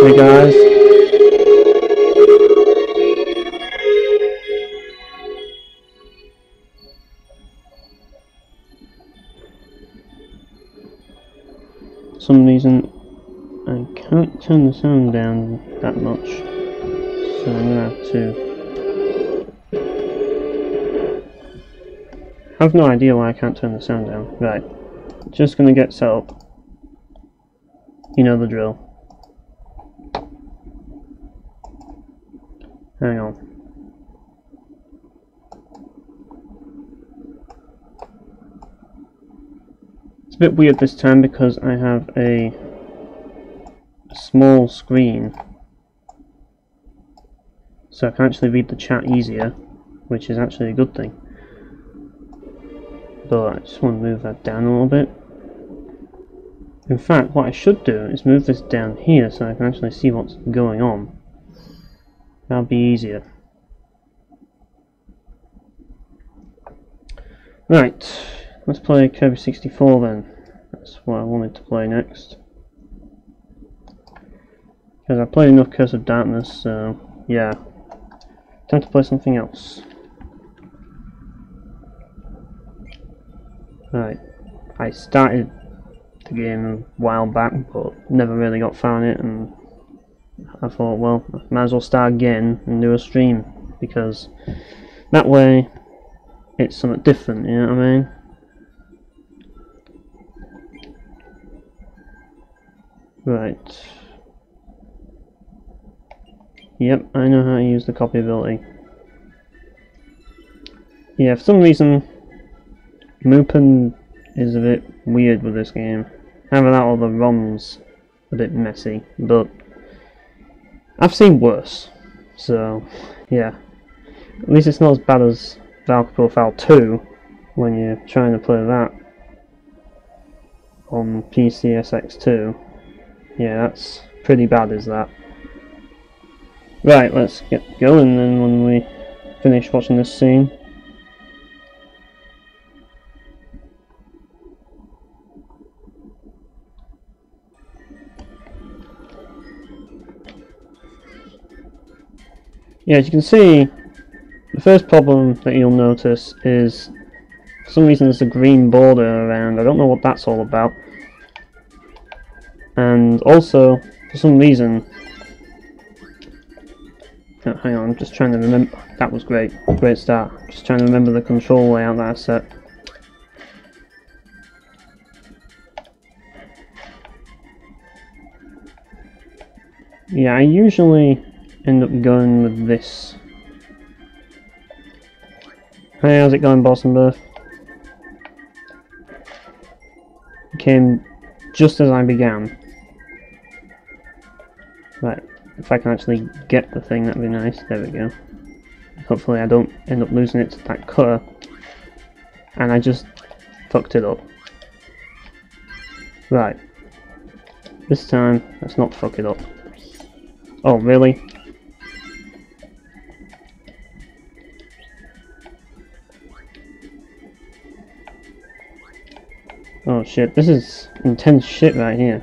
Hey guys. For some reason I can't turn the sound down that much, so I'm gonna have to. I have no idea why I can't turn the sound down. Right, just gonna get set up. You know the drill. Hang on. It's a bit weird this time because I have a small screen, so I can actually read the chat easier, which is actually a good thing. But I just want to move that down a little bit. In fact, what I should do is move this down here so I can actually see what's going on. That'll be easier. Right, let's play Kirby 64 then. That's what I wanted to play next. Because I played enough Curse of Darkness, so yeah. Time to play something else. Right, I started the game a while back, but never really got far in it, and I thought, well, I might as well start again and do a stream, because that way it's something different, you know what I mean? Right. Yep, I know how to use the copy ability. Yeah, for some reason Moopin is a bit weird with this game. Either that or the ROM's a bit messy, but I've seen worse, so yeah. At least it's not as bad as Valkyrie Profile 2 when you're trying to play that on PCSX2. Yeah, that's pretty bad, is that. Right, let's get going then when we finish watching this scene. Yeah, as you can see, the first problem that you'll notice is for some reason there's a green border around. I don't know what that's all about. And also, for some reason, oh, hang on, I'm just trying to remember. That was great, great start. Just trying to remember the control layout that I set. Yeah, I usually end up going with this. Hey, how's it going, Boston Birth? Came just as I began. Right, if I can actually get the thing, that'd be nice. There we go. Hopefully I don't end up losing it to that cutter. And I just fucked it up. Right. This time, let's not fuck it up. Oh, really? Oh shit, this is intense shit right here.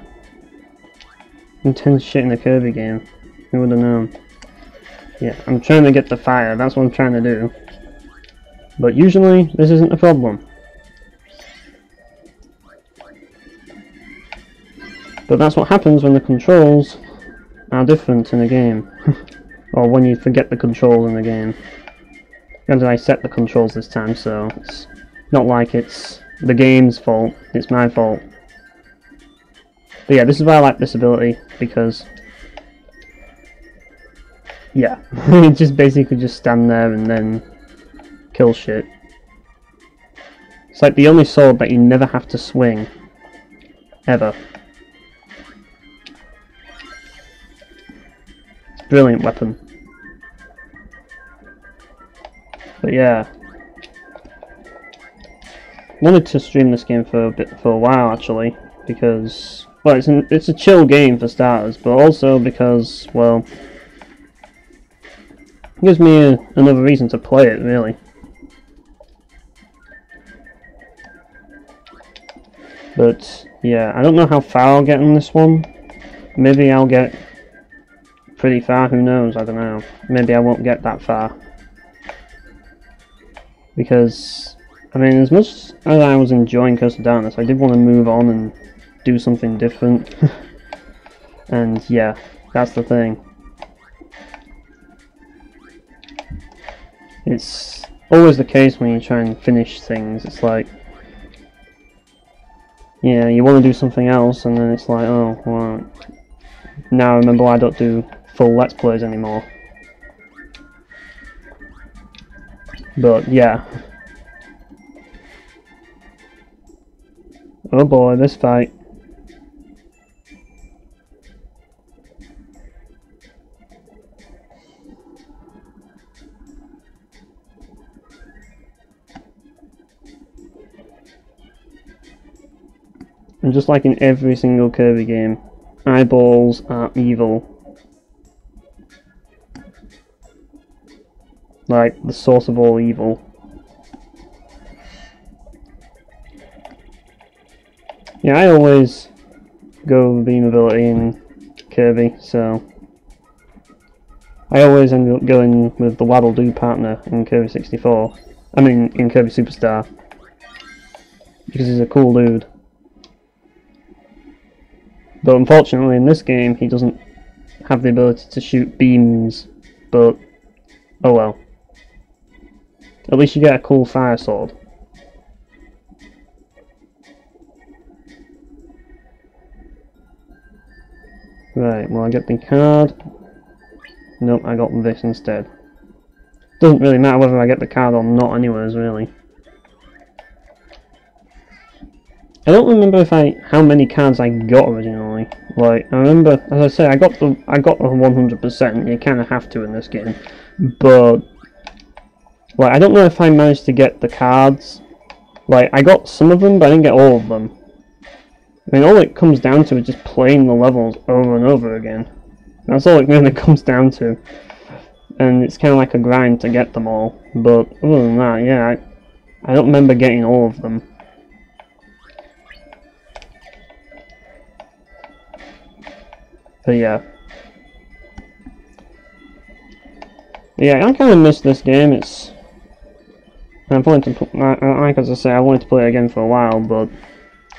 Intense shit in the Kirby game. Who would have known? Yeah, I'm trying to get the fire, that's what I'm trying to do. But usually, this isn't a problem. But that's what happens when the controls are different in a game. Or when you forget the controls in the game. Granted, I set the controls this time, so it's not like it's the game's fault, it's my fault. But yeah, this is why I like this ability, because yeah, you just basically just stand there and then kill shit. It's like the only sword that you never have to swing, ever. It's a brilliant weapon. But yeah, wanted to stream this game for a while actually, because well, it's a chill game for starters, but also because, well, it gives me another reason to play it, really. But yeah, I don't know how far I'll get in this one. Maybe I'll get pretty far, who knows, I don't know. Maybe I won't get that far. Because, I mean, as much as I was enjoying Curse of Darkness, I did want to move on and do something different. And yeah, that's the thing. It's always the case when you try and finish things, it's like, yeah, you want to do something else, and then it's like, oh, well, now I remember why I don't do full Let's Plays anymore. But, yeah. Oh boy, this fight. And just like in every single Kirby game, eyeballs are evil. Like, the source of all evil. Yeah, I always go with beam ability in Kirby, so I always end up going with the Waddle Doo partner in Kirby 64. I mean, in Kirby Superstar. Because he's a cool dude. But unfortunately in this game he doesn't have the ability to shoot beams, but oh well. At least you get a cool fire sword. Right, well I get the card. Nope, I got this instead. Doesn't really matter whether I get the card or not anyways, really. I don't remember how many cards I got originally. Like, I remember, as I say, I got the 100%. You kind of have to in this game, but like, I don't know if I managed to get the cards. Like, I got some of them, but I didn't get all of them. I mean, all it comes down to is just playing the levels over and over again. That's all it really comes down to, and it's kind of like a grind to get them all. But other than that, yeah, I don't remember getting all of them. But yeah. Yeah, I kind of miss this game. I've wanted to, like as I say, I wanted to play it again for a while, but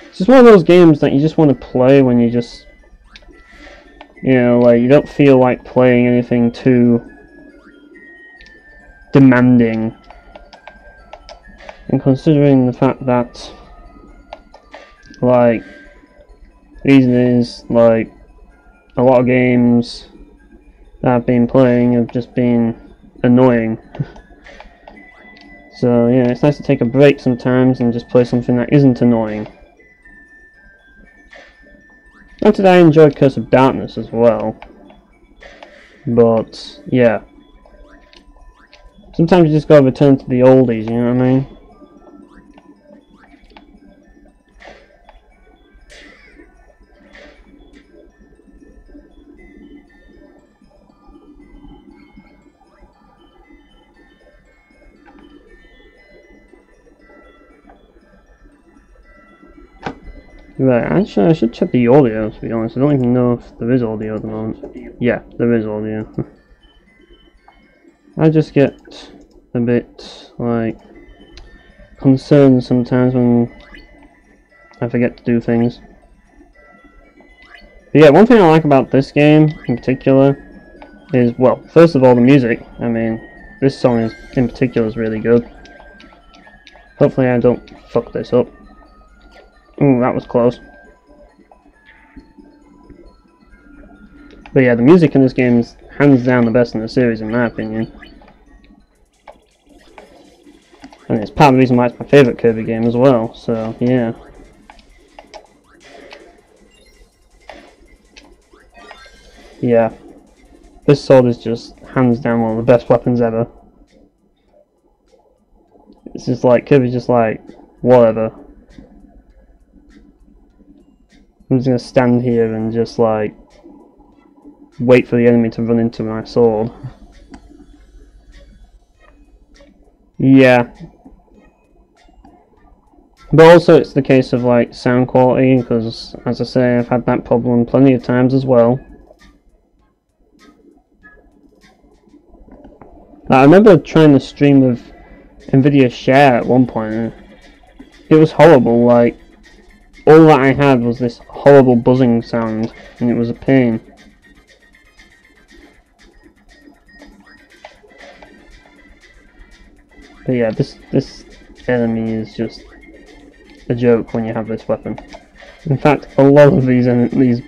it's just one of those games that you just want to play when you just, you know, like, you don't feel like playing anything too demanding. And considering the fact that, like, these days, like, a lot of games that I've been playing have just been annoying. So yeah, it's nice to take a break sometimes and just play something that isn't annoying. Granted, I enjoyed Curse of Darkness as well, but yeah, sometimes you just gotta return to the oldies, you know what I mean? Right, actually I should check the audio, to be honest. I don't even know if there is audio at the moment. Yeah, there is audio. I just get a bit, like, concerned sometimes when I forget to do things. But yeah, one thing I like about this game in particular is, well, first of all, the music. I mean, this song in particular is really good. Hopefully I don't fuck this up. Ooh, that was close. But yeah, the music in this game is hands down the best in the series, in my opinion. And it's part of the reason why it's my favourite Kirby game as well, so yeah. Yeah. This sword is just hands down one of the best weapons ever. It's just like, Kirby's just like, whatever. I'm just gonna stand here and just like wait for the enemy to run into my sword. Yeah. But also it's the case of like sound quality, because as I say, I've had that problem plenty of times as well. Like, I remember trying to stream with Nvidia Share at one point, and it was horrible. Like, all that I had was this horrible buzzing sound, and it was a pain. But yeah, this enemy is just a joke when you have this weapon. In fact, a lot of these enemies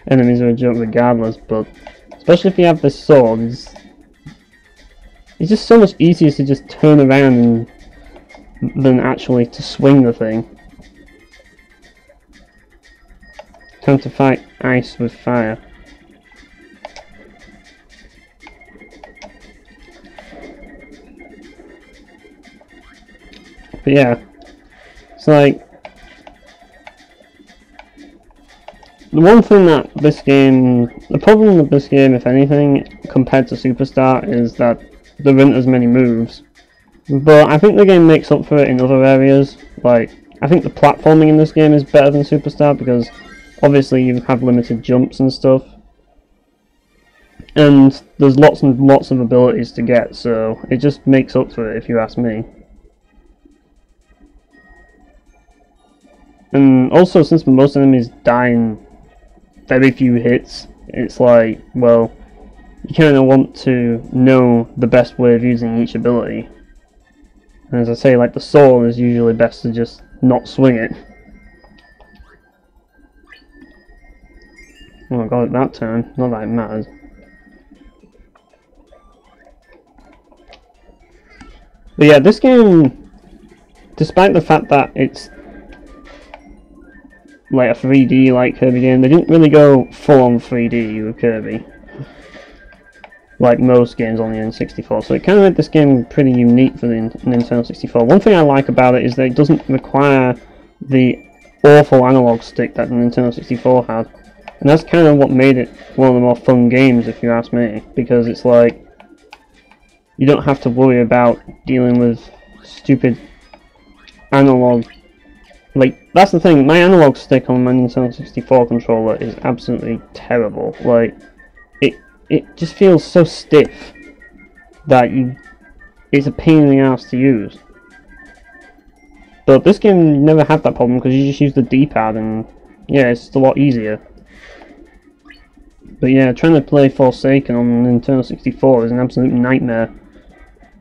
are a joke regardless, but especially if you have this sword, it's just so much easier to just turn around than actually to swing the thing. Time to fight ice with fire. But yeah, it's like, the one thing that the problem with this game, if anything, compared to Superstar, is that there aren't as many moves. But I think the game makes up for it in other areas. Like, I think the platforming in this game is better than Superstar, because obviously you have limited jumps and stuff. And there's lots and lots of abilities to get, so it just makes up for it, if you ask me. And also, since most enemies die in very few hits, it's like, well, you kind of want to know the best way of using each ability. And as I say, like, the sword is usually best to just not swing it. Oh, I got it that turn, not that it matters. But yeah, this game, despite the fact that it's like a 3D like Kirby game, they didn't really go full on 3D with Kirby, like most games on the N64, so it kind of made this game pretty unique for the Nintendo 64. One thing I like about it is that it doesn't require the awful analog stick that the Nintendo 64 had, and that's kind of what made it one of the more fun games, if you ask me, because it's like, you don't have to worry about dealing with stupid analog. Like, that's the thing, my analog stick on my Nintendo 64 controller is absolutely terrible. Like, it just feels so stiff that it's a pain in the ass to use. But this game never had that problem, because you just use the D-pad, and yeah, it's just a lot easier. But yeah, trying to play Forsaken on Nintendo 64 is an absolute nightmare.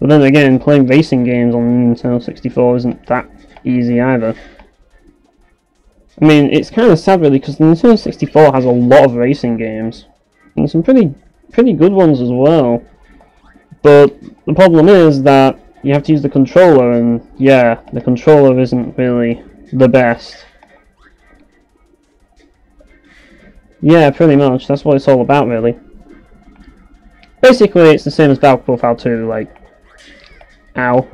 But then again, playing racing games on Nintendo 64 isn't that easy either. I mean, it's kind of sad really, because the Nintendo 64 has a lot of racing games, and some pretty good ones as well. But the problem is that you have to use the controller, and yeah, the controller isn't really the best. Yeah, pretty much, that's what it's all about really. Basically, it's the same as Battle Profile 2, like, ow.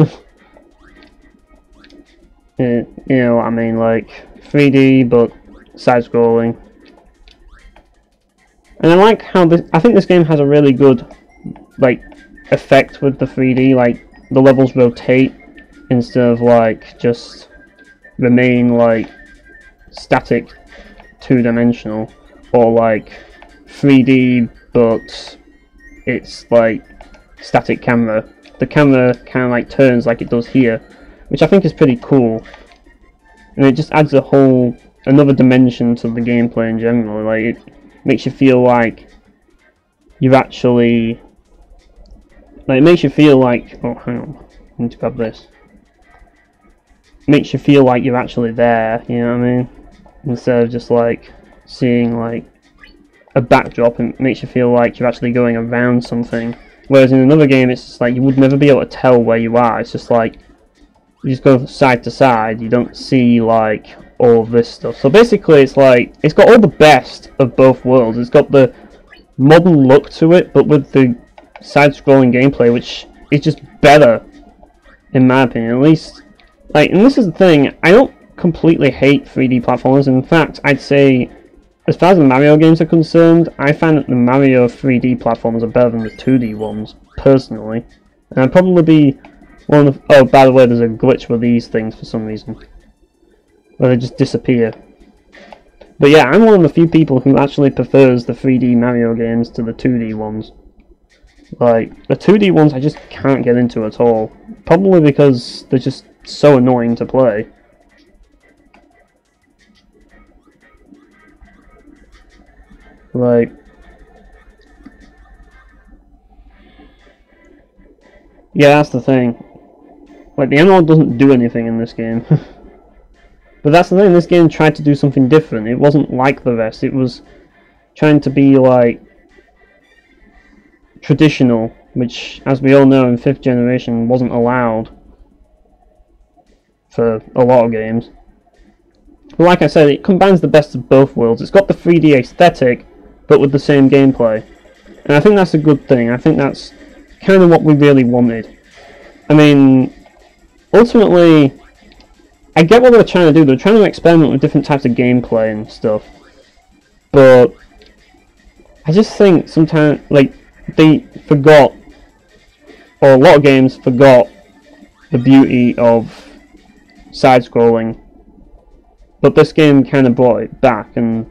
You know what I mean, like, 3D but side-scrolling. And I like how I think this game has a really good, like, effect with the 3D, like, the levels rotate instead of, like, just remain, like, static, two-dimensional, or, like, 3D, but it's, like, static camera. The camera kind of, like, turns like it does here, which I think is pretty cool. And it just adds another dimension to the gameplay in general. Like, it makes you feel like you've actually, like, it makes you feel like, oh, hang on, I need to grab this. It makes you feel like you're actually there, you know what I mean? Instead of just, like, seeing, like, a backdrop, and it makes you feel like you're actually going around something. Whereas in another game, it's just like, you would never be able to tell where you are. It's just like, you just go side to side, you don't see, like, all of this stuff. So basically, it's like, it's got all the best of both worlds. It's got the modern look to it, but with the side-scrolling gameplay, which is just better, in my opinion, at least. Like, and this is the thing, I don't completely hate 3D platformers. In fact, I'd say, as far as the Mario games are concerned, I find that the Mario 3D platformers are better than the 2D ones, personally. And I'd probably be one of the, oh, by the way, there's a glitch with these things for some reason, where they just disappear. But yeah, I'm one of the few people who actually prefers the 3D Mario games to the 2D ones. Like, the 2D ones I just can't get into at all. Probably because they're just so annoying to play. Like... yeah, that's the thing. Like, the analog doesn't do anything in this game. But that's the thing, this game tried to do something different. It wasn't like the rest. It was trying to be, like, traditional, which, as we all know, in 5th generation wasn't allowed for a lot of games. But like I said, it combines the best of both worlds. It's got the 3D aesthetic, but with the same gameplay. And I think that's a good thing. I think that's kind of what we really wanted. I mean, ultimately, I get what they're trying to do. They're trying to experiment with different types of gameplay and stuff. But I just think sometimes, like, they forgot, or a lot of games forgot, the beauty of side-scrolling. But this game kind of brought it back, and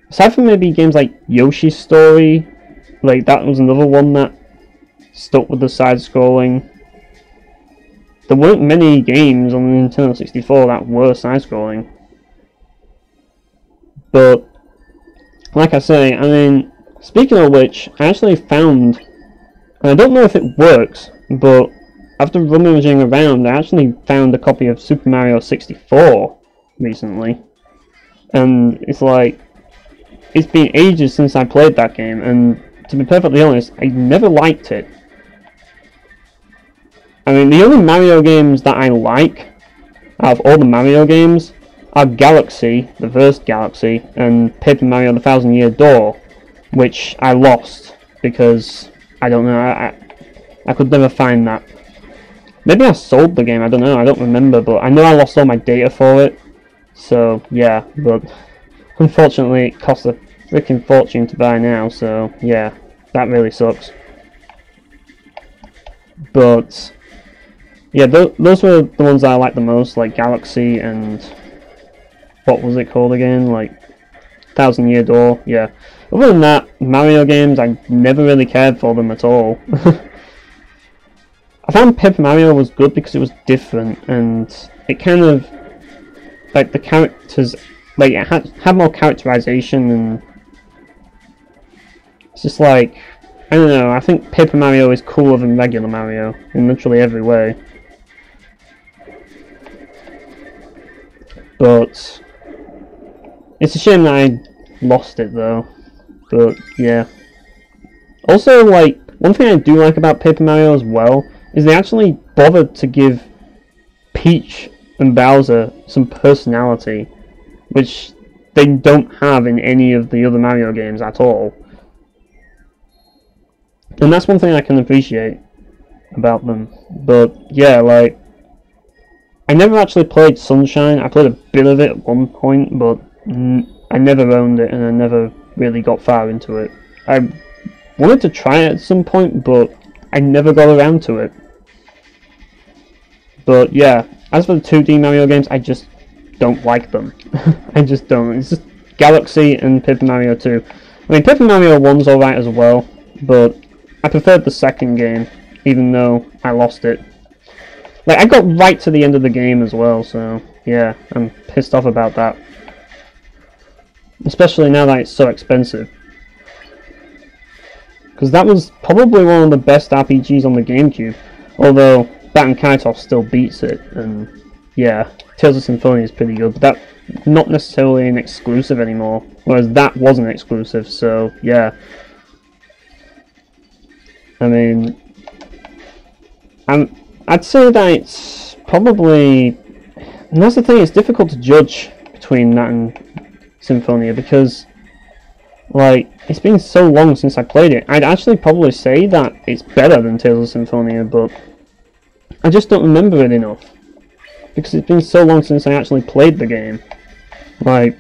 aside from maybe games like Yoshi's Story, like, that was another one that stuck with the side-scrolling. There weren't many games on the Nintendo 64 that were side-scrolling. But, like I say, I mean, speaking of which, I actually found, and I don't know if it works, but after rummaging around, I actually found a copy of Super Mario 64 recently. And it's like, it's been ages since I played that game, and to be perfectly honest, I never liked it. I mean, the only Mario games that I like, out of all the Mario games, are Galaxy, the first Galaxy, and Paper Mario the Thousand Year Door, which I lost, because, I don't know, I could never find that. Maybe I sold the game, I don't know, I don't remember, but I know I lost all my data for it, so, yeah, but unfortunately it costs a freaking fortune to buy now, so, yeah, that really sucks. But yeah, those were the ones that I liked the most, like Galaxy and what was it called again? Like Thousand Year Door. Yeah. Other than that, Mario games, I never really cared for them at all. I found Paper Mario was good because it was different, and it kind of, like, the characters, like, it had more characterization, and it's just like, I don't know, I think Paper Mario is cooler than regular Mario in literally every way. But it's a shame that I lost it though. But yeah. Also, like, one thing I do like about Paper Mario as well is they actually bothered to give Peach and Bowser some personality, which they don't have in any of the other Mario games at all. And that's one thing I can appreciate about them. But yeah, like, I never actually played Sunshine. I played a bit of it at one point, but I never owned it, and I never really got far into it. I wanted to try it at some point, but I never got around to it. But yeah, as for the 2D Mario games, I just don't like them. I just don't. It's just Galaxy and Paper Mario 2. I mean, Paper Mario 1's alright as well, but I preferred the second game, even though I lost it. Like, I got right to the end of the game as well, so yeah, I'm pissed off about that. Especially now that it's so expensive. Because that was probably one of the best RPGs on the GameCube, although Baten Kaitos still beats it, and yeah, Tales of Symphonia is pretty good, but that's not necessarily an exclusive anymore, whereas that was an exclusive, so yeah. I mean, I'd say that it's probably, and that's the thing, it's difficult to judge between that and Symphonia, because, like, it's been so long since I played it. I'd actually probably say that it's better than Tales of Symphonia, but I just don't remember it enough, because it's been so long since I actually played the game. Like,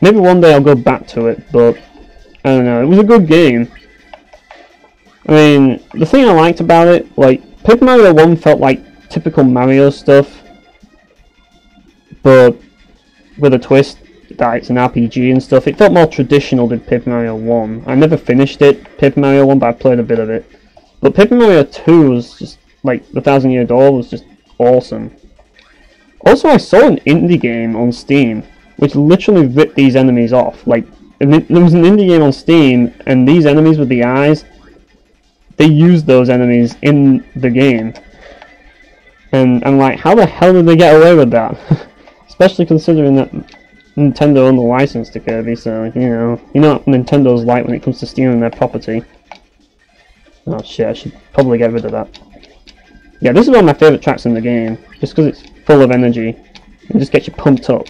maybe one day I'll go back to it, but I don't know, it was a good game. I mean, the thing I liked about it, like, Paper Mario 1 felt like typical Mario stuff, but with a twist. that it's an RPG and stuff. It felt more traditional than Paper Mario 1. I never finished it, Paper Mario 1, but I played a bit of it. But Paper Mario 2 was just, like, the Thousand Year Door was just awesome. Also, I saw an indie game on Steam, which literally ripped these enemies off. Like, there was an indie game on Steam, and these enemies with the eyes, they used those enemies in the game. And I'm like, how the hell did they get away with that? Especially considering that Nintendo owned the license to Kirby, so, you know what Nintendo's like when it comes to stealing their property. Oh shit, I should probably get rid of that. Yeah, this is one of my favourite tracks in the game, just because it's full of energy, and just gets you pumped up.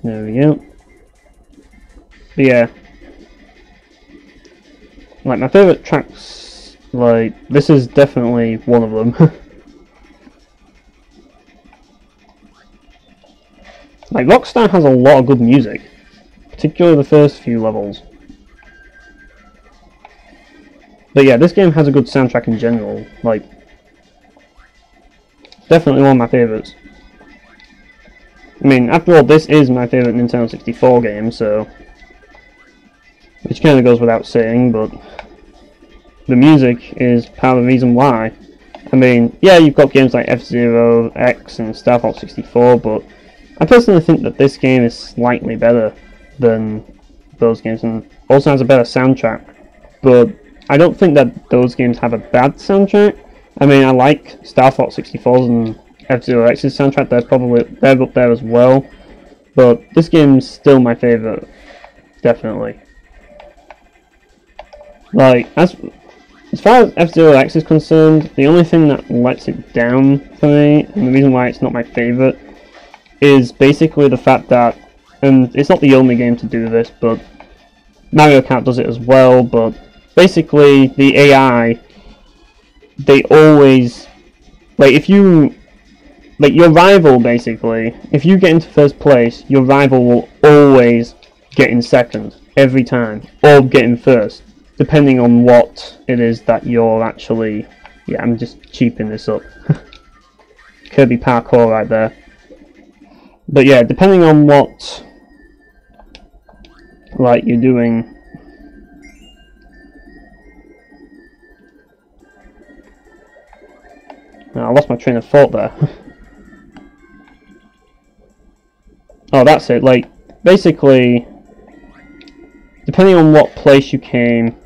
There we go. But yeah, like my favourite tracks, like this is definitely one of them. Like Rockstar has a lot of good music, particularly the first few levels. But yeah, this game has a good soundtrack in general. Like, definitely one of my favourites. I mean, after all, this is my favourite Nintendo 64 game, so... which kind of goes without saying, but... the music is part of the reason why. I mean, yeah, you've got games like F-Zero X and Star Fox 64, but... I personally think that this game is slightly better than those games, and also has a better soundtrack. But I don't think that those games have a bad soundtrack. I mean, I like Star Fox 64's and F-Zero X's soundtrack, they're up there as well, but this game's still my favourite, definitely. Like, as far as F-Zero X is concerned, the only thing that lets it down for me, and the reason why it's not my favourite, is basically the fact that, and it's not the only game to do this, but Mario Kart does it as well, but basically the AI, they always, like if you, like your rival basically, if you get into first place, your rival will always get in second, every time, or get in first, depending on what it is that you're actually, yeah, I'm just cheaping this up. Kirby parkour right there. But yeah, depending on what, like, you're doing. Oh, I lost my train of thought there. Oh, that's it. Like, basically, depending on what place you came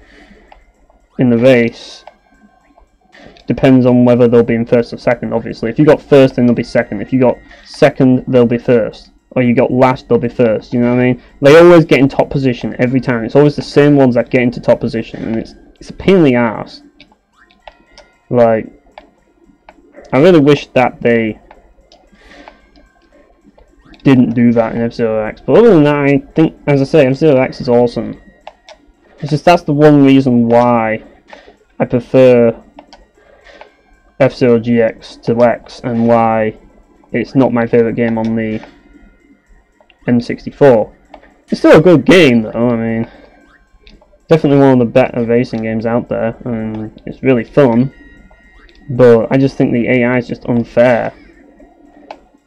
in the race, depends on whether they'll be in first or second, obviously. If you got first, then they'll be second. If you got second, they'll be first. Or you got last, they'll be first. You know what I mean? They always get in top position every time. It's always the same ones that get into top position, and it's a pain in the ass. Like, I really wish that they didn't do that in F-Zero X. But other than that, I think, as I say, F-Zero X is awesome. It's just that's the one reason why I prefer F-Zero GX to X, and why it's not my favourite game on the N64. It's still a good game though, I mean, definitely one of the better racing games out there, and it's really fun, but I just think the AI is just unfair.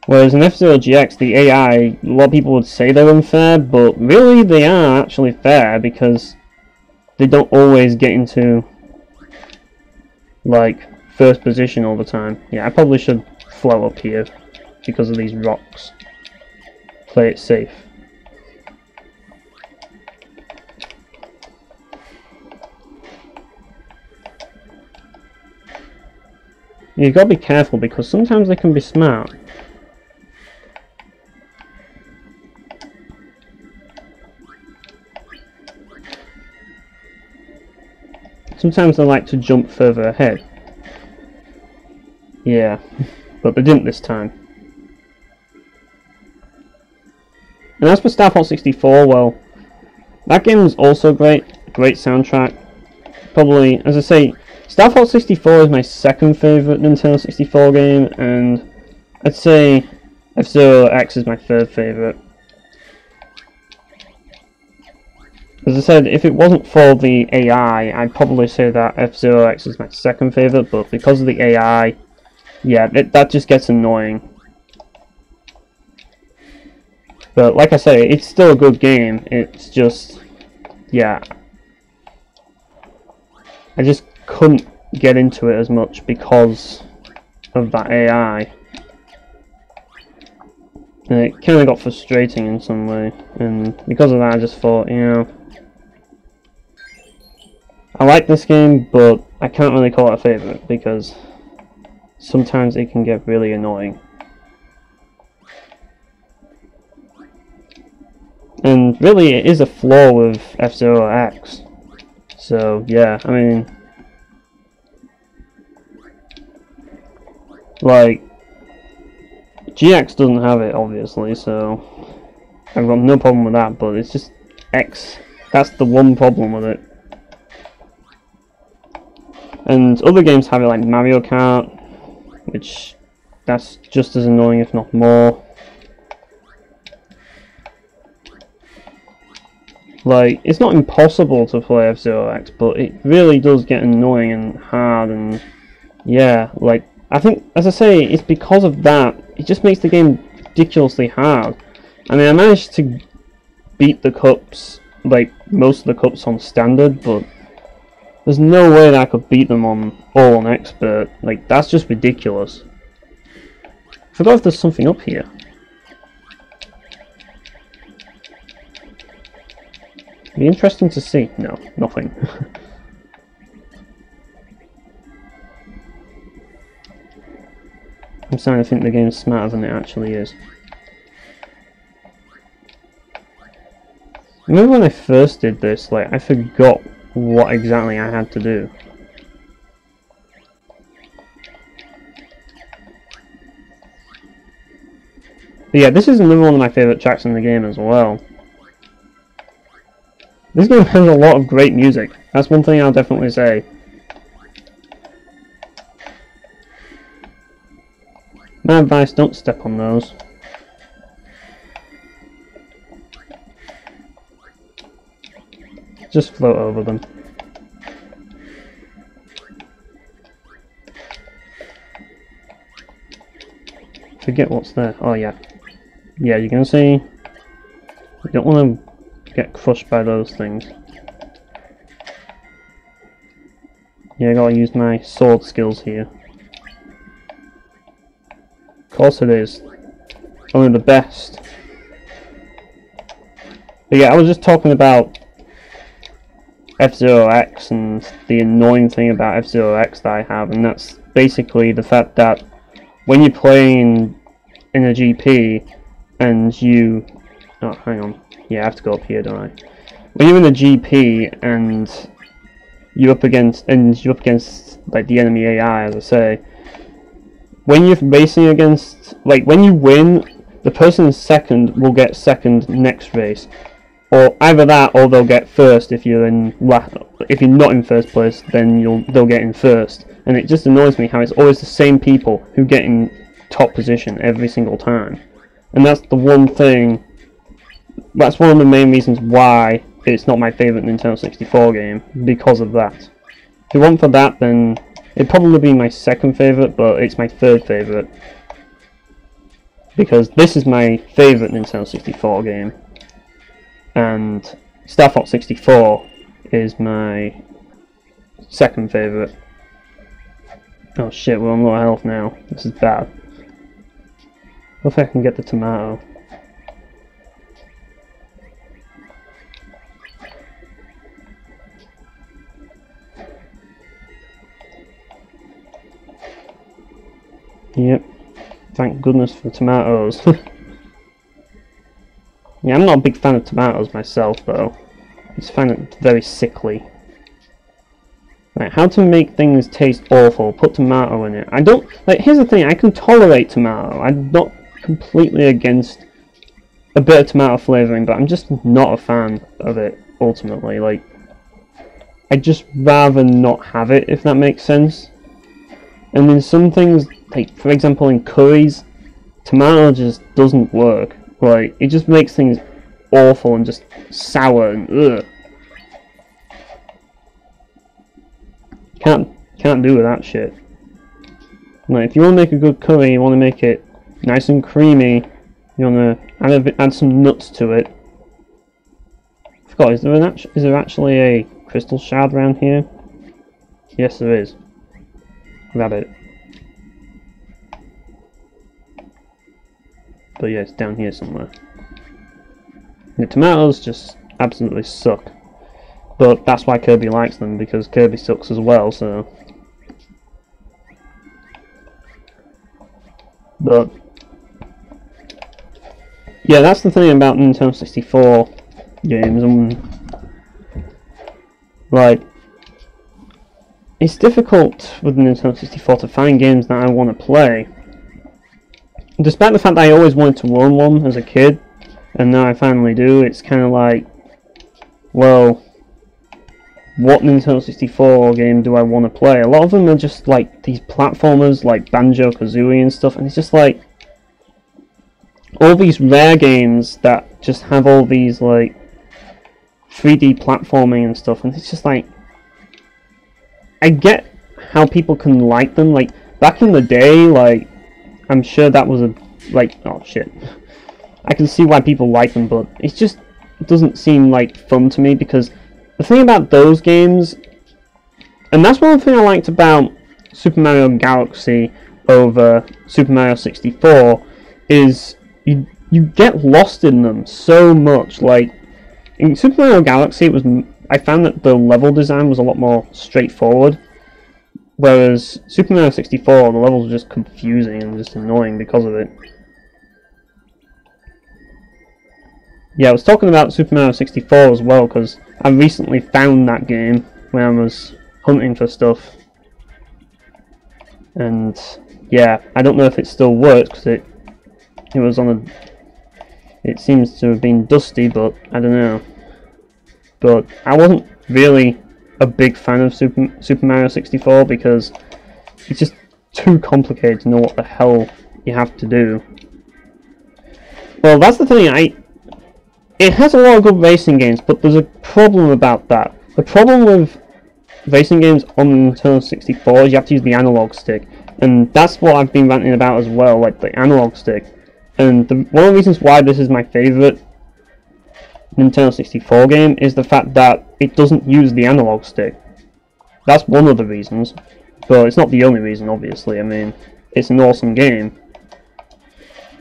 Whereas in F-Zero GX, the AI, a lot of people would say they're unfair, but really they are actually fair, because they don't always get into, like, first position all the time. Yeah, I probably should float up here because of these rocks. Play it safe. You've got to be careful because sometimes they can be smart. Sometimes they like to jump further ahead. Yeah, but they didn't this time. And as for Star Fox 64, well, that game was also great soundtrack. Probably, as I say, Star Fox 64 is my second favourite Nintendo 64 game, and I'd say F-Zero X is my third favourite. As I said, if it wasn't for the AI, I'd probably say that F-Zero X is my second favourite, but because of the AI, yeah, that just gets annoying. But like I say, it's still a good game, it's just, yeah, I just couldn't get into it as much because of that AI. And it kind of got frustrating in some way, and because of that I just thought, you know, I like this game, but I can't really call it a favourite, because sometimes it can get really annoying. And really it is a flaw with F-Zero X. So yeah, I mean, like, GX doesn't have it obviously, so I've got no problem with that, but it's just X, that's the one problem with it. And other games have it, like Mario Kart, which that's just as annoying if not more. Like, it's not impossible to play F-Zero X, but it really does get annoying and hard, and yeah, like, I think, as I say, it's because of that, it just makes the game ridiculously hard. I mean, I managed to beat the cups, like, most of the cups on standard, but there's no way that I could beat them on all on expert. Like, that's just ridiculous. I forgot if there's something up here. It'd be interesting to see. No, nothing. I'm starting to think the game's smarter than it actually is. Remember when I first did this, like, I forgot what exactly I had to do. But yeah, this is another one of my favourite tracks in the game as well. This game has a lot of great music, that's one thing I'll definitely say. My advice, don't step on those. Just float over them. Forget what's there. Oh yeah. Yeah, you can see, you don't want to get crushed by those things. Yeah, I gotta use my sword skills here. Of course it is. Only the best. But yeah, I was just talking about F-Zero X and the annoying thing about F-Zero X that I have, and that's basically the fact that when you're playing in a GP and you... Oh, hang on. Yeah, I have to go up here, don't I? When you're in a GP and you're up against like the enemy AI, as I say, when you're racing against, like, when you win, the person in second will get second next race, or either that, or they'll get first if you're in if you're not in first place, then they'll get in first. And it just annoys me how it's always the same people who get in top position every single time. And that's the one thing. That's one of the main reasons why it's not my favourite Nintendo 64 game, because of that. If it wasn't for that, then it'd probably be my second favourite, but it's my third favourite. Because this is my favourite Nintendo 64 game. And Star Fox 64 is my second favourite. Oh shit, we're on low health now. This is bad. Hopefully I can get the tomato. Yep. Thank goodness for tomatoes. Yeah, I'm not a big fan of tomatoes myself, though. I just find it very sickly. Right, how to make things taste awful. Put tomato in it. I don't... Like, here's the thing. I can tolerate tomato. I'm not completely against a bit of tomato flavouring, but I'm just not a fan of it, ultimately. Like, I'd just rather not have it, if that makes sense. And in some things, like, for example, in curries, tomato just doesn't work. Like, it just makes things awful and just sour and ugh. can't do with that shit. Like, if you want to make a good curry, you want to make it nice and creamy, you want to add some nuts to it. I forgot, is there actually a crystal shard around here? Yes, there is. Grab it. But yeah, it's down here somewhere. The tomatoes just absolutely suck. But that's why Kirby likes them, because Kirby sucks as well, so... But... yeah, that's the thing about Nintendo 64 games, like... it's difficult with Nintendo 64 to find games that I want to play. Despite the fact that I always wanted to own one as a kid, and now I finally do, it's kind of like... well... what Nintendo 64 game do I want to play? A lot of them are just like these platformers like Banjo-Kazooie and stuff, and it's just like all these rare games that just have all these like 3D platforming and stuff, and it's just like, I get how people can like them. Like back in the day, like I'm sure that was a like, oh shit, I can see why people like them, but it doesn't seem like fun to me, because the thing about those games, and that's one thing I liked about Super Mario Galaxy over Super Mario 64, is you get lost in them so much. Like in Super Mario Galaxy, I found that the level design was a lot more straightforward, whereas Super Mario 64, the levels were just confusing and just annoying because of it. Yeah, I was talking about Super Mario 64 as well, because I recently found that game when I was hunting for stuff. And yeah, I don't know if it still works, because it was on a... it seems to have been dusty, but I don't know. But I wasn't really a big fan of Super Mario 64, because it's just too complicated to know what the hell you have to do. Well, that's the thing, it has a lot of good racing games, but there's a problem about that. The problem with racing games on the Nintendo 64 is you have to use the analog stick, and that's what I've been ranting about as well, like the analog stick. And one of the reasons why this is my favourite Nintendo 64 game is the fact that it doesn't use the analog stick. That's one of the reasons, but it's not the only reason, obviously. I mean, it's an awesome game.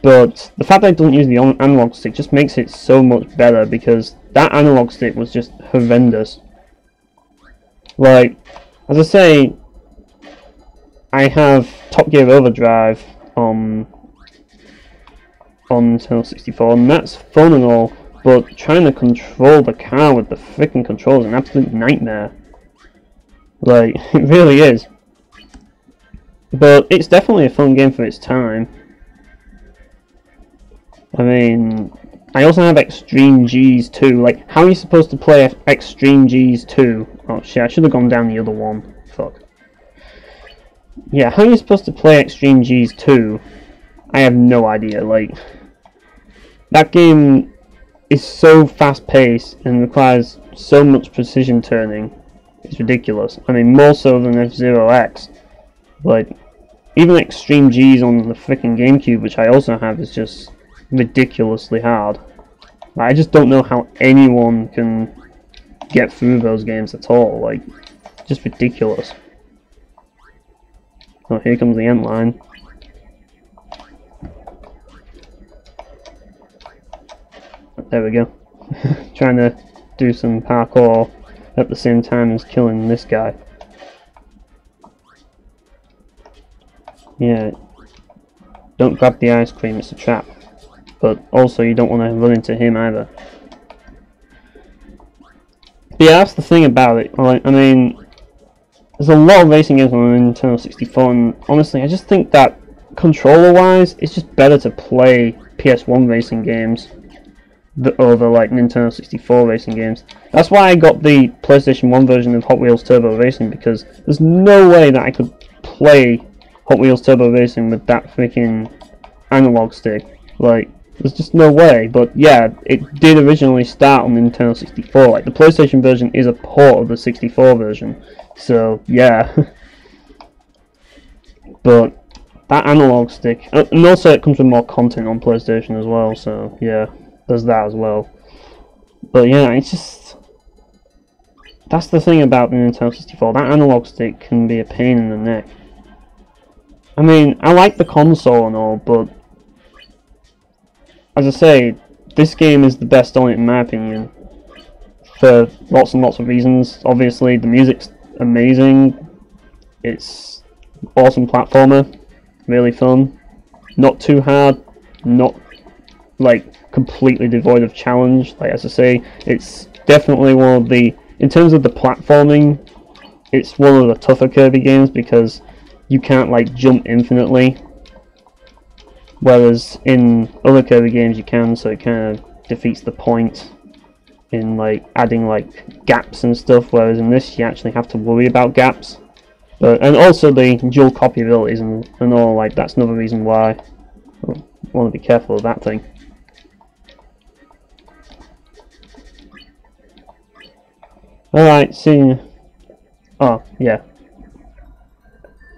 But the fact that it doesn't use the analog stick just makes it so much better, because that analog stick was just horrendous. Like, as I say, I have Top Gear Overdrive on Nintendo 64, and that's fun and all, but trying to control the car with the freaking controls is an absolute nightmare. Like, it really is. But it's definitely a fun game for its time. I mean, I also have Extreme G's 2. Like, how are you supposed to play Extreme G's 2? Oh shit, I should have gone down the other one. Fuck. Yeah, how are you supposed to play Extreme G's 2? I have no idea. Like, that game is so fast-paced and requires so much precision turning. It's ridiculous. I mean, more so than F-Zero X. Like, even Extreme G's on the freaking GameCube, which I also have, is just ridiculously hard. I just don't know how anyone can get through those games at all. Like, just ridiculous. Oh, here comes the end line. There we go. Trying to do some parkour at the same time as killing this guy. Yeah. Don't grab the ice cream, it's a trap. But also you don't want to run into him either. But yeah, that's the thing about it. Like, I mean, there's a lot of racing games on the Nintendo 64, and honestly, I just think that controller-wise, it's just better to play PS1 racing games over like Nintendo 64 racing games. That's why I got the PlayStation 1 version of Hot Wheels Turbo Racing, because there's no way that I could play Hot Wheels Turbo Racing with that freaking analog stick. Like, There's just no way. But yeah, it did originally start on the Nintendo 64. Like the PlayStation version is a port of the 64 version. So yeah. But that analog stick, and also it comes with more content on PlayStation as well. So yeah, there's that as well. But yeah, it's just, that's the thing about the Nintendo 64. That analog stick can be a pain in the neck. I mean, I like the console and all, but as I say, this game is the best on it in my opinion, for lots and lots of reasons. Obviously, the music's amazing. It's awesome platformer, really fun, not too hard, not like completely devoid of challenge. Like as I say, it's definitely one of the, in terms of the platforming, it's one of the tougher Kirby games because you can't like jump infinitely, whereas in other Kirby games you can, so it kind of defeats the point in like adding like gaps and stuff, whereas in this you actually have to worry about gaps. But, and also the dual copy abilities and all, like that's another reason why I want to be careful of that thing. Alright, see you. Oh, yeah.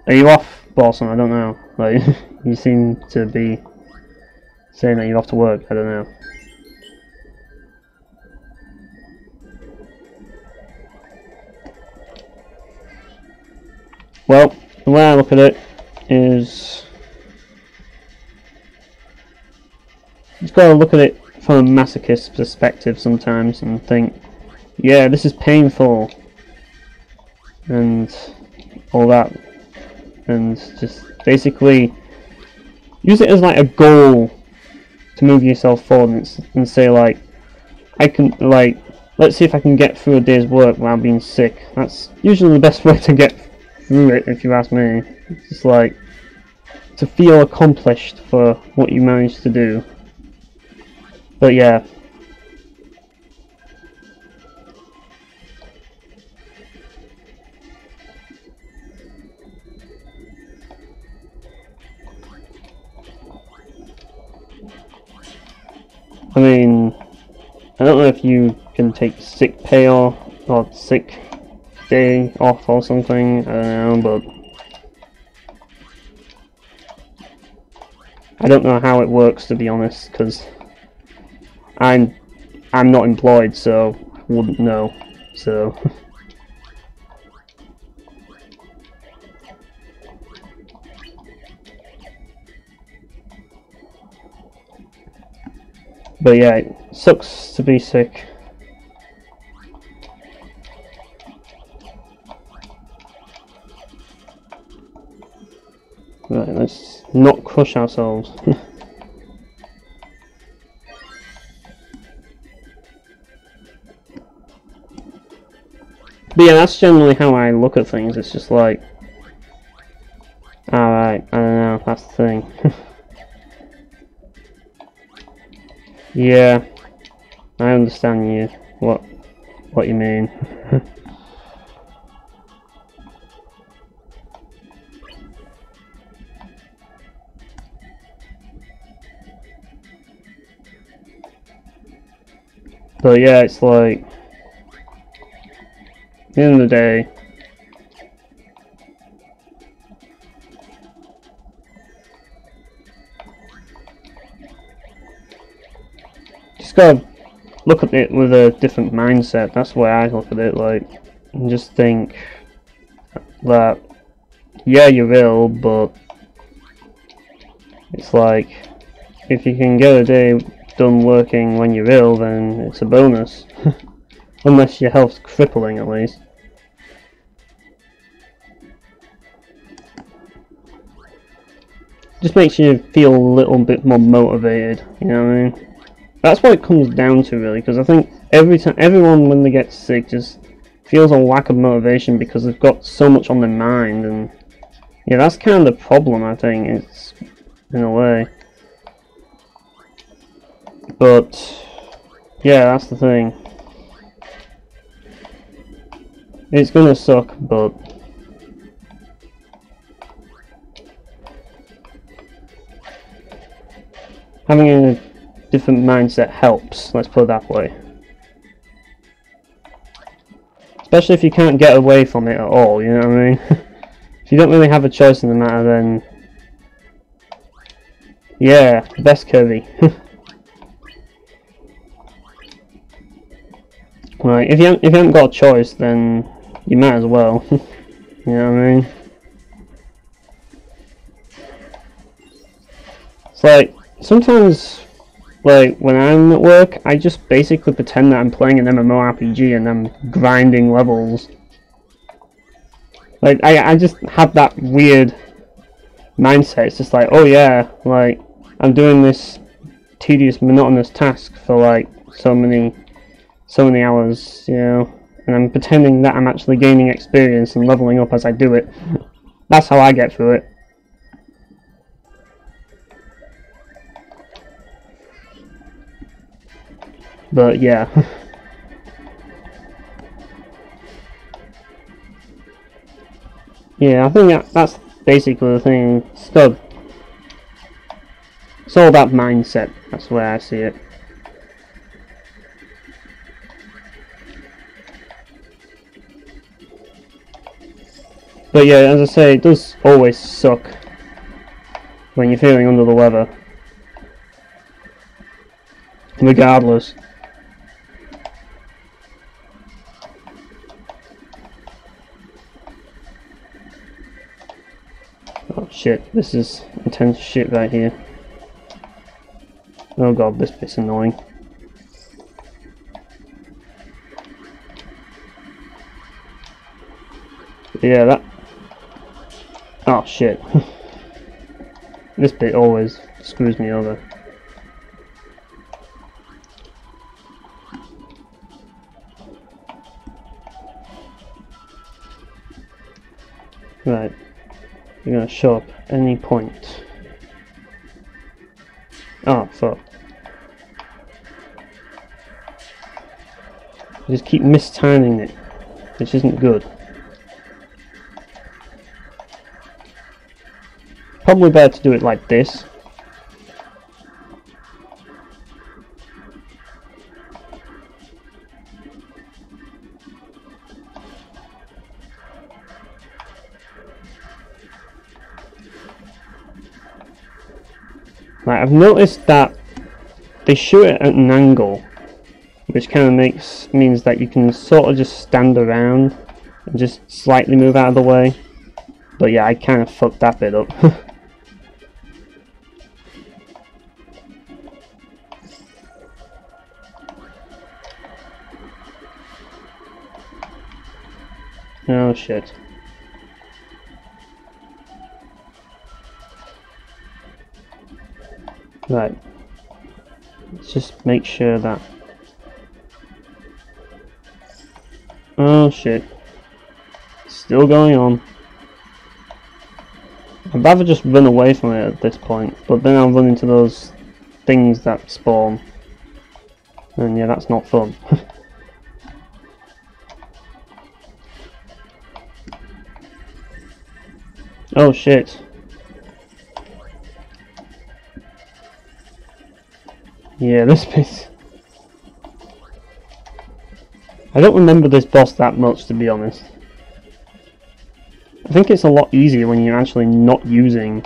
Are you off, Boston? I don't know. Like, you seem to be saying that you're off to work. I don't know. Well, the way I look at it is, you've got to look at it from a masochist perspective sometimes and think, yeah, this is painful and all that, and just basically use it as like a goal to move yourself forward and say like, I can, like, let's see if I can get through a day's work without being sick. That's usually the best way to get through it, if you ask me. It's just like to feel accomplished for what you managed to do. But yeah, I mean, I don't know if you can take sick pay or sick day off or something, I don't know, but I don't know how it works, to be honest, because I'm not employed, so I wouldn't know, so but yeah, it sucks to be sick. Right, let's not crush ourselves. But yeah, that's generally how I look at things. It's just like, alright, I don't know, that's the thing. Yeah, I understand you, what you mean. But yeah, it's like, at the end of the day, just gotta look at it with a different mindset. That's the way I look at it, like, and just think that, yeah, you're ill, but it's like, if you can get a day done working when you're ill, then it's a bonus. Unless your health's crippling, at least. Just makes you feel a little bit more motivated, you know what I mean? That's what it comes down to, really, because I think everyone when they get sick just feels a lack of motivation because they've got so much on their mind, and yeah, that's kind of the problem, I think, it's, in a way. But yeah, that's the thing. It's gonna suck, but having a different mindset helps, let's put it that way. Especially if you can't get away from it at all, you know what I mean? If you don't really have a choice in the matter, then... yeah, best Kirby. Right, if you haven't got a choice, then you might as well. You know what I mean? It's like, sometimes, like, when I'm at work, I just basically pretend that I'm playing an MMORPG and I'm grinding levels. Like, I just have that weird mindset. It's just like, oh yeah, like, I'm doing this tedious, monotonous task for, like, so many hours, you know, and I'm pretending that I'm actually gaining experience and leveling up as I do it. That's how I get through it. But yeah. Yeah, I think that's basically the thing. It's all about mindset. That's the way I see it. But yeah, as I say, it does always suck when you're feeling under the weather. Regardless. Oh shit, this is intense shit right here. Oh god, this bit's annoying. Yeah, that... oh shit. This bit always screws me over. Right. You're gonna show up any point. Oh, fuck. I just keep mistiming it, which isn't good. Probably better to do it like this. Right, I've noticed that they shoot it at an angle, which kind of means that you can sort of just stand around and just slightly move out of the way. But yeah, I kind of fucked that bit up. Oh shit. Right. Let's just make sure that... oh shit. Still going on. I'd rather just run away from it at this point, but then I'll run into those things that spawn. And yeah, that's not fun. Oh shit. Yeah, this bit... I don't remember this boss that much, to be honest. I think it's a lot easier when you're actually not using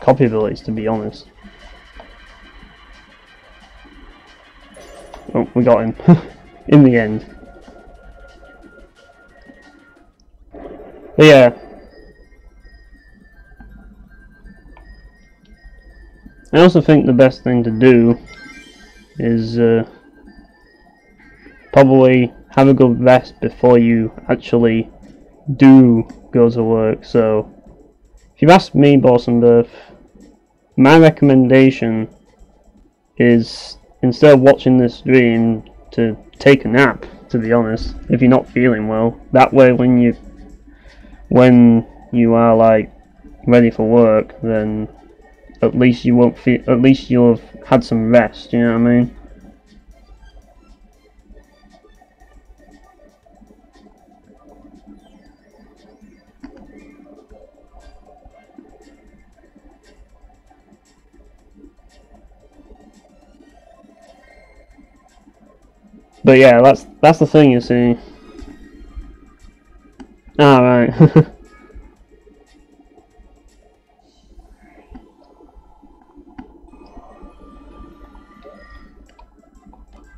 copy abilities, to be honest. Oh, we got him. In the end. But yeah. I also think the best thing to do is probably have a good rest before you actually do go to work. So if you've asked me, Bossenberg, my recommendation is, instead of watching this stream, to take a nap, to be honest, if you're not feeling well. That way when you are like ready for work, then at least you won't feel, at least you'll have had some rest, you know what I mean? But yeah, that's the thing, you see. Ah, right.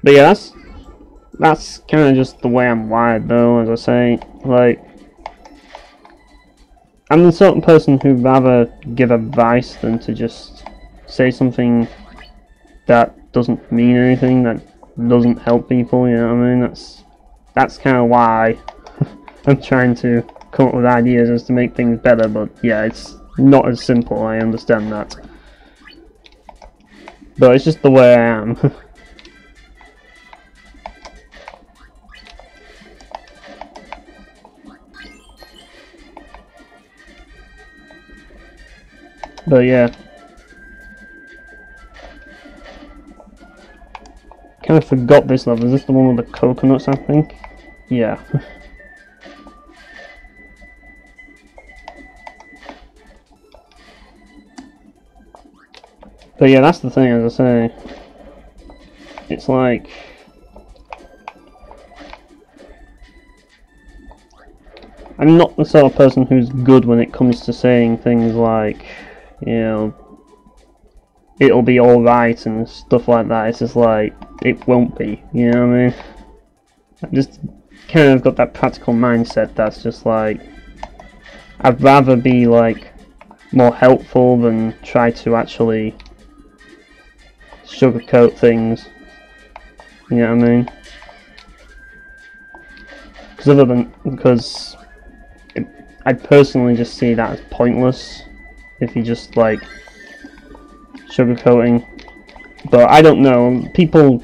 But yeah, that's kind of just the way I'm wired, though. As I say, like, I'm the sort of person who'd rather give advice than to just say something that doesn't mean anything, that doesn't help people. You know what I mean? That's kind of why I'm trying to come up with ideas as to make things better. But yeah, it's not as simple. I understand that, but it's just the way I am. But yeah, kind of forgot this level. Is this the one with the coconuts, I think? Yeah. But yeah, that's the thing, as I say. It's like, I'm not the sort of person who's good when it comes to saying things like, you know, it'll be alright and stuff like that. It's just like, it won't be, you know what I mean? I've just kind of got that practical mindset that's just like, I'd rather be like more helpful than try to actually sugarcoat things, you know what I mean? Because I personally just see that as pointless if you just like sugarcoating. But I don't know, people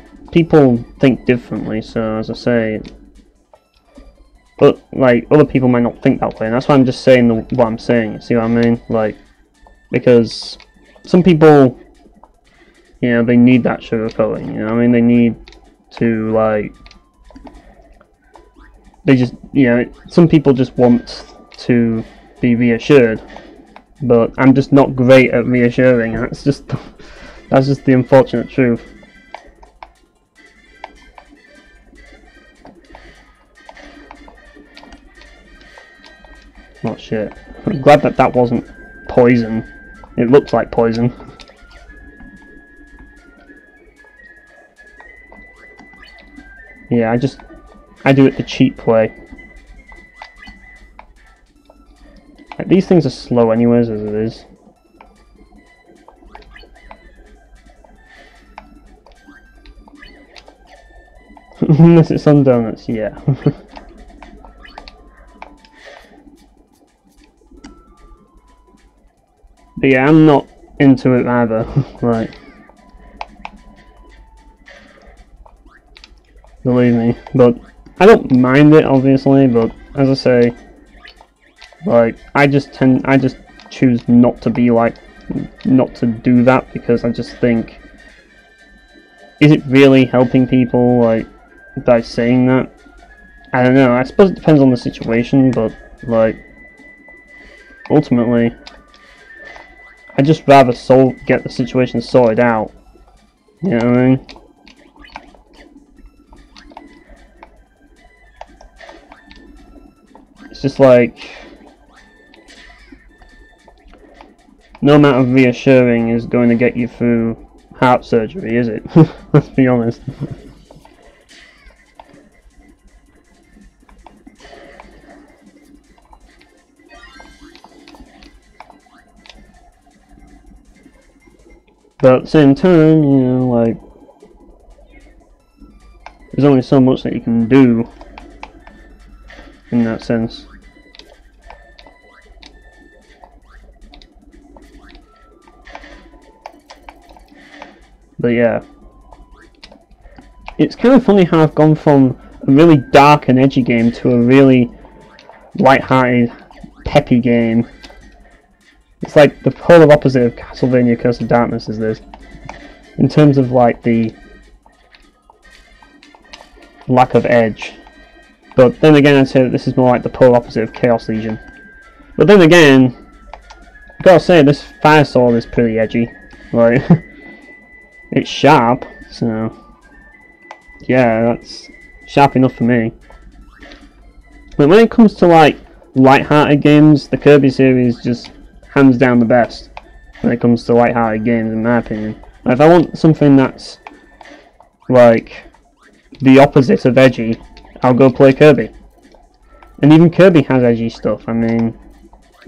think differently, so as I say, but like other people might not think that way, and that's why I'm just saying what I'm saying, you see what I mean? Like, because some people, you know, they need that sugarcoating, you know what I mean? They need to, like, they just, you know, some people just want to be reassured, but I'm just not great at reassuring. That's just the unfortunate truth. Oh shit. I'm glad that wasn't poison. It looks like poison. Yeah, I do it the cheap way. Like, these things are slow anyways, as it is. Unless it's on donuts, yeah. But yeah, I'm not into it either. Like, believe me. But I don't mind it, obviously. But as I say, like, I just choose not to be like, not to do that, because I just think, is it really helping people, like, by saying that? I don't know. I suppose it depends on the situation, but like, ultimately, I'd just rather get the situation sorted out. You know what I mean? It's just like, no amount of reassuring is going to get you through heart surgery, is it? Let's be honest. But at the same time, you know, like, there's only so much that you can do in that sense. But yeah, it's kind of funny how I've gone from a really dark and edgy game to a really light-hearted, peppy game. It's like the polar opposite of Castlevania Curse of Darkness is this, in terms of like the lack of edge. But then again, I'd say that this is more like the polar opposite of Chaos Legion. But then again, I've gotta say, this fire sword is pretty edgy. Like, it's sharp, so yeah, that's sharp enough for me. But when it comes to like light-hearted games, the Kirby series just hands down the best when it comes to light-hearted games, in my opinion. Like, if I want something that's like the opposite of edgy, I'll go play Kirby. And even Kirby has edgy stuff. I mean,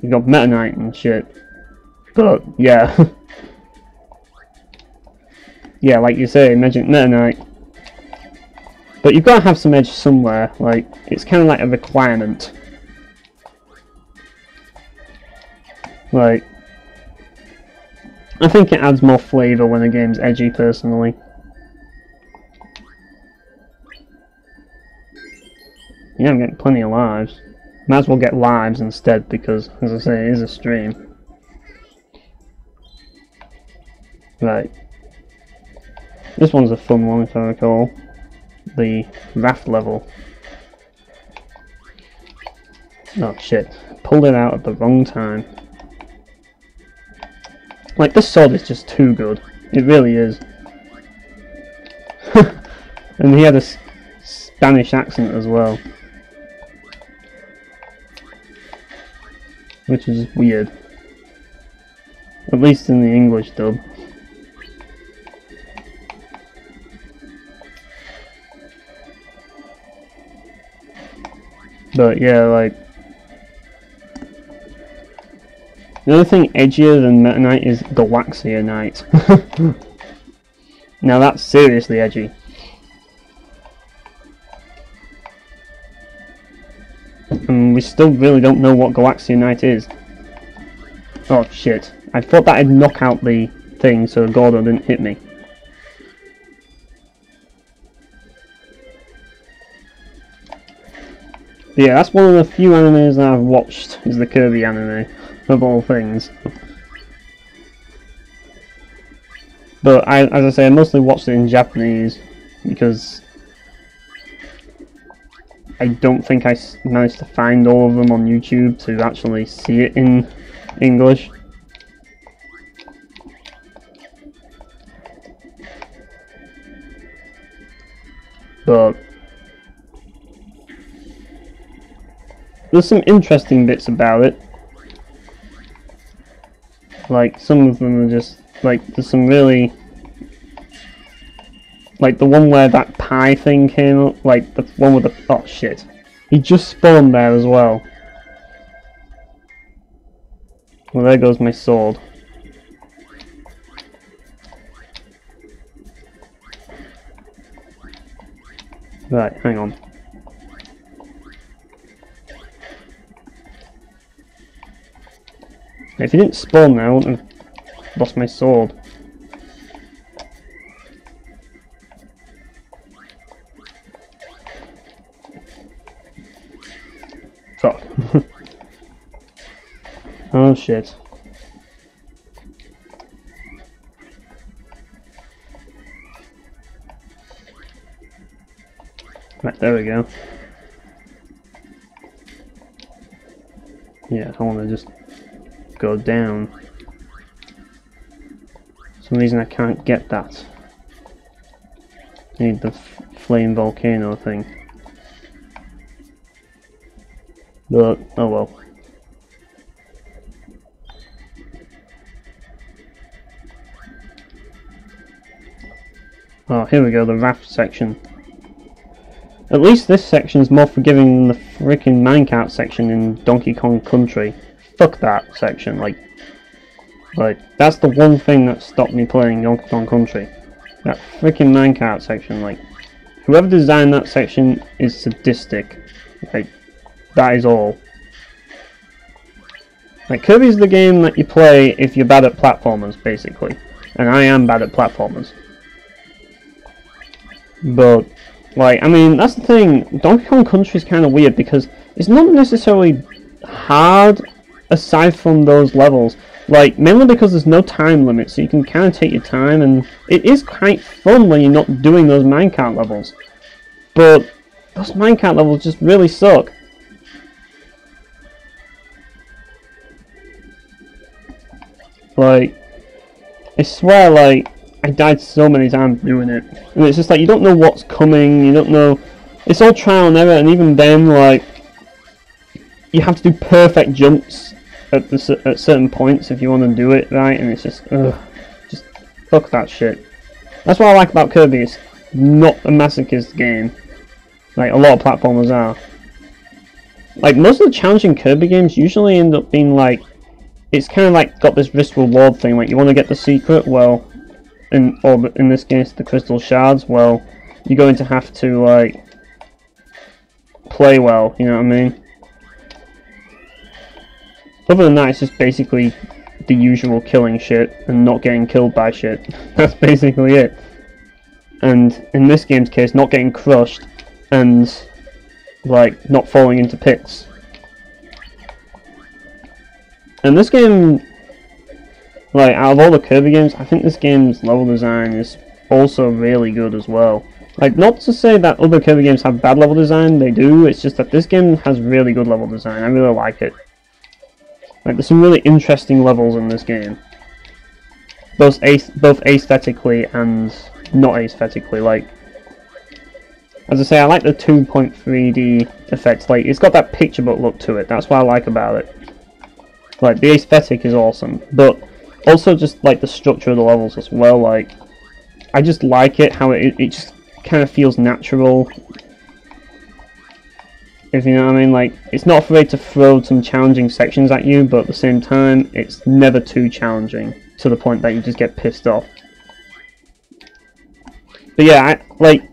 you've got Meta Knight and shit. But yeah, yeah, like you say, Meta Knight. But you've got to have some edge somewhere. Like, it's kind of like a requirement. Like, I think it adds more flavour when a game's edgy, personally. Yeah, I'm getting plenty of lives. Might as well get lives instead because, as I say, it is a stream. Right. This one's a fun one, if I recall. The raft level. Oh shit. Pulled it out at the wrong time. Like, this sword is just too good. It really is. And he had a Spanish accent as well. Which is weird. At least in the English dub. But yeah, like, the only thing edgier than Meta Knight is Galaxia Knight. Now that's seriously edgy. And we still really don't know what Galaxia Knight is. Oh shit. I thought that'd knock out the thing so Gordo didn't hit me. But yeah, that's one of the few animes that I've watched, is the Kirby anime, of all things. But as I say, I mostly watched it in Japanese, because I don't think I managed to find all of them on YouTube to actually see it in English. But there's some interesting bits about it. Like, some of them are just, like, there's some really, like the one where that pie thing came up, like the one with the, oh shit. He just spawned there as well. Well, there goes my sword. Right, hang on. If he didn't spawn there, I wouldn't have lost my sword. Fuck. Oh shit. Right, there we go. Yeah, I want to just go down. For some reason I can't get that. I need the flame volcano thing. But, oh well. Oh, here we go, the raft section. At least this section is more forgiving than the freaking minecart section in Donkey Kong Country. Fuck that section, like, that's the one thing that stopped me playing Donkey Kong Country. That freaking minecart section, like, whoever designed that section is sadistic. Like, that is all. Like, Kirby's the game that you play if you're bad at platformers, basically. And I am bad at platformers. But, like, I mean, that's the thing, Donkey Kong Country is kind of weird because it's not necessarily hard aside from those levels. Like, mainly because there's no time limit, so you can kind of take your time, and it is quite fun when you're not doing those minecart levels. But those minecart levels just really suck. Like, I swear, like, I died so many times doing it, and it's just like you don't know what's coming. You don't know. It's all trial and error, and even then, like, you have to do perfect jumps at certain points if you want to do it right, and it's just, ugh, just fuck that shit. That's what I like about Kirby. It's not a masochist game, like a lot of platformers are. Like most of the challenging Kirby games usually end up being like, it's kind of like got this risk reward thing. Like you want to get the secret, well, or in this case the Crystal Shards, well, you're going to have to like play well. You know what I mean? Other than that, it's just basically the usual killing shit and not getting killed by shit. That's basically it. And in this game's case, not getting crushed and like not falling into pits. And this game, like out of all the Kirby games, I think this game's level design is also really good as well. Like, not to say that other Kirby games have bad level design, they do, it's just that this game has really good level design. I really like it. Like, there's some really interesting levels in this game. Both aesthetically and not aesthetically. Like, as I say, I like the 2.3D effects. Like, it's got that picture book look to it. That's what I like about it. Like, the aesthetic is awesome. But also just, like, the structure of the levels as well. Like, I just like it, how it just kind of feels natural. If you know what I mean, like, it's not afraid to throw some challenging sections at you, but at the same time, it's never too challenging to the point that you just get pissed off. But yeah, like,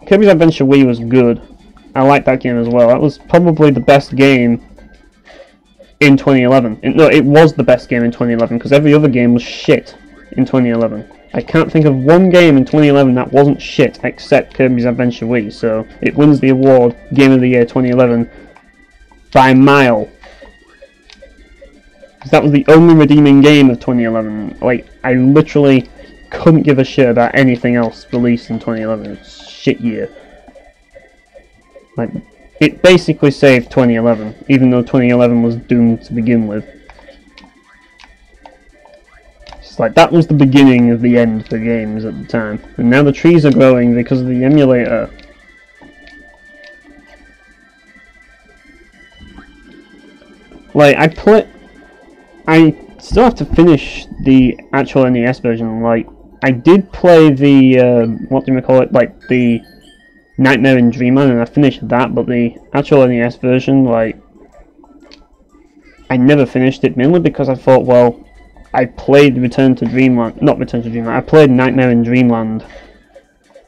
Kirby's Adventure Wii was good. I liked that game as well. That was probably the best game in 2011. No, it was the best game in 2011, because every other game was shit in 2011. I can't think of one game in 2011 that wasn't shit except Kirby's Adventure Wii, so it wins the award Game of the Year 2011 by a mile. Because that was the only redeeming game of 2011. Like, I literally couldn't give a shit about anything else released in 2011. It's a shit year. Like, it basically saved 2011, even though 2011 was doomed to begin with. It's like, that was the beginning of the end for games at the time. And now the trees are growing because of the emulator. Like, I still have to finish the actual NES version. Like, I did play the, what do you call it, like, the Nightmare in Dreamland, and I finished that, but the actual NES version, like, I never finished it, mainly because I thought, well, I played Return to Dreamland, not Return to Dreamland, I played Nightmare in Dreamland,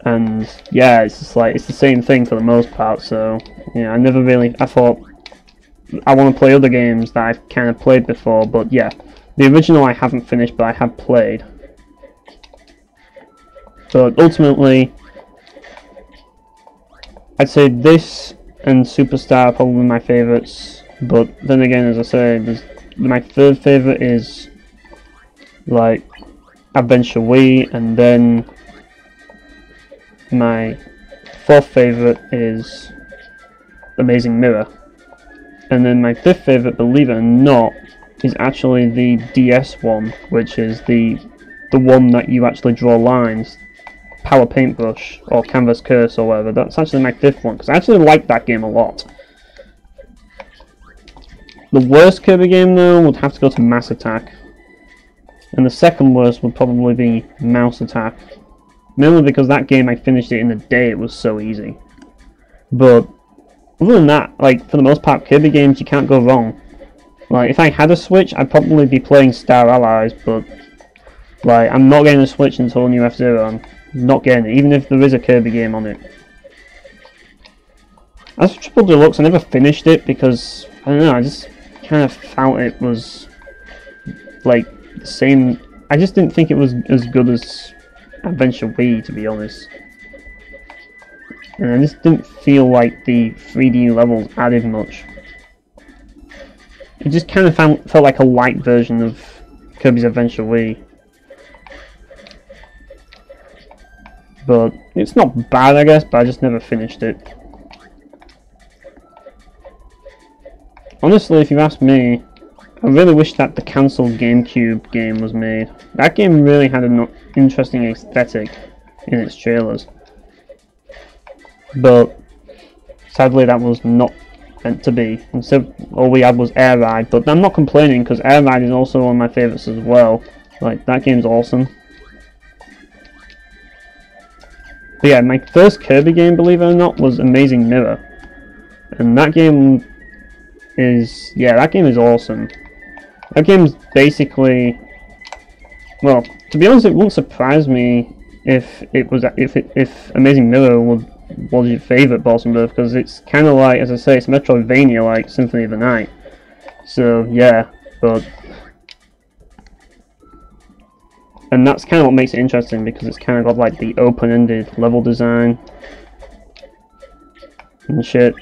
and yeah, it's just like, it's the same thing for the most part, so, yeah, I never really, I thought, I want to play other games that I've kind of played before, but yeah, the original I haven't finished, but I have played. But ultimately, I'd say this and Superstar are probably my favourites, but then again, as I say, my third favourite is like Adventure Wii, and then my fourth favourite is Amazing Mirror, and then my fifth favourite, believe it or not, is actually the DS one, which is the one that you actually draw lines, Power Paintbrush or Canvas Curse or whatever. That's actually my fifth one, because I actually like that game a lot. The worst Kirby game though would have to go to Mass Attack. And the second worst would probably be Mouse Attack. Mainly because that game, I finished it in a day, it was so easy. But other than that, like, for the most part, Kirby games, you can't go wrong. Like, if I had a Switch, I'd probably be playing Star Allies, but like, I'm not getting a Switch until New F-Zero. I'm not getting it, even if there is a Kirby game on it. As for Triple Deluxe, I never finished it because, I don't know, I just kind of felt it was like the same. I just didn't think it was as good as Adventure Wii, to be honest. And I just didn't feel like the 3D levels added much. It just kind of felt like a light version of Kirby's Adventure Wii. But it's not bad, I guess, but I just never finished it. Honestly, if you ask me, I really wish that the cancelled GameCube game was made. That game really had an interesting aesthetic in its trailers. But sadly that was not meant to be. Instead, all we had was Air Ride, but I'm not complaining because Air Ride is also one of my favourites as well. Like, that game's awesome. But yeah, my first Kirby game, believe it or not, was Amazing Mirror. And that game is, yeah, that game is awesome. That game's basically, well, to be honest, it wouldn't surprise me if Amazing Mirror was your favourite boss in Birth, because it's kind of like, as I say, it's Metroidvania like Symphony of the Night. So yeah, but, and that's kind of what makes it interesting, because it's kind of got like the open-ended level design and shit,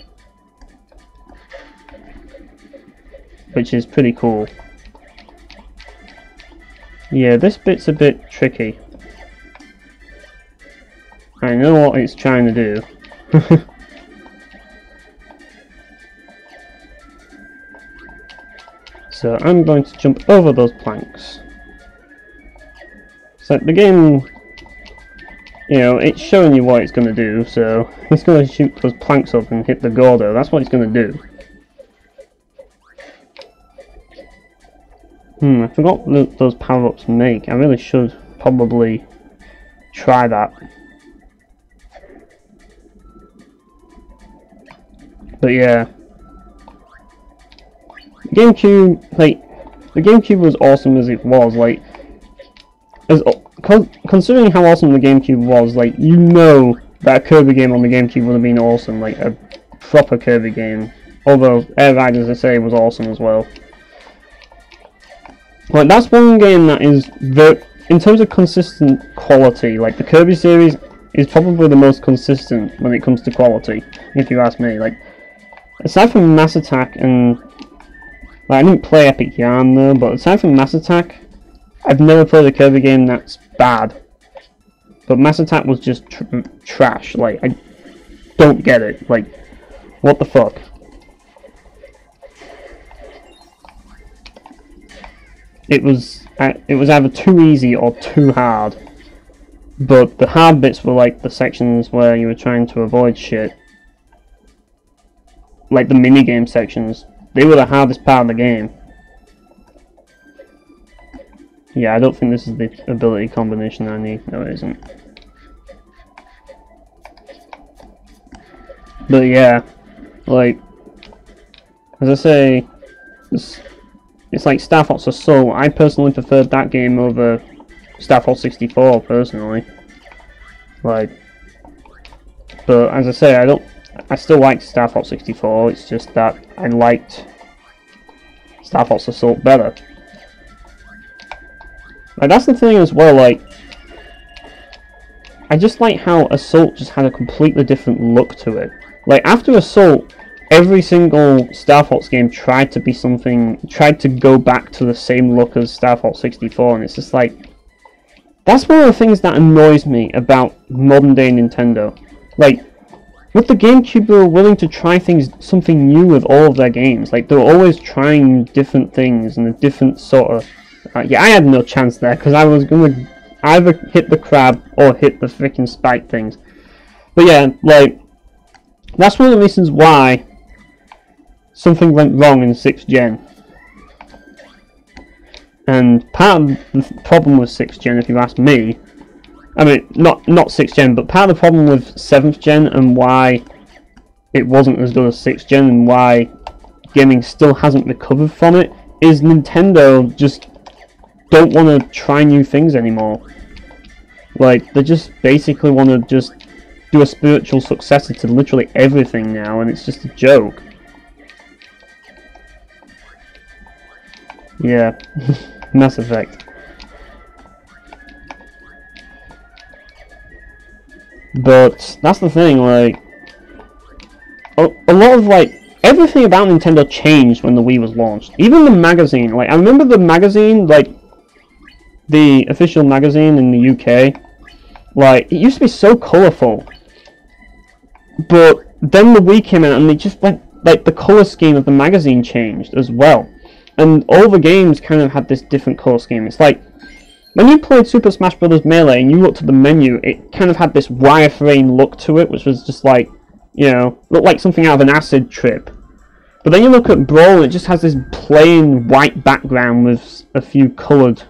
which is pretty cool. Yeah, this bit's a bit tricky. I know what it's trying to do. So I'm going to jump over those planks. So the game, you know, it's showing you what it's going to do, so it's going to shoot those planks up and hit the Gordo. That's what it's going to do. I forgot what those power-ups make. I really should probably try that. But yeah, GameCube, like, the GameCube was awesome as it was, like, considering how awesome the GameCube was, like, you know that a Kirby game on the GameCube would have been awesome, like, a proper Kirby game, although Air Ride, as I say, was awesome as well. Like, that's one game that is, in terms of consistent quality, like, the Kirby series is probably the most consistent when it comes to quality, if you ask me. Like, aside from Mass Attack and, like, I didn't play Epic Yarn though, but aside from Mass Attack, I've never played a Kirby game that's bad. But Mass Attack was just trash. Like, I don't get it. Like, what the fuck? It was either too easy or too hard. But the hard bits were like the sections where you were trying to avoid shit. Like the minigame sections. They were the hardest part of the game. Yeah, I don't think this is the ability combination I need. No, it isn't. But yeah, like, as I say, it's like Star Fox Assault. I personally preferred that game over Star Fox 64, personally. Like, but as I say, I still like Star Fox 64, it's just that I liked Star Fox Assault better. Like, that's the thing as well, like, I just like how Assault just had a completely different look to it. Like, after Assault, every single Star Fox game tried to go back to the same look as Star Fox 64, and it's just like, that's one of the things that annoys me about modern day Nintendo. Like, with the GameCube, they were willing to try something new with all of their games. Like, they were always trying different things and a different sort of... yeah, I had no chance there, because I was going to either hit the crab or hit the freaking spike things. But yeah, like, that's one of the reasons why something went wrong in 6th Gen. And part of the problem with 6th Gen, if you ask me, I mean, not 6th Gen, but part of the problem with 7th Gen and why it wasn't as good as 6th Gen and why gaming still hasn't recovered from it, is Nintendo just don't want to try new things anymore. Like, they just basically want to just do a spiritual successor to literally everything now, and it's just a joke. Yeah, Mass Effect. But that's the thing, like, a lot of, like, everything about Nintendo changed when the Wii was launched. Even the magazine, like, I remember the magazine, like, the official magazine in the UK, like, it used to be so colourful. But then the Wii came out and they just went, like, the colour scheme of the magazine changed as well. And all the games kind of had this different colour scheme. It's like, when you played Super Smash Bros. Melee and you looked at the menu, it kind of had this wireframe look to it, which was just like, you know, looked like something out of an acid trip. But then you look at Brawl and it just has this plain white background with a few coloured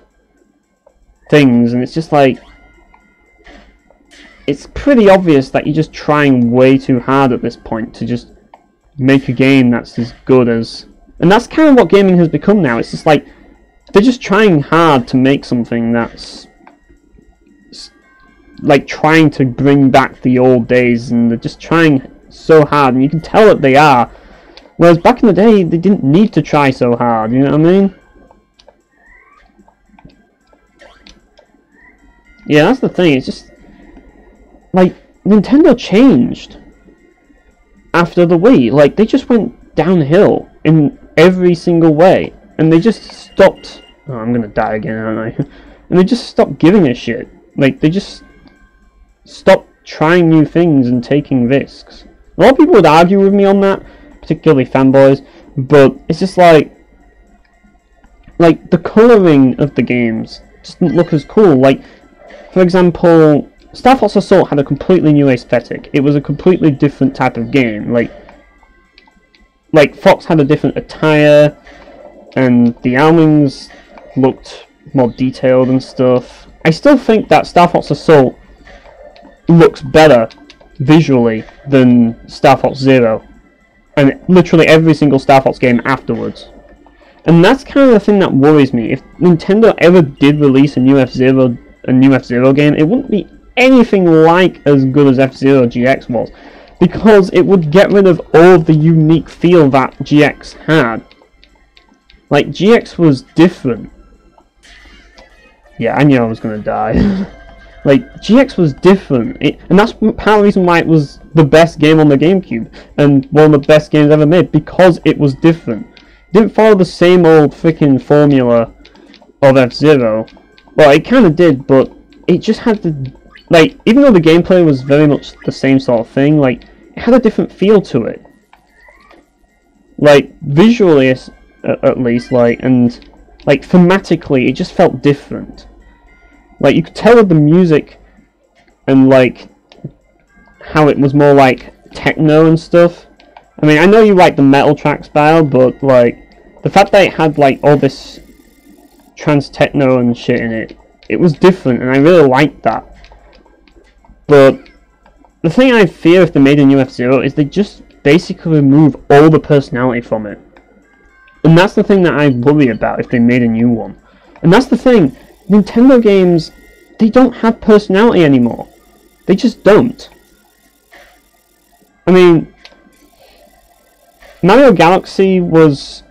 things, and it's just like, it's pretty obvious that you're just trying way too hard at this point to just make a game that's as good as... And that's kind of what gaming has become now. It's just like, they're just trying hard to make something that's like trying to bring back the old days, and they're just trying so hard, and you can tell that they are. Whereas back in the day, they didn't need to try so hard, you know what I mean? Yeah, that's the thing, it's just... Like, Nintendo changed after the Wii. Like, they just went downhill in every single way. And they just stopped... Oh, I'm gonna die again, aren't I? And they just stopped giving a shit. Like, they just stopped trying new things and taking risks. A lot of people would argue with me on that, particularly fanboys, but it's just like the colouring of the games just didn't look as cool. Like, for example, Star Fox Assault had a completely new aesthetic. It was a completely different type of game. Like Fox had a different attire, and the armings looked more detailed and stuff. I still think that Star Fox Assault looks better visually than Star Fox Zero, and literally every single Star Fox game afterwards. And that's kind of the thing that worries me. If Nintendo ever did release a new F-Zero game, it wouldn't be anything like as good as F-Zero GX was, because it would get rid of all of the unique feel that GX had. Like, GX was different. Yeah, I knew I was gonna die. Like, GX was different, and that's part of the reason why it was the best game on the GameCube, and one of the best games ever made, because it was different. It didn't follow the same old freaking formula of F-Zero. Well, it kind of did, but it just had the... Like, even though the gameplay was very much the same sort of thing, like, it had a different feel to it. Like, visually, at least, like, and, like, thematically, it just felt different. Like, you could tell with the music and, like, how it was more, like, techno and stuff. I mean, I know you like the metal track style, but, like, the fact that it had, like, all this trance techno and shit in it, it was different, and I really liked that. But the thing I fear if they made a new F-Zero is they just basically remove all the personality from it. And that's the thing that I worry about if they made a new one. And that's the thing, Nintendo games, they don't have personality anymore. They just don't. I mean, Mario Galaxy was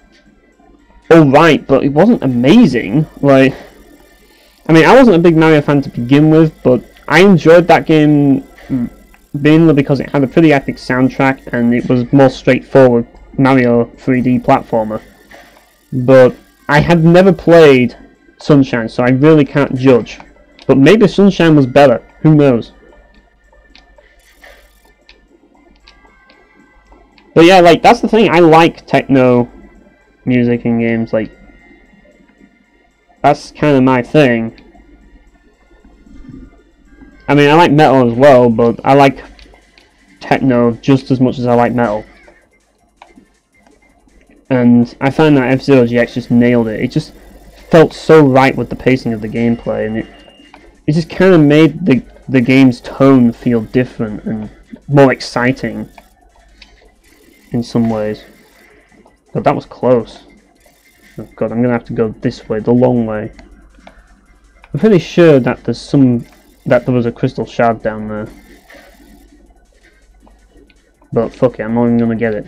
alright, but it wasn't amazing. Like, I mean, I wasn't a big Mario fan to begin with, but I enjoyed that game mainly because it had a pretty epic soundtrack and it was more straightforward Mario 3D platformer. But I had never played Sunshine, so I really can't judge. But maybe Sunshine was better, who knows. But yeah, like, that's the thing, I like techno music in games, like, that's kind of my thing. I mean, I like metal as well, but I like techno just as much as I like metal. And I find that F-Zero GX just nailed it. It just felt so right with the pacing of the gameplay, and it just kind of made the game's tone feel different and more exciting in some ways. But that was close. Oh god, I'm gonna have to go this way, the long way. I'm pretty sure that there was a Crystal Shard down there. But fuck it, I'm not even gonna get it.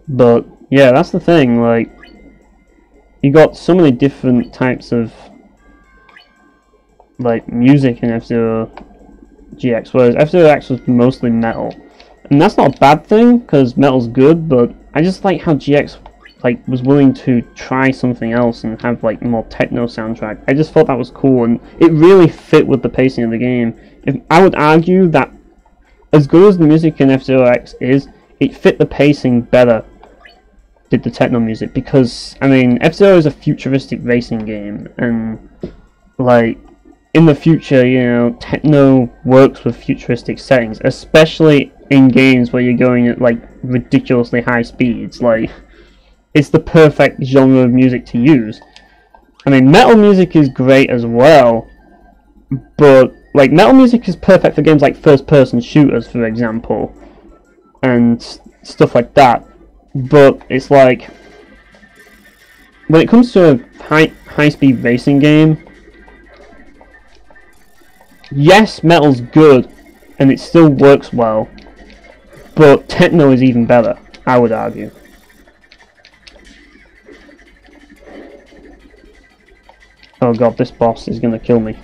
But yeah, that's the thing, like, you got so many different types of, like, music in F-Zero GX, whereas F-Zero X was mostly metal. And that's not a bad thing, because metal's good, but I just like how GX, like, was willing to try something else and have, like, more techno soundtrack. I just thought that was cool, and it really fit with the pacing of the game. I would argue that as good as the music in F-Zero X is, it fit the pacing better, did the techno music, because I mean F-Zero is a futuristic racing game, and like in the future, you know, techno works with futuristic settings, especially in games where you're going at like ridiculously high speeds. Like, it's the perfect genre of music to use. I mean, metal music is great as well, but like metal music is perfect for games like first-person shooters, for example, and stuff like that. But it's like, when it comes to a high-speed racing game, yes, metal's good, and it still works well, but techno is even better, I would argue. Oh god, this boss is gonna kill me.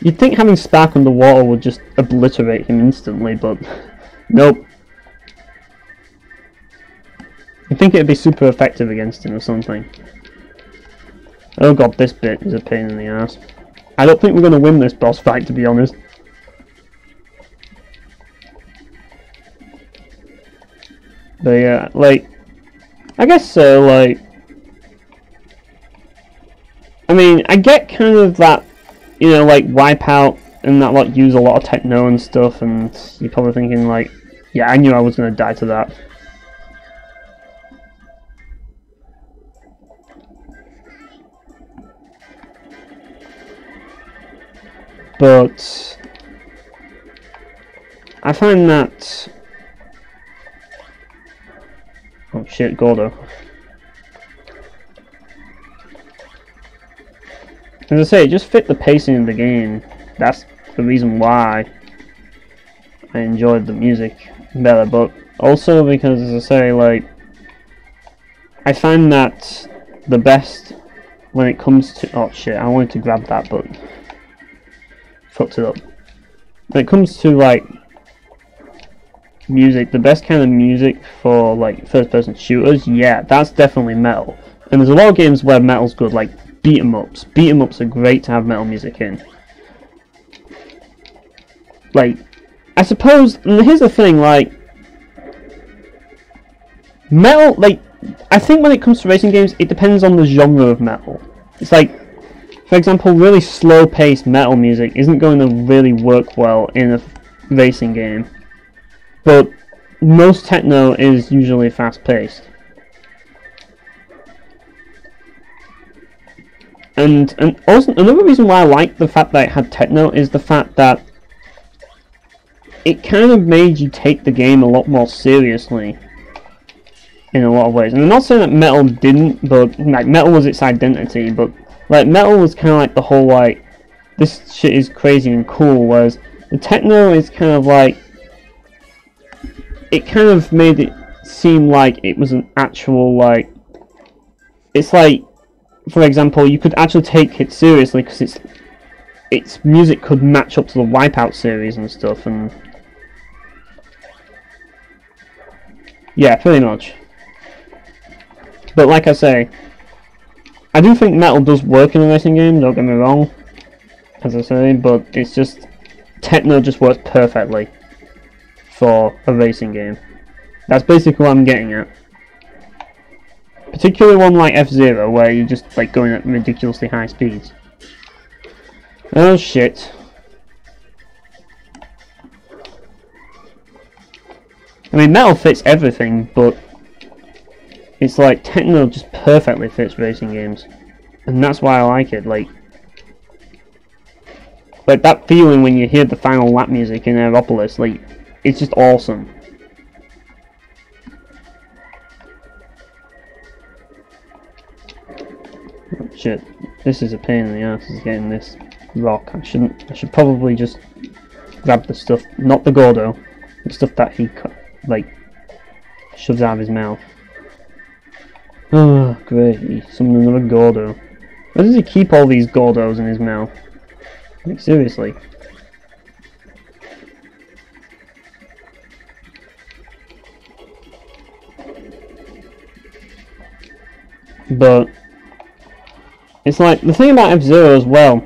You'd think having Spark underwater would just obliterate him instantly, but nope. You'd think it'd be super effective against him or something. Oh god, this bit is a pain in the ass. I don't think we're gonna win this boss fight, to be honest. But yeah, like, I guess so, like, I mean, I get kind of that, you know, like, Wipeout and that lot use a lot of techno and stuff, and you're probably thinking, like, yeah, I knew I was gonna die to that. But I find that, oh shit, Gordo. As I say, it just fit the pacing of the game. That's the reason why I enjoyed the music better, but also because, as I say, like, I find that the best when it comes to, oh shit, I wanted to grab that, but fucked it up. When it comes to like music, the best kind of music for like first-person shooters, yeah, that's definitely metal. And there's a lot of games where metal's good, like beat 'em ups. Beat 'em ups are great to have metal music in. Like, I suppose, and here's the thing, like, metal, like, I think when it comes to racing games, it depends on the genre of metal. It's like, for example, really slow-paced metal music isn't going to really work well in a racing game. But most techno is usually fast-paced. And also, another reason why I like the fact that it had techno is the fact that it kind of made you take the game a lot more seriously in a lot of ways. And I'm not saying that metal didn't, but like metal was its identity, but like metal was kind of like the whole like, this shit is crazy and cool, whereas the techno is kind of like, it kind of made it seem like it was an actual like, it's like, for example, you could actually take it seriously because its music could match up to the Wipeout series and stuff, and yeah, pretty much. But like I say, I do think metal does work in a racing game, don't get me wrong, as I say, but it's just, techno just works perfectly for a racing game. That's basically what I'm getting at. Particularly one like F-Zero, where you're just like going at ridiculously high speeds. Oh shit. I mean, metal fits everything, but it's like techno just perfectly fits racing games, and that's why I like it. Like that feeling when you hear the final lap music in Aeropolis, like, it's just awesome. Oh, shit, this is a pain in the ass, is getting this rock. I should probably just grab the stuff, not the Gordo, the stuff that he like shoves out of his mouth. Oh, great, he summoned another Gordo. Where does he keep all these Gordos in his mouth? Like, seriously. But it's like, the thing about F-Zero as well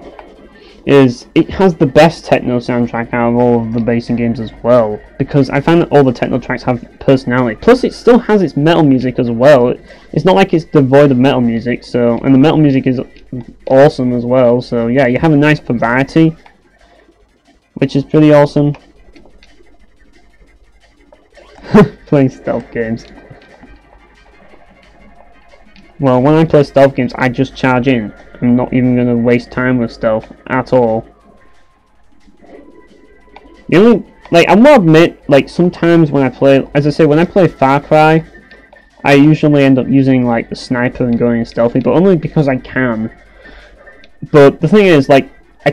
is it has the best techno soundtrack out of all of the basing games as well, because I find that all the techno tracks have personality. Plus, it still has its metal music as well. It's not like it's devoid of metal music. So, and the metal music is awesome as well. So yeah, you have a nice variety, which is pretty awesome. Playing stealth games. Well, when I play stealth games, I just charge in. I'm not even going to waste time with stealth at all. The only, like, I will admit, like, sometimes when I play, as I say, when I play Far Cry, I usually end up using, like, the sniper and going stealthy, but only because I can. But the thing is, like, I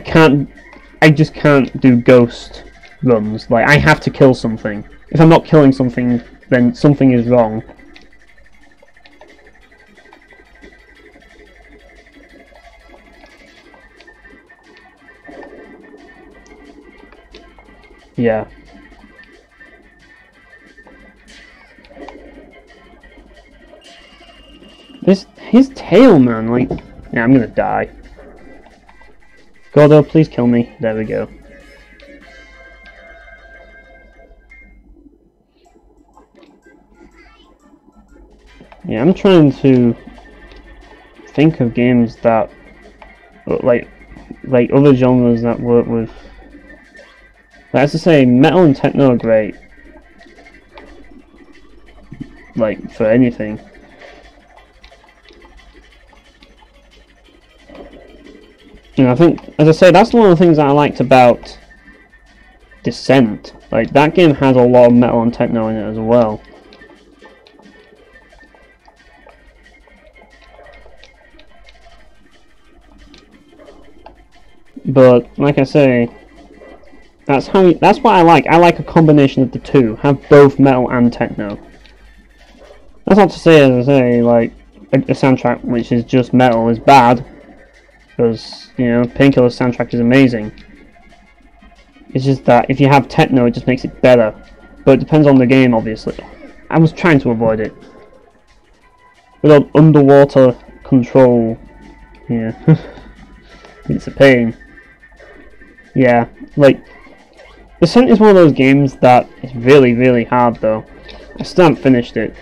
just can't do ghost runs. Like, I have to kill something. If I'm not killing something, then something is wrong. Yeah. His tail, man, like, yeah, I'm gonna die. Gordo, please kill me. There we go. Yeah, I'm trying to think of games that, like other genres that work with. Like, as I say, metal and techno are great. Like, for anything. And I think, as I say, that's one of the things that I liked about Descent. Like, that game has a lot of metal and techno in it as well. But, like I say, that's what I like. I like a combination of the two. Have both metal and techno. That's not to say, as I say, like, a soundtrack which is just metal is bad. Because, you know, Painkiller's soundtrack is amazing. It's just that if you have techno, it just makes it better. But it depends on the game, obviously. I was trying to avoid it. Without underwater control. Yeah. It's a pain. Yeah, like, Descent is one of those games that is really, really hard, though. I still haven't finished it,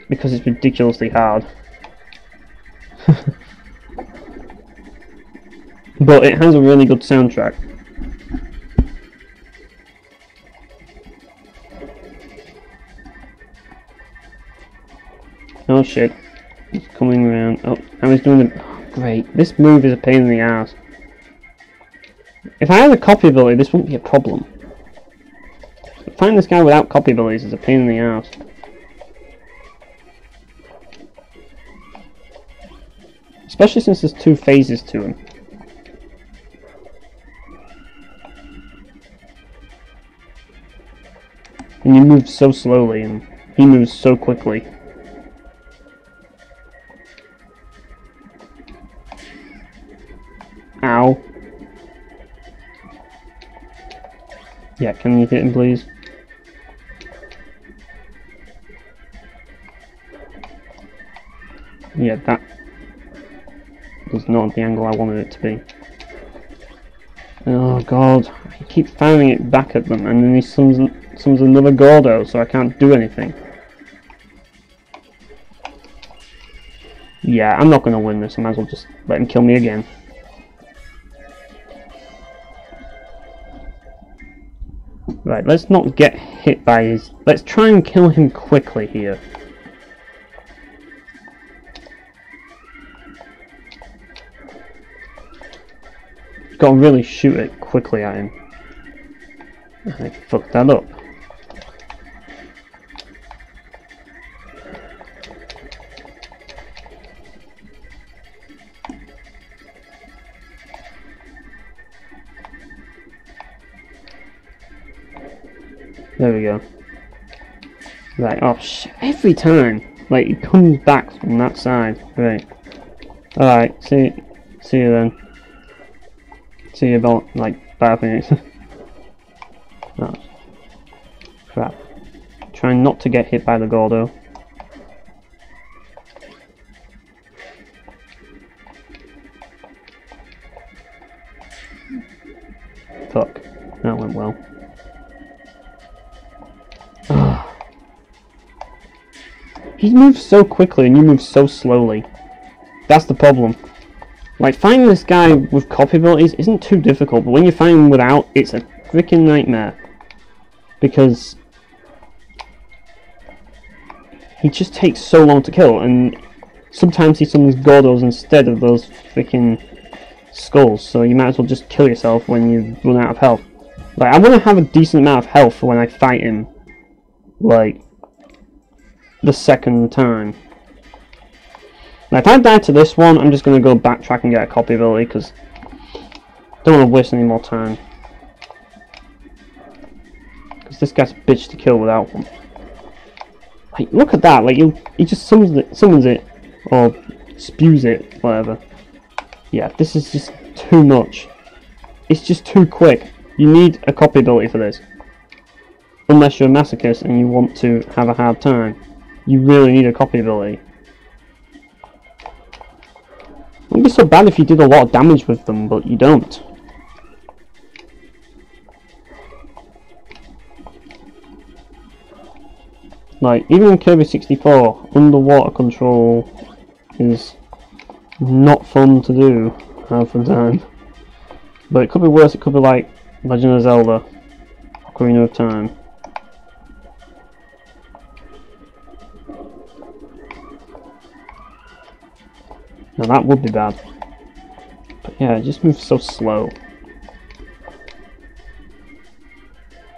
because it's ridiculously hard. But it has a really good soundtrack. Oh shit. He's coming around. Oh, now he's doing the... Oh, great. This move is a pain in the ass. If I had a copy ability, this wouldn't be a problem. But finding this guy without copy abilities is a pain in the ass. Especially since there's two phases to him. And you move so slowly, and he moves so quickly. Ow. Yeah, can you hit him, please? Yeah, that was not the angle I wanted it to be. Oh god, I keep firing it back at them, and then he summons another Gordo, so I can't do anything. Yeah, I'm not going to win this, I might as well just let him kill me again. Right, let's not get hit by his... Let's try and kill him quickly here. Gotta really shoot it quickly at him. I fucked that up. There we go. Right, oh shit, every time! Like, he comes back from that side. Right. Alright, see you then. See you about, like, 5 minutes. Oh, crap. Trying not to get hit by the Gordo. He moves so quickly and you move so slowly. That's the problem. Like, finding this guy with copy abilities isn't too difficult, but when you find him without, it's a freaking nightmare. Because he just takes so long to kill, and sometimes he summons Gordos instead of those freaking skulls, so you might as well just kill yourself when you run out of health. Like, I want to have a decent amount of health for when I fight him, like, the second time. Now, if I die to this one, I'm just going to go backtrack and get a copy ability, because I don't want to waste any more time. Because this guy's a bitch to kill without one. Like, look at that, like, he just summons it, or spews it, whatever. Yeah, this is just too much. It's just too quick. You need a copy ability for this. Unless you're a masochist and you want to have a hard time. You really need a copy ability. It wouldn't be so bad if you did a lot of damage with them, but you don't. Like, even in Kirby 64, underwater control is not fun to do half the time. But it could be worse, it could be like Legend of Zelda, Ocarina of Time. Now that would be bad. But yeah, it just moves so slow.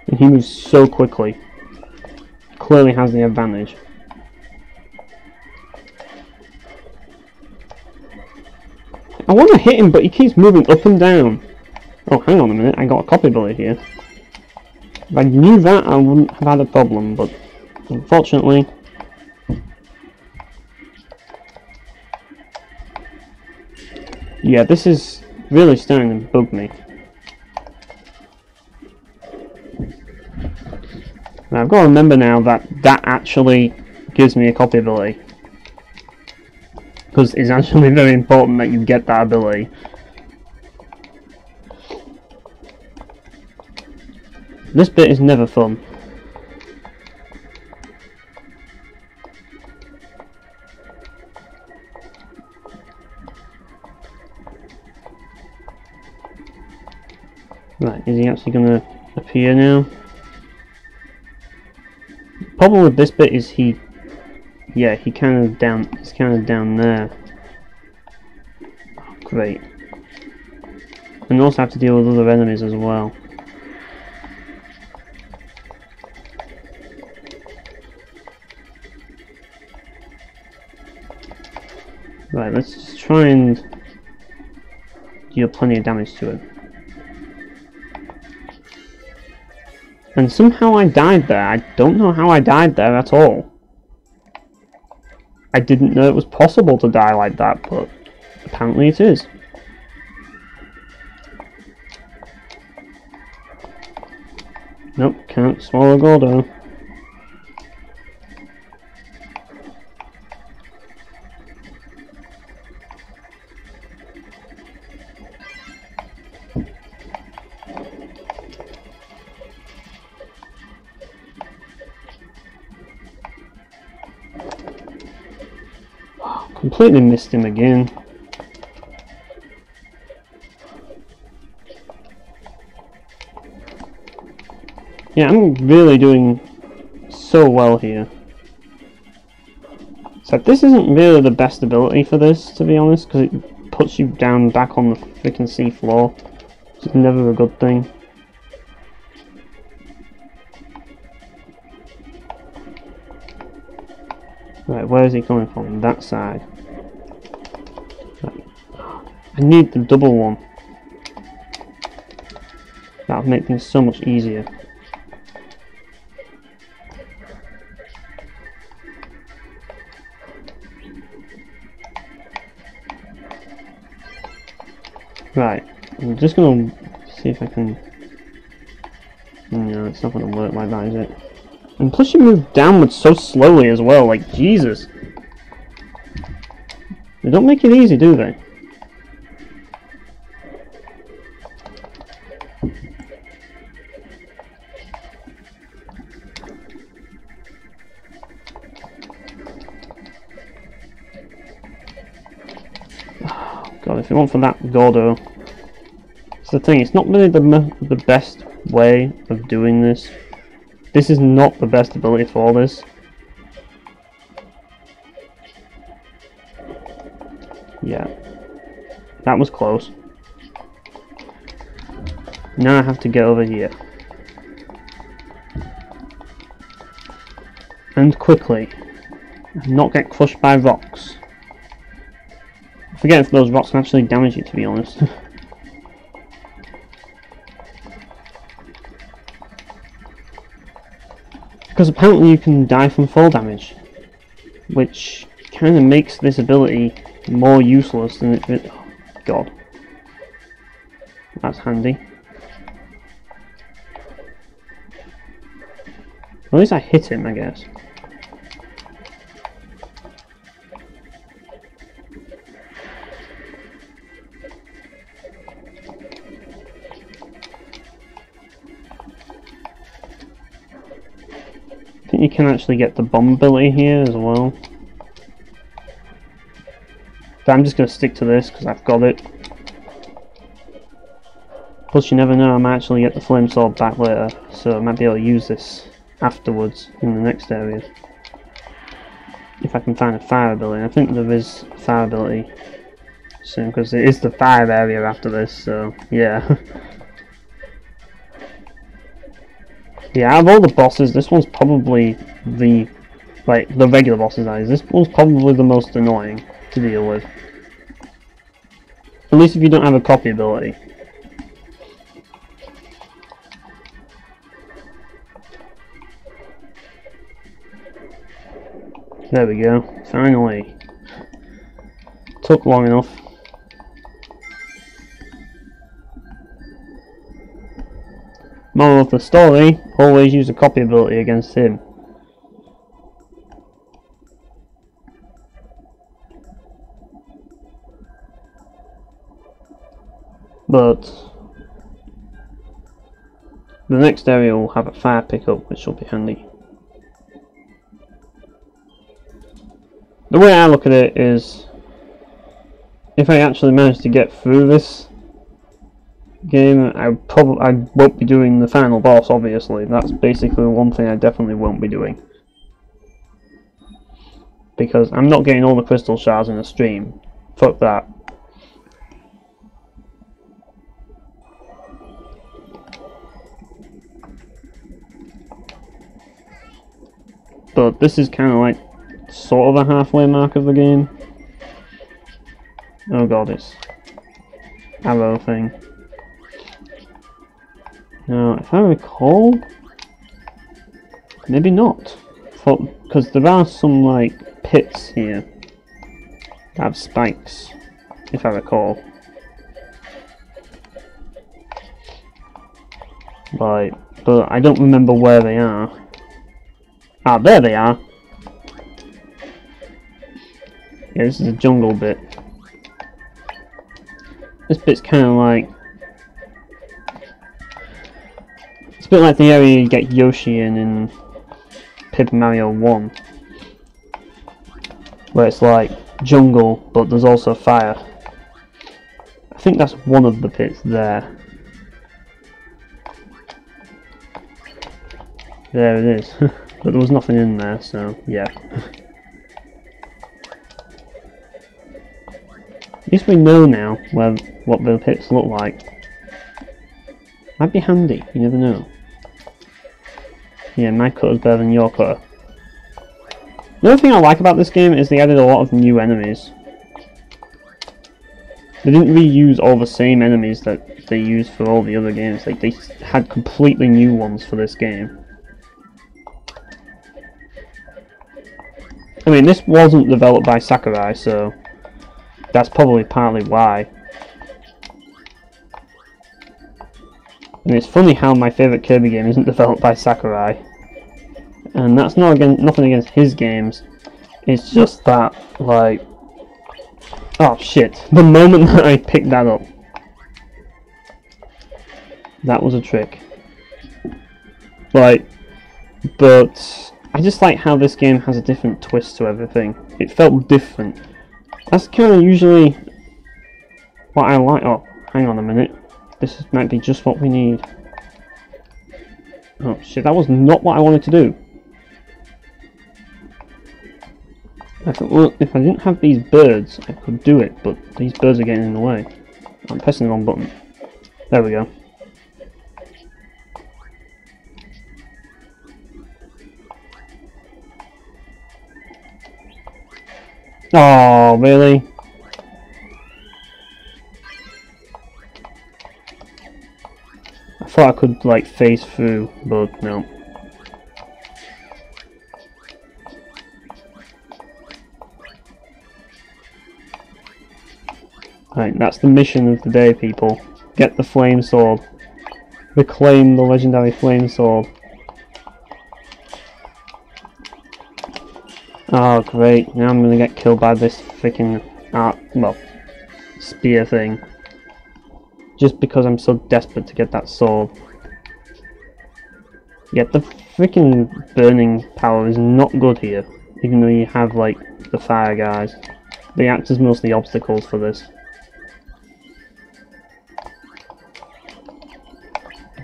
And he moves so quickly. Clearly has the advantage. I want to hit him, but he keeps moving up and down. Oh, hang on a minute, I got a copy ability here. If I knew that, I wouldn't have had a problem, but unfortunately... Yeah, this is really starting to bug me. Now, I've got to remember now that that actually gives me a copy ability. Because it's actually very important that you get that ability. This bit is never fun. Right, is he actually going to appear now? The problem with this bit is he's kind of down there. Oh, great. And also have to deal with other enemies as well. Right, let's just try and deal plenty of damage to it. And somehow I died there. I don't know how I died there at all. I didn't know it was possible to die like that, but apparently it is. Nope, can't swallow Gordo. Completely missed him again. Yeah, I'm really doing so well here. So this isn't really the best ability for this, to be honest, because it puts you down back on the freaking sea floor, which is never a good thing. Right, where is he coming from? That side. Right. I need the double one. That would make things so much easier. Right, I'm just gonna see if I can... No, it's not gonna work like that, is it? And plus you move downwards so slowly as well, like Jesus. They don't make it easy, do they? God, if you want for that Gordo... It's the thing, it's not really the best way of doing this. This is not the best ability for all this. Yeah. That was close. Now I have to get over here. And quickly. And not get crushed by rocks. I forget if those rocks can actually damage you, to be honest. Because apparently you can die from fall damage. Which kind of makes this ability more useless than it... Oh, God. That's handy. At least I hit him, I guess. I think you can actually get the bomb ability here as well. But I'm just going to stick to this because I've got it. Plus you never know, I might actually get the flame sword back later, so I might be able to use this afterwards in the next area. If I can find a fire ability. I think there is a fire ability soon because it is the fire area after this, so yeah. Yeah, out of all the bosses, this one's probably the regular bosses, that is. This one's probably the most annoying to deal with. At least if you don't have a copy ability. There we go, finally. Took long enough. Moral of the story, always use a copy ability against him. But the next area will have a fire pickup, which will be handy. The way I look at it is, if I actually manage to get through this game, I won't be doing the final boss, obviously. That's basically one thing I definitely won't be doing. Because I'm not getting all the Crystal Shards in a stream. Fuck that. But this is kind of like sort of a halfway mark of the game. Oh god, it's arrow thing. Now, if I recall, maybe not, because there are some like pits here that have spikes, if I recall. Right, but I don't remember where they are. Ah, there they are. Yeah, this is a jungle bit. This bit's kind of like... It's a bit like the area you get Yoshi in Paper Mario 1. Where it's like jungle, but there's also fire. I think that's one of the pits there. There it is. But there was nothing in there, so yeah. At least we know now what the pits look like. Might be handy, you never know. Yeah, my cutter's better than your cutter. The other thing I like about this game is they added a lot of new enemies. They didn't reuse all the same enemies that they used for all the other games. Like, they had completely new ones for this game. I mean, this wasn't developed by Sakurai, so that's probably partly why. And it's funny how my favourite Kirby game isn't developed by Sakurai. And that's not nothing against his games. It's just that, like... Oh shit, the moment that I picked that up. That was a trick. Like, but... I just like how this game has a different twist to everything. It felt different. That's kind of usually what I like. Oh, hang on a minute. This might be just what we need. Oh shit, that was not what I wanted to do. I thought, well, if I didn't have these birds, I could do it, but these birds are getting in the way. I'm pressing the wrong button. There we go. Oh, really? I thought I could, like, phase through, but no. Right, that's the mission of the day, people. Get the flame sword. Reclaim the legendary flame sword. Oh great, now I'm gonna get killed by this freaking spear thing. Just because I'm so desperate to get that sword. Yet the freaking burning power is not good here. Even though you have, like, the fire guys. They act as mostly obstacles for this.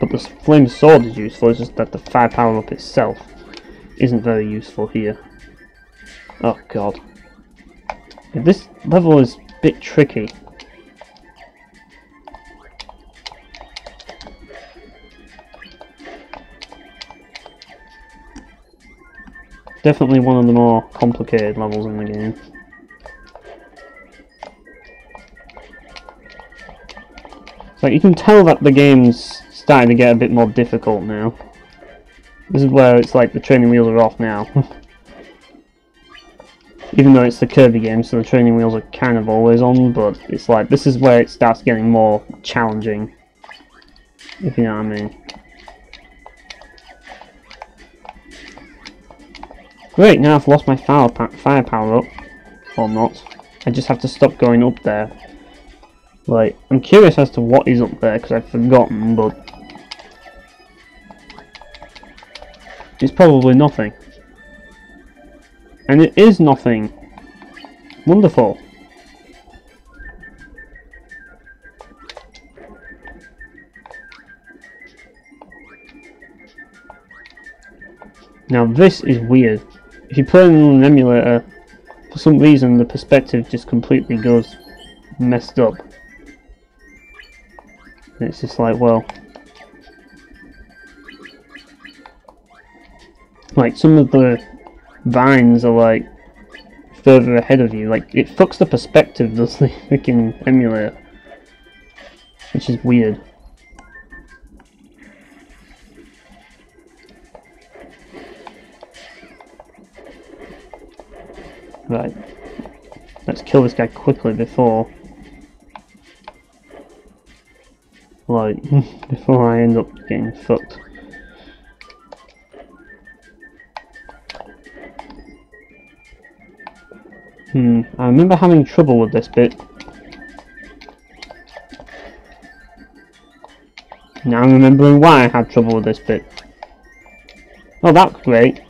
But the flame sword is useful, it's just that the fire power up itself isn't very useful here. Oh god. Yeah, this level is a bit tricky. Definitely one of the more complicated levels in the game. So you can tell that the game's starting to get a bit more difficult now. This is where it's like the training wheels are off now. Even though it's the Kirby game, so the training wheels are kind of always on, but it's like, this is where it starts getting more challenging. If you know what I mean. Great, now I've lost my fire power up. Or not. I just have to stop going up there. Like, I'm curious as to what is up there, because I've forgotten, but it's probably nothing. And it is nothing. Wonderful. Now this is weird. If you put it in an emulator, for some reason the perspective just completely goes messed up. And it's just like, well, like some of the vines are like further ahead of you. Like, it fucks the perspective, does the freaking emulator, which is weird. Right, let's kill this guy quickly before, like, before I end up getting fucked. I remember having trouble with this bit. Now I'm remembering why I had trouble with this bit. Oh, that's great.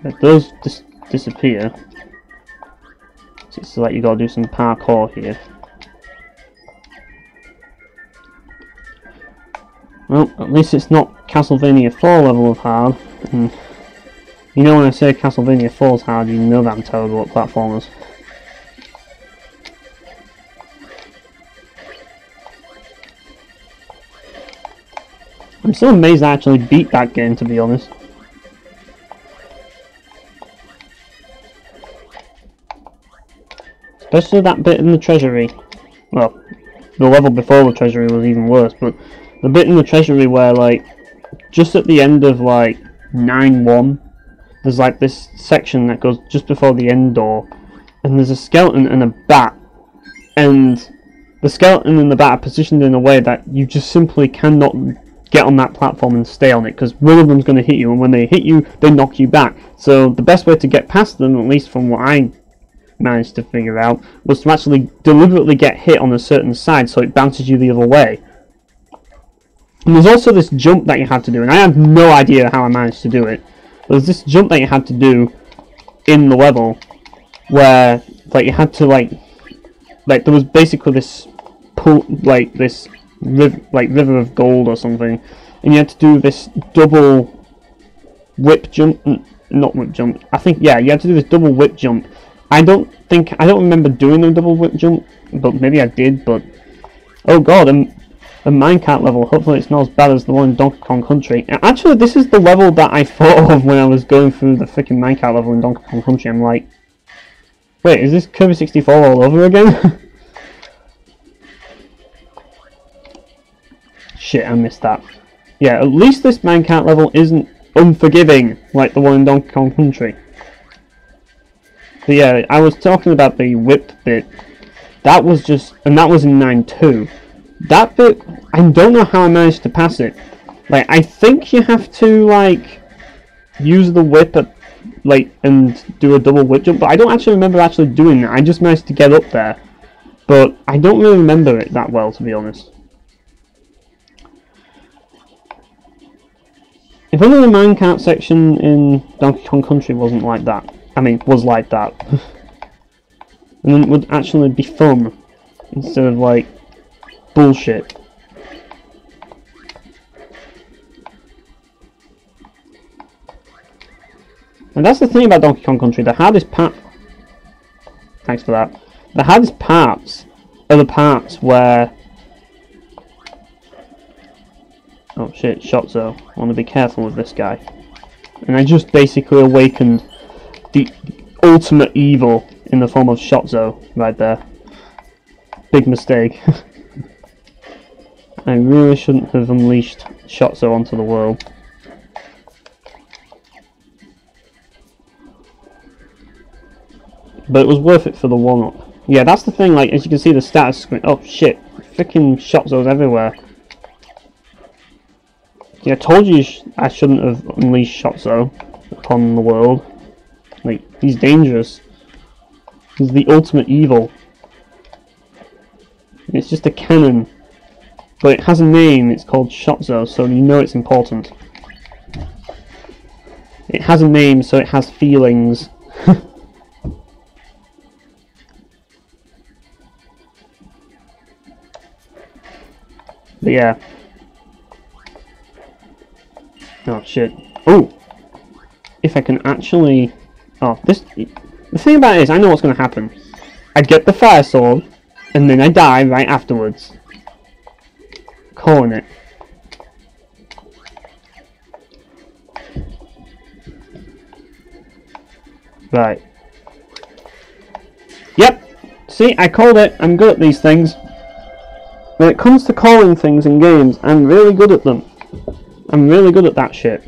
But those disappear. So it's like you gotta do some parkour here. Well, at least it's not Castlevania 4 level of hard. And you know, when I say Castlevania 4 is hard, you know that I'm terrible at platformers. I'm so amazed I actually beat that game, to be honest. Especially that bit in the treasury. Well, the level before the treasury was even worse, but the bit in the treasury where, like, just at the end of, like, 9-1, there's, like, this section that goes just before the end door, and there's a skeleton and a bat, and the skeleton and the bat are positioned in a way that you just simply cannot get on that platform and stay on it, because one of them's going to hit you, and when they hit you, they knock you back. So the best way to get past them, at least from what I managed to figure out, was to actually deliberately get hit on a certain side so it bounces you the other way. And there's also this jump that you had to do, and I have no idea how I managed to do it. There's this jump that you had to do in the level, where like you had to like there was basically this pool, like this river of gold or something, and you had to do this double whip jump, not whip jump. I think yeah, you had to do this double whip jump. I don't remember doing the double whip jump, but maybe I did. But oh god, a minecart level. Hopefully it's not as bad as the one in Donkey Kong Country. Actually, this is the level that I thought of when I was going through the freaking minecart level in Donkey Kong Country. I'm like, wait, is this Kirby 64 all over again? Shit, I missed that. Yeah, at least this minecart level isn't unforgiving like the one in Donkey Kong Country. But yeah, I was talking about the whip bit. That was just, and that was in 9.2. That bit, I don't know how I managed to pass it. Like, I think you have to, like, use the whip at, like, and do a double whip jump, but I don't actually remember actually doing that. I just managed to get up there. But I don't really remember it that well, to be honest. If only the minecart section in Donkey Kong Country wasn't like that. I mean, was like that. And then it would actually be fun, instead of, like, bullshit. And that's the thing about Donkey Kong Country, the hardest part... Thanks for that. The hardest parts are the parts where... Oh shit, Shotzo. I want to be careful with this guy. And I just basically awakened the ultimate evil in the form of Shotzo right there. Big mistake. I really shouldn't have unleashed Shotzo onto the world. But it was worth it for the one-up. Yeah, that's the thing, like, as you can see the status screen... Oh shit, freaking Shotzo's everywhere. Yeah, I told you I shouldn't have unleashed Shotzo upon the world. Like, he's dangerous. He's the ultimate evil. It's just a cannon. But it has a name, it's called Shotzo, so you know it's important. It has a name, so it has feelings. But yeah. Oh shit. Oh! If I can actually... Oh, this... The thing about it is, I know what's going to happen. I get the fire sword, and then I die right afterwards. Calling it. Right. Yep! See, I called it. I'm good at these things. When it comes to calling things in games, I'm really good at them. I'm really good at that shit.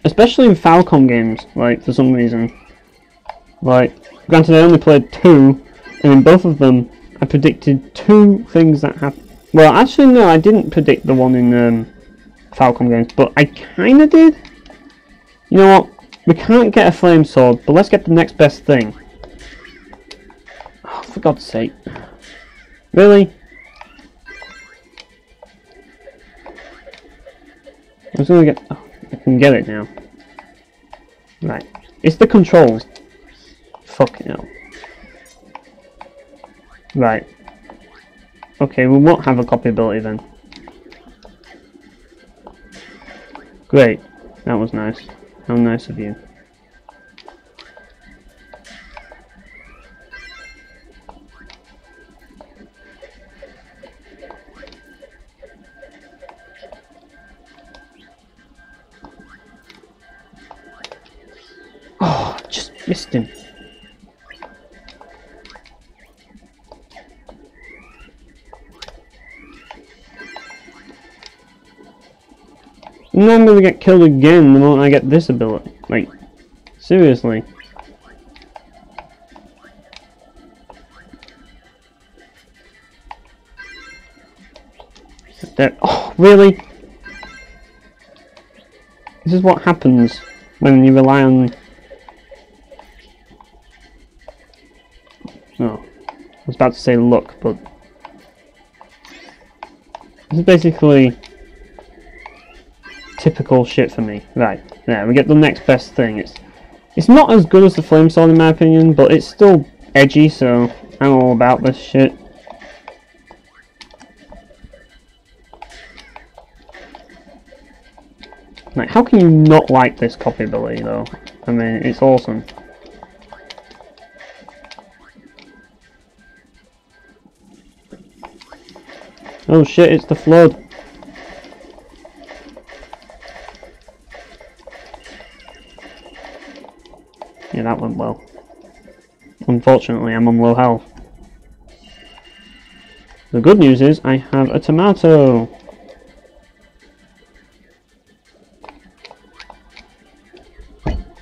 Especially in Falcom games, like, for some reason. Like, granted I only played 2, and in both of them, I predicted 2 things that happened. Well, actually no, I didn't predict the one in Falcom games, but I kinda did. You know what? We can't get a flame sword, but let's get the next best thing. Oh, for God's sake. Really? I was gonna get... Oh, I can get it now. Right. It's the controls. Fucking hell. Right. Okay, we won't have a copy ability then. Great. That was nice. How nice of you. Oh, just missed him. And then I'm gonna get killed again the moment I get this ability. Like, seriously. There. Oh, really? This is what happens when you rely on... Oh, I was about to say luck, but... This is basically typical shit for me. Right, there, we get the next best thing. It's not as good as the flame sword in my opinion, but it's still edgy, so I'm all about this shit. Like, how can you not like this copy ability though? I mean, it's awesome. Oh shit, it's the flood. Yeah, that went well. Unfortunately, I'm on low health. The good news is, I have a tomato.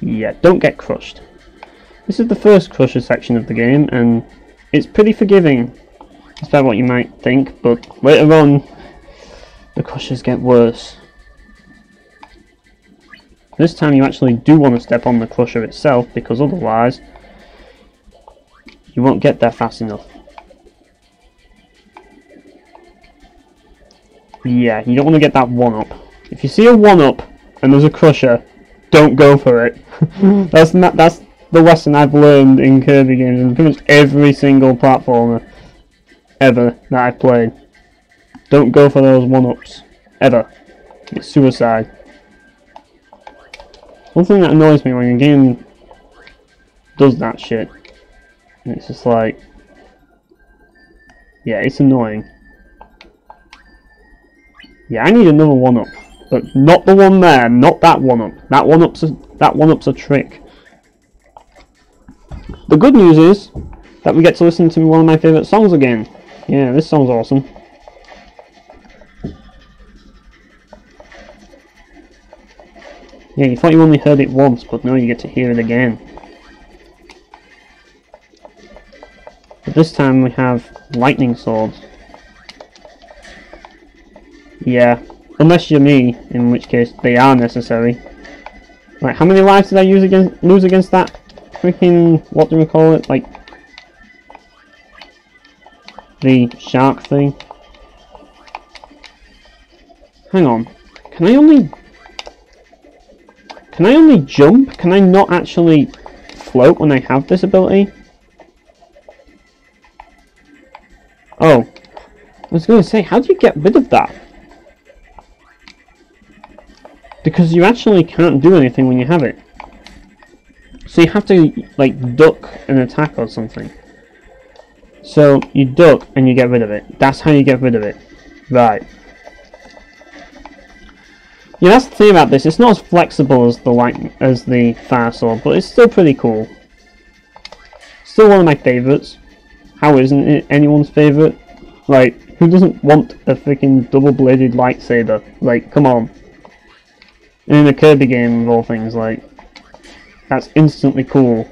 Yeah, don't get crushed. This is the first crusher section of the game, and it's pretty forgiving. It's about what you might think, but later on, the crushers get worse. This time you actually do want to step on the crusher itself, because otherwise, you won't get there fast enough. Yeah, you don't want to get that 1-up. If you see a 1-up, and there's a crusher, don't go for it. That's the lesson I've learned in Kirby games, and pretty much every single platformer ever that I've played. Don't go for those 1-ups. Ever. It's suicide. One thing that annoys me when a game does that shit, and it's just like, yeah, it's annoying. Yeah, I need another 1-up. But not the one there, not that 1-up. That 1-up's a trick. The good news is that we get to listen to one of my favourite songs again. Yeah, this song's awesome. Yeah, you thought you only heard it once, but no, you get to hear it again. But this time we have lightning swords. Yeah. Unless you're me, in which case they are necessary. Like, how many lives did I lose against that freaking, what do we call it? Like, the shark thing? Hang on. Can I only jump? Can I not actually float when I have this ability? Oh. I was going to say, how do you get rid of that? Because you actually can't do anything when you have it. So you have to, like, duck an attack or something. So you duck and you get rid of it. That's how you get rid of it. Right. Yeah, that's the thing about this. It's not as flexible as the fire sword, but it's still pretty cool. Still one of my favourites. How isn't it anyone's favourite? Like, who doesn't want a freaking double-bladed lightsaber? Like, come on. In a Kirby game of all things, like, that's instantly cool.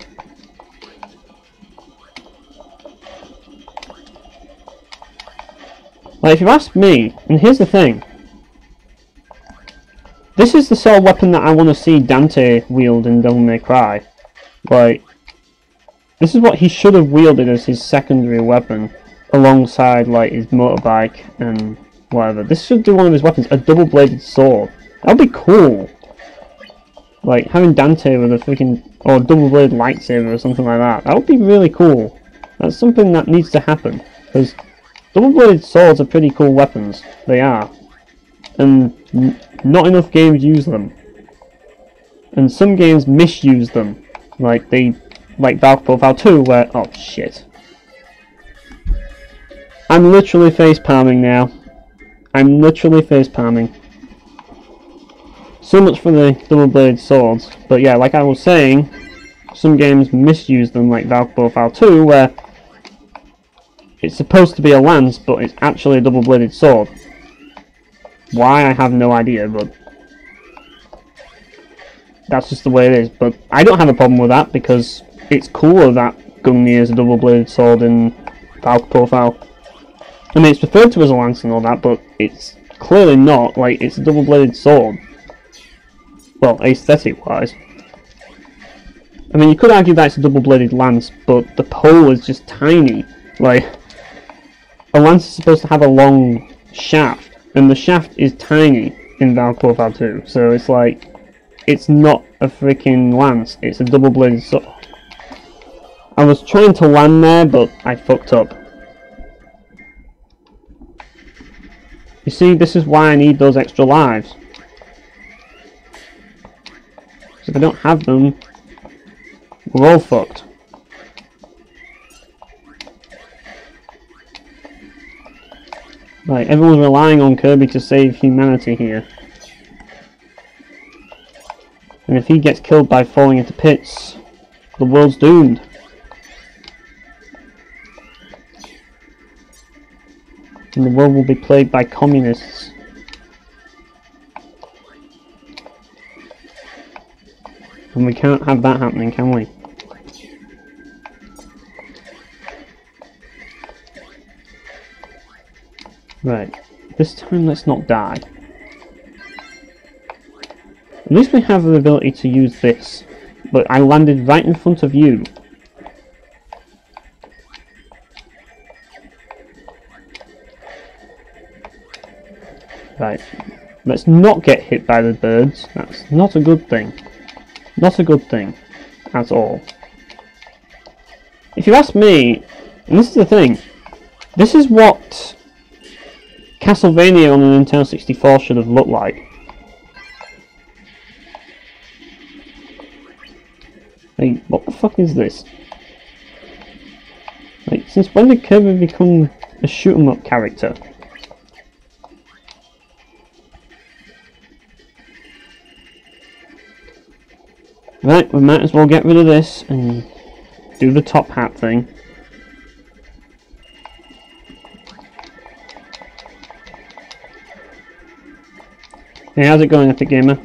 Like, if you ask me, and here's the thing, this is the sort of weapon that I want to see Dante wield in Devil May Cry. Like, this is what he should have wielded as his secondary weapon, alongside, like, his motorbike and whatever. This should be one of his weapons, a double-bladed sword. That would be cool. Like, having Dante with a freaking, or double-bladed lightsaber or something like that. That would be really cool. That's something that needs to happen. Because double-bladed swords are pretty cool weapons. They are. And not enough games use them. And some games misuse them. Like Valve Profile 2, where, oh shit. I'm literally face palming now. I'm literally face palming. So much for the double-bladed swords, but yeah, like I was saying, some games misuse them, like Valve Profile 2, where it's supposed to be a lance, but it's actually a double-bladed sword. Why, I have no idea, but that's just the way it is. But I don't have a problem with that, because it's cooler that Gungnir is a double-bladed sword in Valve Profile. I mean, it's referred to as a lance and all that, but it's clearly not, like, it's a double-bladed sword. Well, aesthetic-wise. I mean, you could argue that it's a double-bladed lance, but the pole is just tiny. Like, a lance is supposed to have a long shaft, and the shaft is tiny in Valve Profile 2, so it's like, it's not a freaking lance, it's a double-bladed sword. I was trying to land there, but I fucked up. You see, this is why I need those extra lives. So if I don't have them, we're all fucked. Like, everyone's relying on Kirby to save humanity here. And if he gets killed by falling into pits, the world's doomed. And the world will be plagued by communists. And we can't have that happening, can we? Right, this time let's not die. At least we have the ability to use this, but I landed right in front of you. Right, let's not get hit by the birds. That's not a good thing. Not a good thing at all. If you ask me, and this is the thing, this is what Castlevania on the Nintendo 64 should have looked like. Like, what the fuck is this? Like, since when did Kirby become a shoot-'em-up character? Right, we might as well get rid of this and do the top hat thing. Hey, how's it going, Epic Gamer?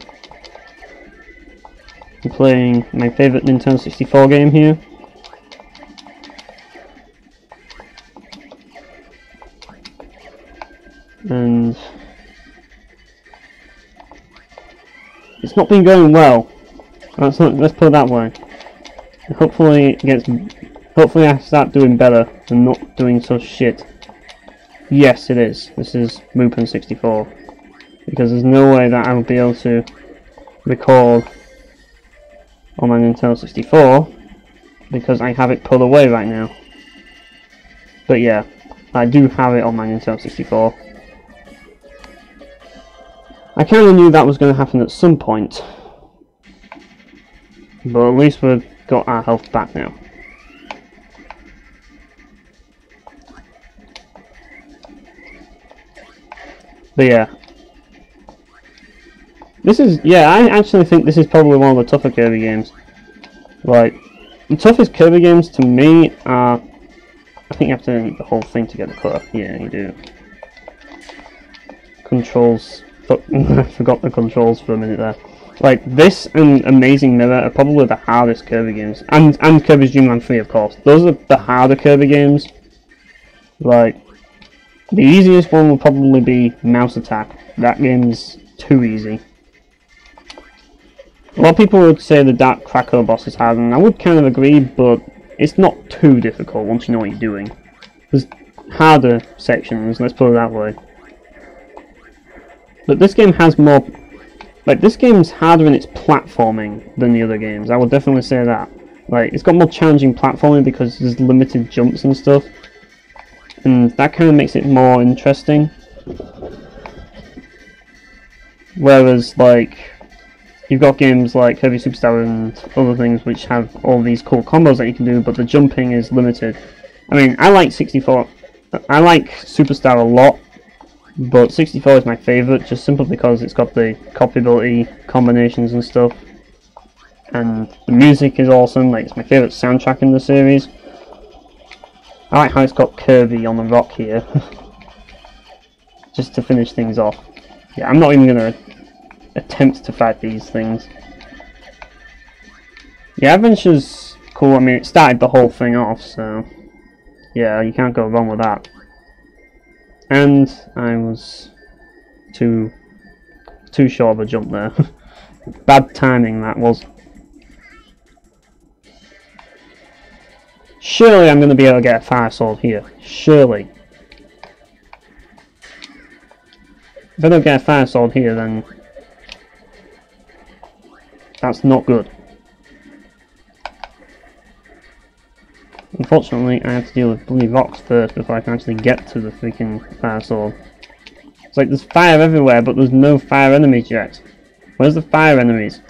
I'm playing my favourite Nintendo 64 game here. And it's not been going well. Let's put it that way. Hopefully hopefully I start doing better and not doing so shit. Yes, it is. This is Mupen 64. Because there's no way that I will be able to record on my Nintendo 64 because I have it put away right now. But yeah, I do have it on my Nintendo 64. I kind of knew that was going to happen at some point, but at least we've got our health back now. But yeah. This is, yeah, I actually think this is probably one of the tougher Kirby games. Like, the toughest Kirby games to me are, I think you have to eat the whole thing to get the colour. Yeah, you do. Controls, I forgot the controls for a minute there. Like, this and Amazing Mirror are probably the hardest Kirby games. And Kirby's Dream Land 3, of course. Those are the harder Kirby games. Like, the easiest one will probably be Mouse Attack. That game's too easy. A lot of people would say the Dark Cracker boss is hard, and I would kind of agree, but it's not too difficult once you know what you're doing. There's harder sections, let's put it that way. But this game has more... Like, this game's harder in its platforming than the other games, I would definitely say that. Like, it's got more challenging platforming because there's limited jumps and stuff. And that kind of makes it more interesting. Whereas, like... You've got games like Kirby Superstar and other things which have all these cool combos that you can do, but the jumping is limited. I mean, I like 64. I like Superstar a lot, but 64 is my favourite, just simply because it's got the copyability combinations and stuff. And the music is awesome, like it's my favourite soundtrack in the series. I like how it's got Kirby on the rock here. Just to finish things off. Yeah, I'm not even going to attempt to fight these things. Yeah, Adventure's cool. I mean, it started the whole thing off, so yeah, you can't go wrong with that. And I was too short of a jump there. Bad timing that was. Surely I'm going to be able to get a fire sword here. Surely. If I don't get a fire sword here, then that's not good. Unfortunately, I have to deal with bloody rocks first before I can actually get to the freaking fire sword. It's like there's fire everywhere, but there's no fire enemies yet. Where's the fire enemies?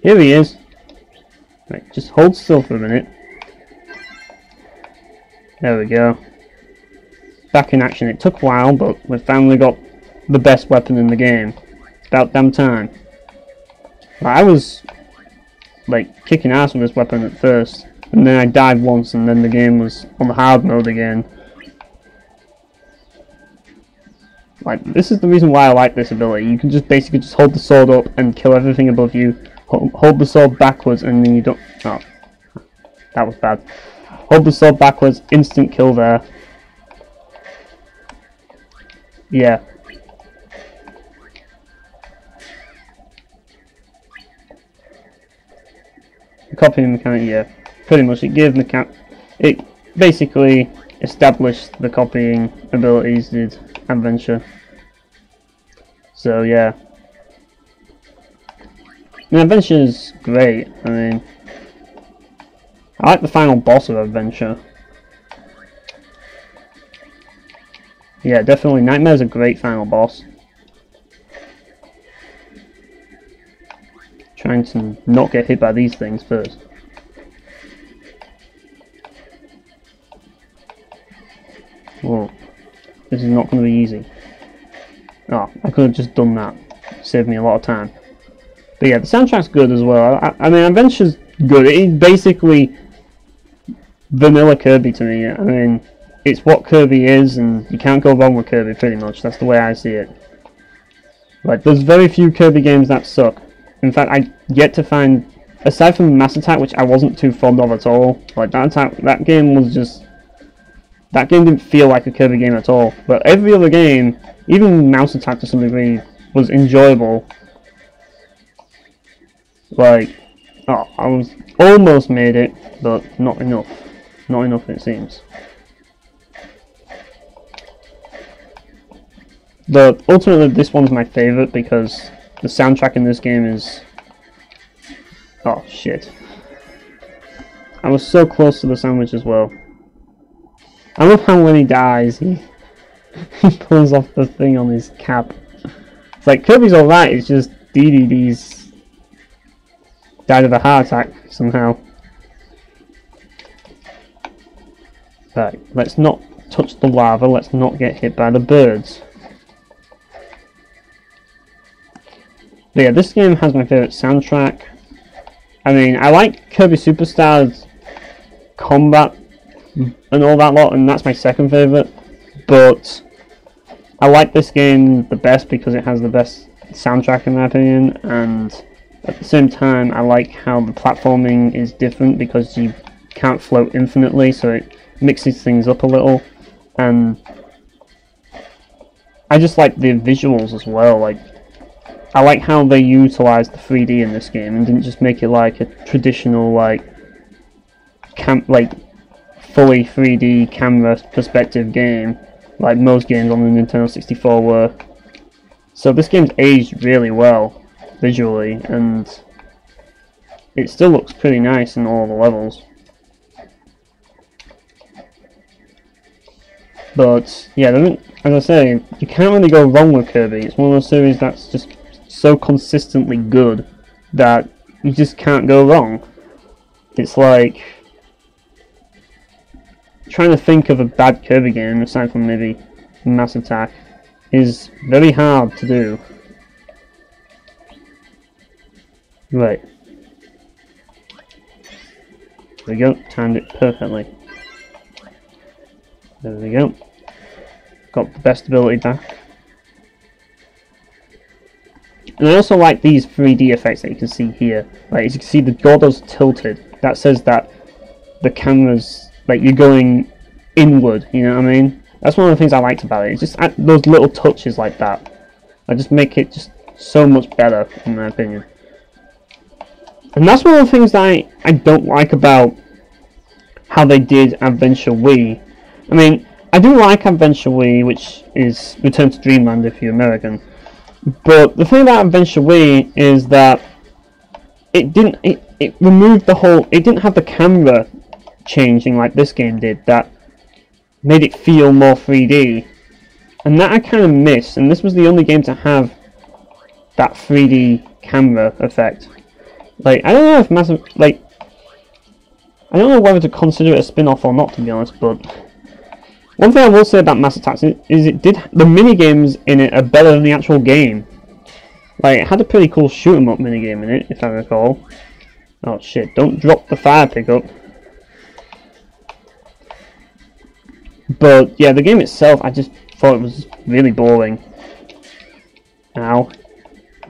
Here he is. Right, just hold still for a minute. There we go. Back in action. It took a while, but we finally got the best weapon in the game. It's about damn time. I was like kicking ass with this weapon at first, and then I died once, and then the game was on the hard mode again. Like, this is the reason why I like this ability. You can just basically just hold the sword up and kill everything above you. Hold the sword backwards, and then you don't... Oh, that was bad. Hold the sword backwards, instant kill there. Yeah. The copying mechanic, yeah. Pretty much, it gave it basically established the copying abilities did Adventure. So yeah. I mean, Adventure's great. I mean, I like the final boss of Adventure. Yeah, definitely. Nightmare's a great final boss. Trying to not get hit by these things first. Whoa. This is not going to be easy. Oh, I could have just done that. Saved me a lot of time. But yeah, the soundtrack's good as well. I mean, Adventure's good. It's basically vanilla Kirby to me. I mean, it's what Kirby is, and you can't go wrong with Kirby, pretty much. That's the way I see it. Like, there's very few Kirby games that suck. In fact, I yet to find, aside from Mass Attack, which I wasn't too fond of at all. Like, that game was just... That game didn't feel like a Kirby game at all. But every other game, even Mouse Attack to some degree, was enjoyable. Like, oh, I was almost made it, but not enough. Not enough, it seems. But ultimately, this one's my favourite because the soundtrack in this game is... Oh, shit. I was so close to the sandwich as well. I love how when he dies, he pulls off the thing on his cap. It's like, Kirby's alright, it's just DDD's died of a heart attack somehow. Right, let's not touch the lava, let's not get hit by the birds. But yeah, this game has my favourite soundtrack. I mean, I like Kirby Superstar's combat and all that lot, and that's my second favourite. But I like this game the best because it has the best soundtrack in my opinion, and at the same time I like how the platforming is different because you can't float infinitely, so it mixes things up a little. And I just like the visuals as well. Like, I like how they utilised the 3D in this game and didn't just make it like a traditional like fully 3D camera perspective game like most games on the Nintendo 64 were. So this game's aged really well visually, and it still looks pretty nice in all the levels. But yeah, as I say, you can't really go wrong with Kirby. It's one of those series that's just so consistently good that you just can't go wrong. It's like trying to think of a bad Kirby game aside from maybe Mass Attack is very hard to do. Right. There we go, timed it perfectly. There we go. Got the best ability back. And I also like these 3D effects that you can see here. Like, as you can see, the Gordo's tilted. That says that the camera's, like, you're going inward, you know what I mean? That's one of the things I liked about it. It's just those little touches like that. I just make it just so much better, in my opinion. And that's one of the things that I don't like about how they did Adventure Wii. I mean, I do like Adventure Wii, which is Return to Dreamland if you're American. But the thing about Adventure Wii is that it didn't. It removed the whole. It didn't have the camera changing like this game did. That made it feel more 3D, and that I kind of miss. And this was the only game to have that 3D camera effect. Like, I don't know if Massive, like, I don't know whether to consider it a spin-off or not, to be honest, but one thing I will say about Mass Attacks is the mini-games in it are better than the actual game. Like, it had a pretty cool shoot-'em-up mini-game in it, if I recall. Oh shit, don't drop the fire pickup. But, yeah, the game itself, I just thought it was really boring. Ow.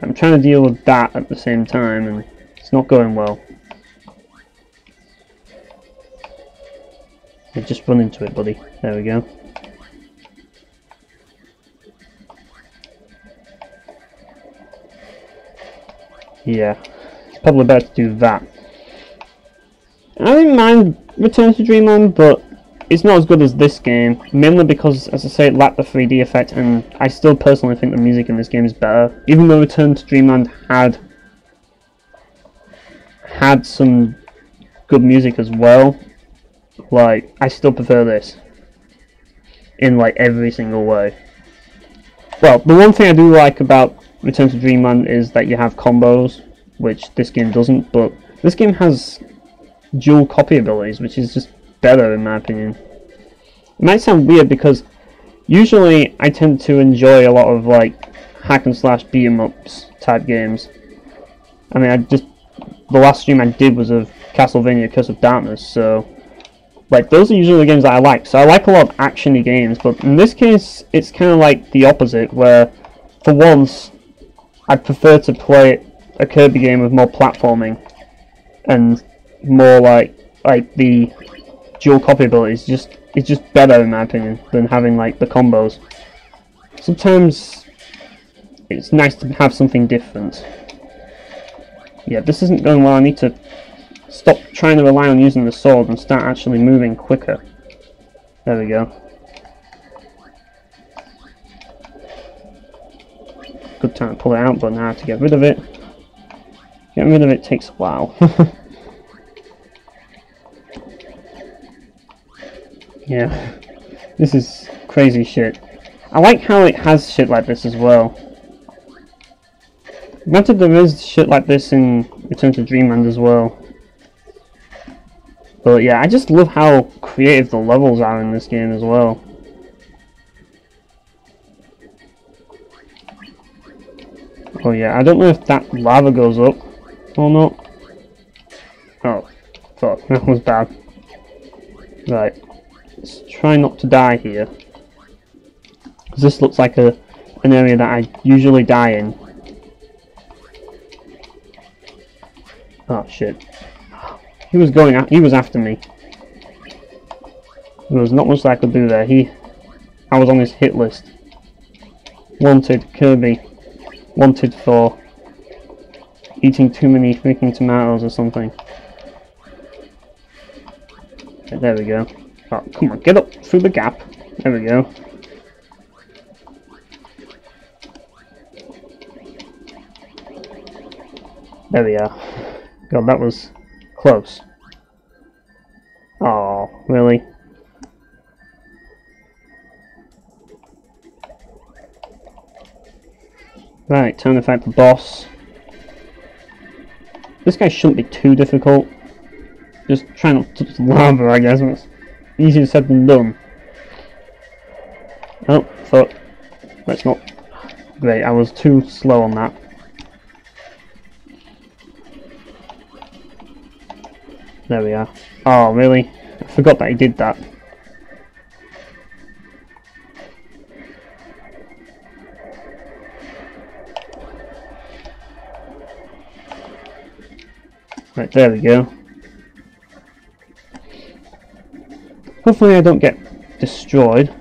I'm trying to deal with that at the same time, and it's not going well. You just run into it, buddy. There we go. Yeah, it's probably better to do that. I didn't mind Return to Dreamland, but it's not as good as this game, mainly because, as I say, it lacked the 3D effect, and I still personally think the music in this game is better. Even though Return to Dreamland had some good music as well, like, I still prefer this in like every single way. Well, the one thing I do like about Return to Dreamland is that you have combos, which this game doesn't, but this game has dual copy abilities, which is just better in my opinion. It might sound weird because usually I tend to enjoy a lot of like hack and slash beat 'em ups type games. I mean, the last stream I did was of Castlevania Curse of Darkness, so like those are usually the games that I like. So I like a lot of actiony games, but in this case it's kind of like the opposite, where for once I prefer to play a Kirby game with more platforming and more like the dual copy abilities. It's just better in my opinion than having like the combos. Sometimes it's nice to have something different. Yeah, this isn't going well. I need to stop trying to rely on using the sword and start actually moving quicker. There we go. Good time to pull it out, but now I have to get rid of it. Getting rid of it takes a while. Yeah, this is crazy shit. I like how it has shit like this as well. Granted, there is shit like this in Return to Dreamland as well. But yeah, I just love how creative the levels are in this game as well. Oh yeah, I don't know if that lava goes up or not. Oh, fuck, that was bad. Right, let's try not to die here. Because this looks like an area that I usually die in. Oh shit. He was after me. There was not much that I could do there. I was on his hit list. Wanted Kirby. Wanted for eating too many freaking tomatoes or something. Okay, there we go. Oh, come on, get up through the gap. There we go. There we are. God, that was close. Oh, really? Right, time to fight the boss. This guy shouldn't be too difficult. Just try not to touch the lava, I guess. It's easier said than done. Oh, fuck. That's not great. I was too slow on that. There we are. Oh, really? I forgot that he did that. Right, there we go. Hopefully I don't get destroyed.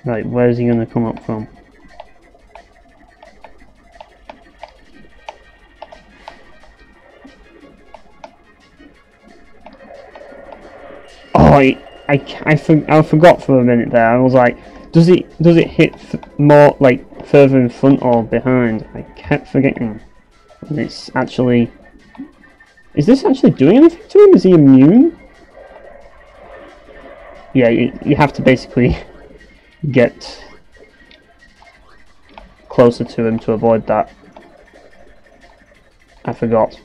Right, where's he gonna come up from? Oh, I forgot for a minute there. I was like, does it hit more like further in front or behind? I kept forgetting. And it's actually... Is this actually doing anything to him? Is he immune? Yeah, you have to basically get closer to him to avoid that. I forgot.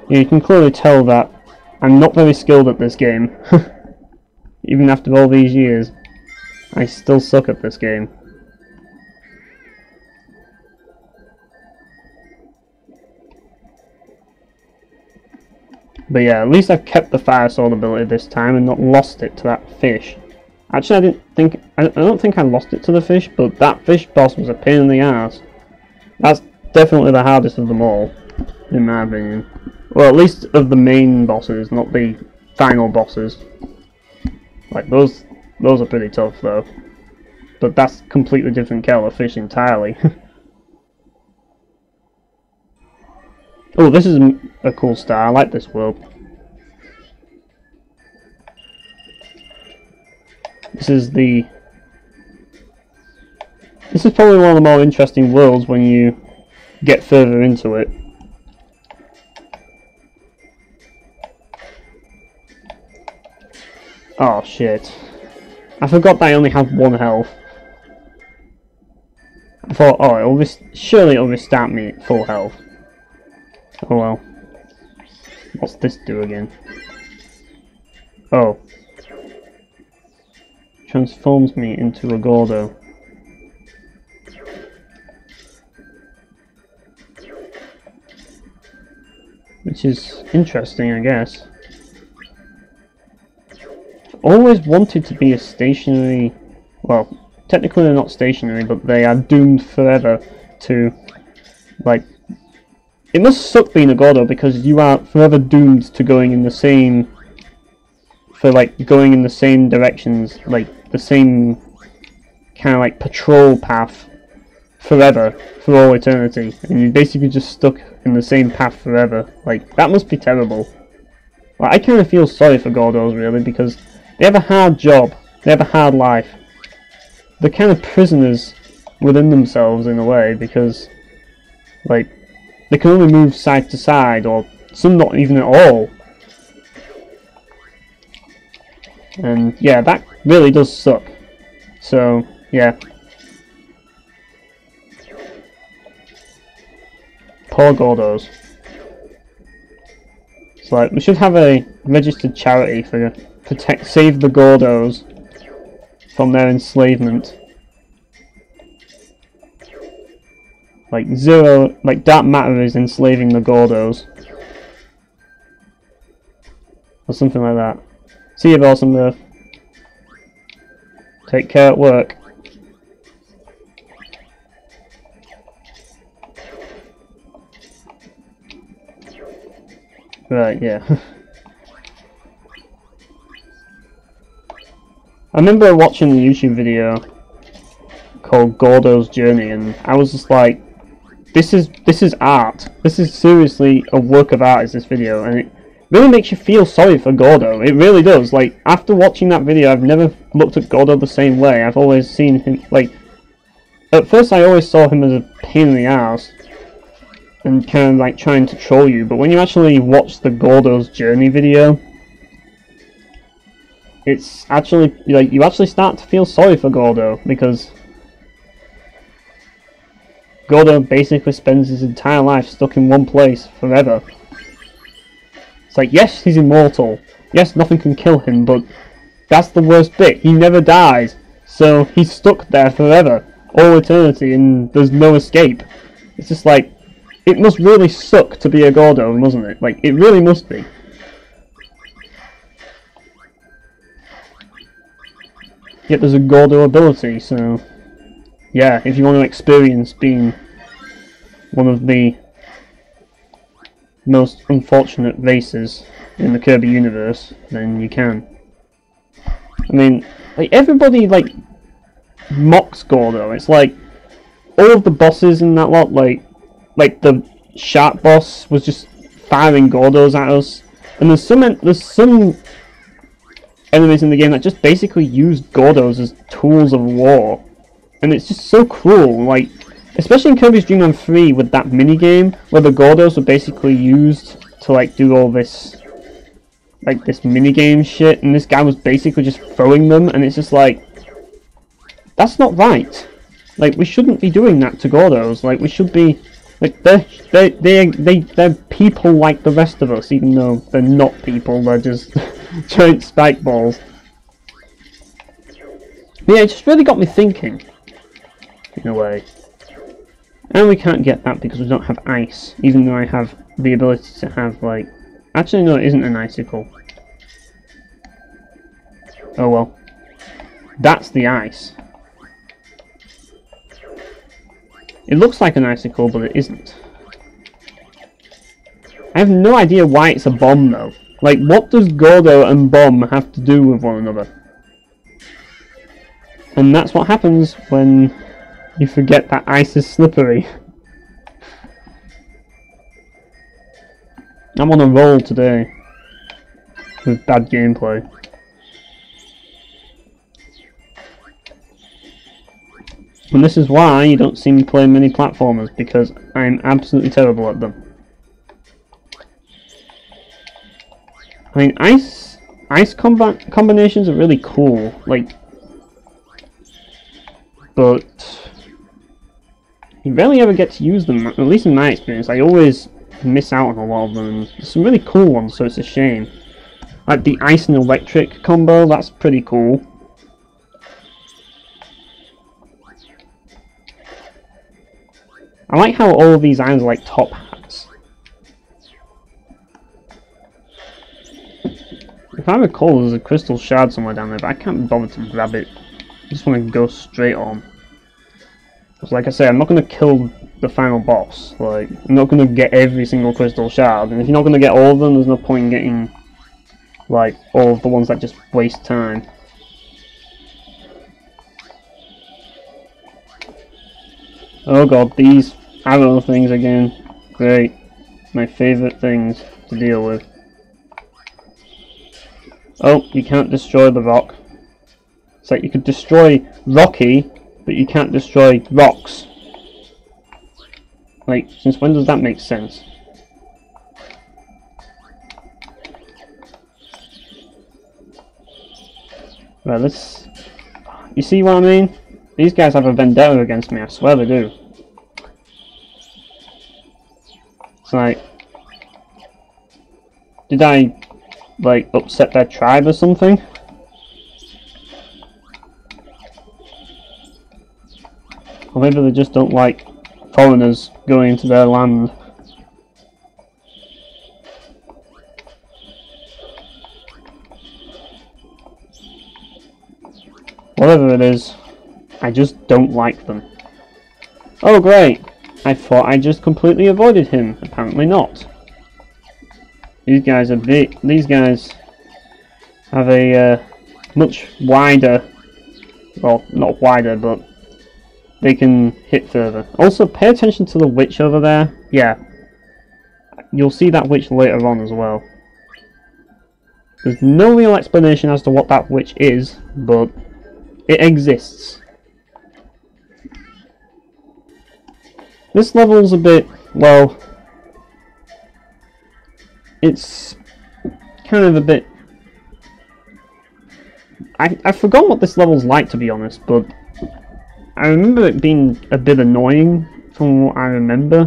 Yeah, you can clearly tell that I'm not very skilled at this game. Even after all these years, I still suck at this game. But yeah, at least I've kept the fire sword ability this time and not lost it to that fish. Actually, I don't think I lost it to the fish, but that fish boss was a pain in the ass. That's definitely the hardest of them all, in my opinion. Well, at least of the main bosses, not the final bosses. Like those are pretty tough though. But that's completely different kettle of fish entirely. Oh, this is a cool star. I like this world. This is probably one of the more interesting worlds when you get further into it. Oh shit. I forgot that I only have 1 health. I thought, oh, surely it'll restart me at full health. Oh well. What's this do again? Oh. Transforms me into a Gordo. Which is interesting, I guess. I've always wanted to be a stationary... Well, technically they're not stationary, but they are doomed forever to, like... It must suck being a Gordo because you are forever doomed to going in the same... going in the same directions, like the same kind of like patrol path forever, for all eternity. And you're basically just stuck in the same path forever. Like, that must be terrible. Like, I kind of feel sorry for Gordos really, because they have a hard job, they have a hard life. They're kind of prisoners within themselves in a way, because, like, they can only move side to side, or some not even at all. And yeah, that really does suck. So, yeah. Poor Gordos. It's like, we should have a registered charity for save the Gordos from their enslavement. Like dark matter is enslaving the Gordos. Or something like that. See you, Balsam Earth. Take care at work. Right, yeah. I remember watching a YouTube video called Gordo's Journey, and I was just like, this is art. This is seriously a work of art, is this video, and it really makes you feel sorry for Gordo. It really does. Like, after watching that video, I've never looked at Gordo the same way. I've always seen him, like, at first I always saw him as a pain in the ass and kind of like trying to troll you, but when you actually watch the Gordo's Journey video, it's actually, like, you actually start to feel sorry for Gordo, because Gordo basically spends his entire life stuck in one place forever. It's like, yes, he's immortal, yes, nothing can kill him, but that's the worst bit, he never dies, so he's stuck there forever, all eternity, and there's no escape. It's just like, it must really suck to be a Gordo, mustn't it? Like, it really must be. Yet there's a Gordo ability, so yeah, if you want to experience being one of the most unfortunate races in the Kirby universe, then you can. I mean, like, everybody, like, mocks Gordo. It's like, all of the bosses in that lot, like, like the shark boss was just firing Gordos at us, and there's some enemies in the game that just basically use Gordos as tools of war, and it's just so cruel. Like, especially in Kirby's Dream Land 3 with that mini game where the Gordos were basically used to like do all this, like this mini game shit, and this guy was basically just throwing them, and it's just like, that's not right. Like, we shouldn't be doing that to Gordos. Like, we should be, like, they're people like the rest of us, even though they're not people, they're just giant spike balls. But yeah, it just really got me thinking, in a way. And we can't get that because we don't have ice, even though I have the ability to have, like... Actually, no, it isn't an icicle. Oh well. That's the ice. It looks like an icicle, but it isn't. I have no idea why it's a bomb, though. Like, what does Gordo and bomb have to do with one another? And that's what happens when you forget that ice is slippery. I'm on a roll today with bad gameplay. And this is why you don't see me play many platformers, because I'm absolutely terrible at them. I mean, ice combinations are really cool, like, but you rarely ever get to use them, at least in my experience. I always miss out on a lot of them. There's some really cool ones, so it's a shame. Like the ice and electric combo, that's pretty cool. I like how all of these items are like top hats. If I recall, there's a Crystal Shard somewhere down there, but I can't be bothered to grab it. I just want to go straight on. Because like I say, I'm not going to kill the final boss. Like, I'm not going to get every single Crystal Shard, and if you're not going to get all of them, there's no point in getting, like, all of the ones that just waste time. Oh god, these arrow things again. Great. My favourite things to deal with. Oh, you can't destroy the rock. It's like you could destroy Rocky, but you can't destroy rocks. Like, since when does that make sense? Right, let's... You see what I mean? These guys have a vendetta against me, I swear they do. It's like... Did I, like, upset their tribe or something? Or maybe they just don't like foreigners going into their land. Whatever it is, I just don't like them. Oh great! I thought I just completely avoided him. Apparently not. These guys are big. These guys have a much wider, well, not wider, but they can hit further. Also, pay attention to the witch over there. Yeah, you'll see that witch later on as well. There's no real explanation as to what that witch is, but it exists. This level's a bit, well, it's kind of a bit... I forgot what this level's like, to be honest, but I remember it being a bit annoying from what I remember.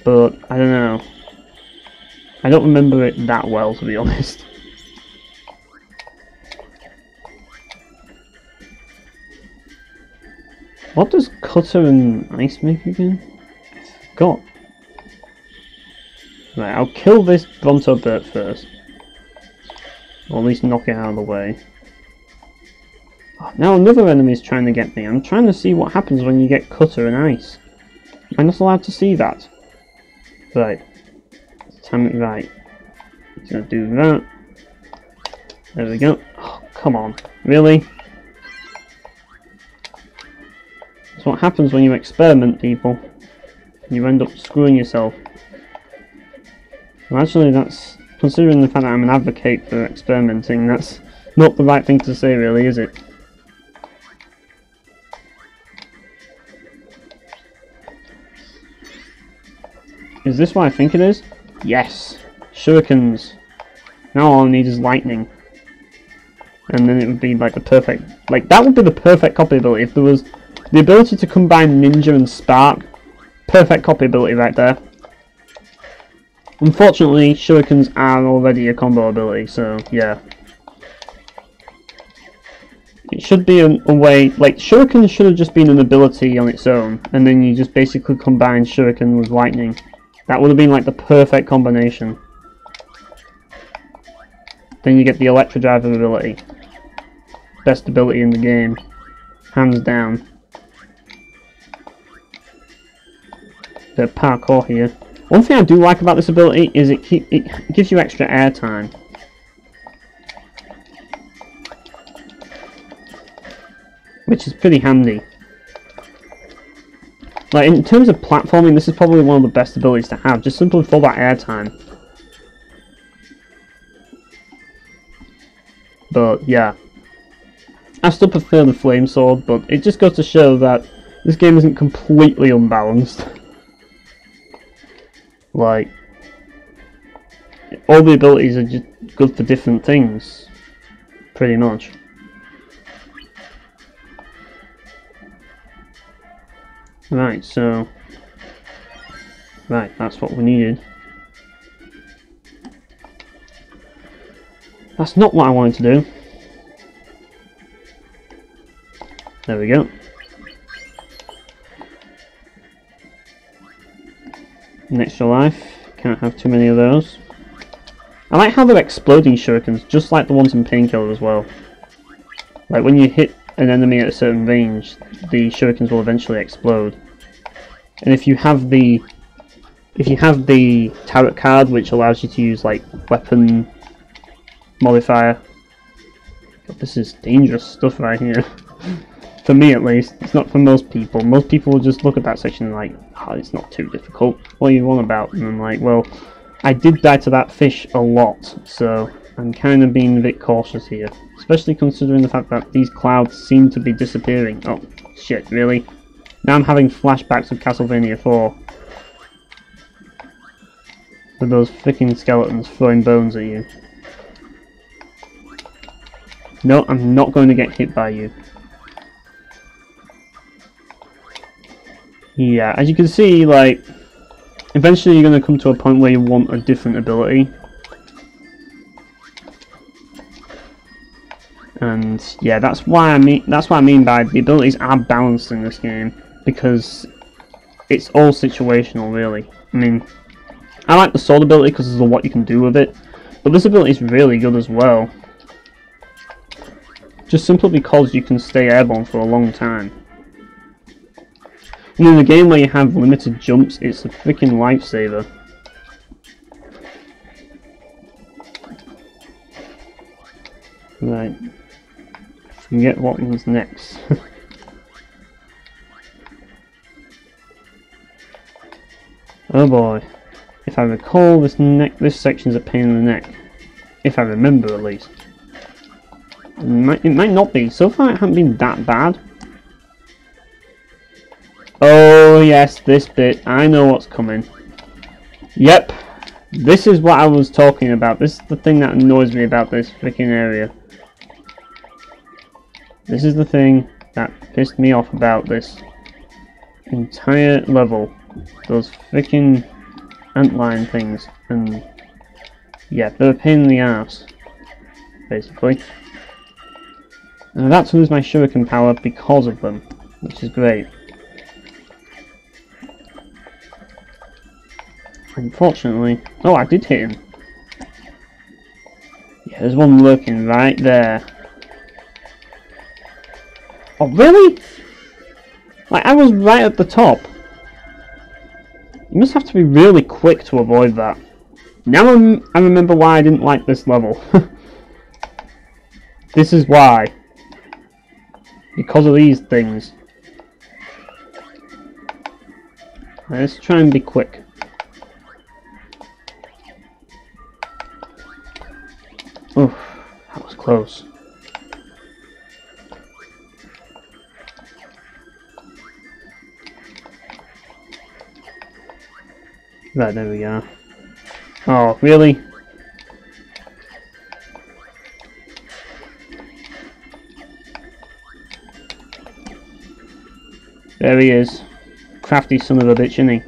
But, I don't know. I don't remember it that well, to be honest. What does cutter and ice make again? I forgot. Right, I'll kill this Bronto Burt first. Or at least knock it out of the way. Oh, now another enemy is trying to get me. I'm trying to see what happens when you get cutter and ice. I'm not allowed to see that. Right. Time it right. It's gonna do that. There we go. Oh, come on. Really? That's what happens when you experiment, people. You end up screwing yourself. Well, actually, that's... Considering the fact that I'm an advocate for experimenting, that's not the right thing to say, really, is it? Is this what I think it is? Yes! Shurikens! Now all I need is lightning. And then it would be like the perfect... Like, that would be the perfect copy ability. If there was the ability to combine Ninja and Spark, perfect copy ability right there. Unfortunately, Shurikens are already a combo ability, so yeah. It should be a way... Like, Shuriken should have just been an ability on its own, and then you just basically combine Shuriken with lightning. That would have been like the perfect combination. Then you get the Electro Drive ability. Best ability in the game. Hands down. The parkour here. One thing I do like about this ability is it gives you extra airtime. Which is pretty handy. Like, in terms of platforming, this is probably one of the best abilities to have, just simply for that airtime. But, yeah. I still prefer the Flame Sword, but it just goes to show that this game isn't completely unbalanced. Like, all the abilities are just good for different things, pretty much. Right, so... Right, that's what we needed. That's not what I wanted to do. There we go. An extra life. Can't have too many of those. I like how they're exploding shurikens, just like the ones in Painkiller as well. Like when you hit an enemy at a certain range, the shurikens will eventually explode. And if you have the tarot card, which allows you to use like weapon modifier. God, this is dangerous stuff right here. For me at least. It's not for most people. Most people will just look at that section and like, oh, it's not too difficult. What are you on about? And I'm like, well, I did die to that fish a lot, so I'm kind of being a bit cautious here. Especially considering the fact that these clouds seem to be disappearing. Oh, shit, really? Now I'm having flashbacks of Castlevania 4. With those freaking skeletons throwing bones at you. No, I'm not going to get hit by you. Yeah, as you can see, like, eventually you're going to come to a point where you want a different ability. And yeah, that's what I mean by the abilities are balanced in this game, because it's all situational, really. I mean, I like the sword ability because of what you can do with it, but this ability is really good as well. Just simply because you can stay airborne for a long time. And in a game where you have limited jumps, it's a freaking lifesaver. Right. Forget what was next. Oh boy. If I recall, this section's a pain in the neck. If I remember, at least. It might not be. So far it hasn't been that bad. Oh yes, this bit. I know what's coming. Yep. This is what I was talking about. This is the thing that annoys me about this freaking area. This is the thing that pissed me off about this entire level. Those freaking antline things. And yeah, they're a pain in the ass, basically. And I'm about to lose my shuriken power because of them, which is great. Unfortunately... Oh, I did hit him. Yeah, there's one lurking right there. Oh, really? Like, I was right at the top. You must have to be really quick to avoid that. Now I remember why I didn't like this level. This is why. Because of these things. Let's try and be quick. Oof, that was close. Right, there we are. Oh, really? There he is. Crafty son of a bitch, isn't he?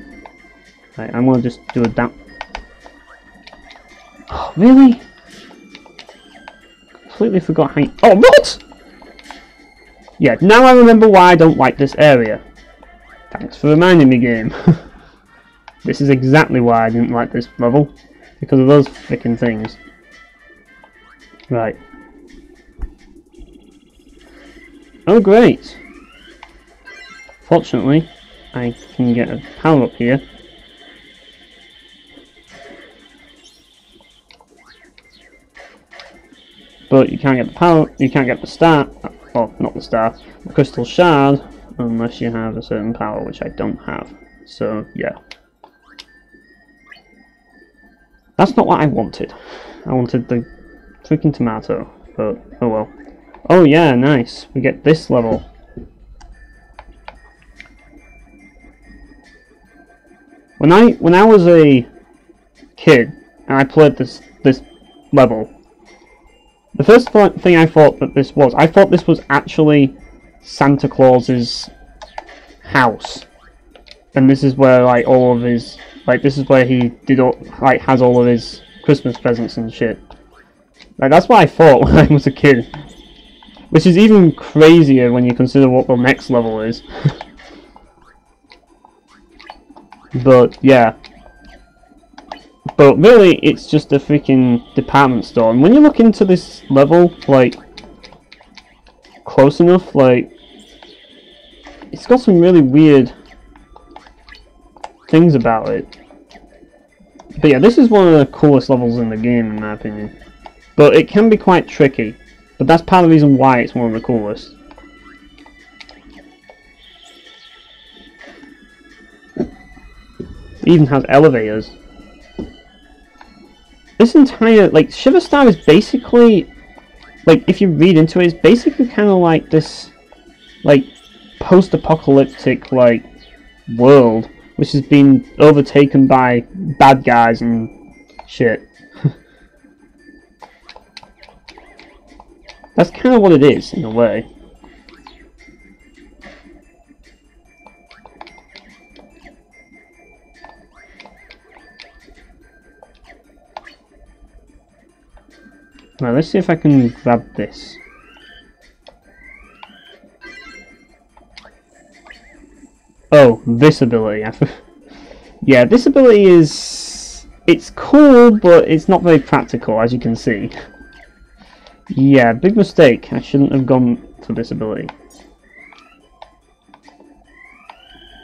Right, I'm gonna just do a damp. Oh, really? Completely forgot how. Oh, what? Yeah, now I remember why I don't like this area. Thanks for reminding me, game. This is exactly why I didn't like this level. Because of those frickin' things. Right. Oh, great. Fortunately, I can get a power up here. But you can't get the power, you can't get the star, well, not the star, the Crystal Shard, unless you have a certain power, which I don't have. So, yeah. That's not what I wanted. I wanted the freaking tomato, but oh well. Oh yeah, nice. We get this level. When I was a kid and I played this level, the first thing I thought that this was, I thought this was actually Santa Claus's house, and this is where like all of his, like this is where he did all, like has all of his Christmas presents and shit. Like that's what I thought when I was a kid, which is even crazier when you consider what the next level is. But yeah, but really it's just a freaking department store, and when you look into this level like close enough, like it's got some really weird things about it. But yeah, this is one of the coolest levels in the game in my opinion, but it can be quite tricky, but that's part of the reason why it's one of the coolest. It even has elevators. This entire, like, Shiver Star is basically, like, if you read into it, it's basically kind of like this, like, post-apocalyptic, like, world, which has been overtaken by bad guys and shit. That's kind of what it is, in a way. Right, let's see if I can grab this. Oh, this ability. Yeah, this ability is... it's cool, but it's not very practical, as you can see. Yeah, big mistake. I shouldn't have gone for this ability.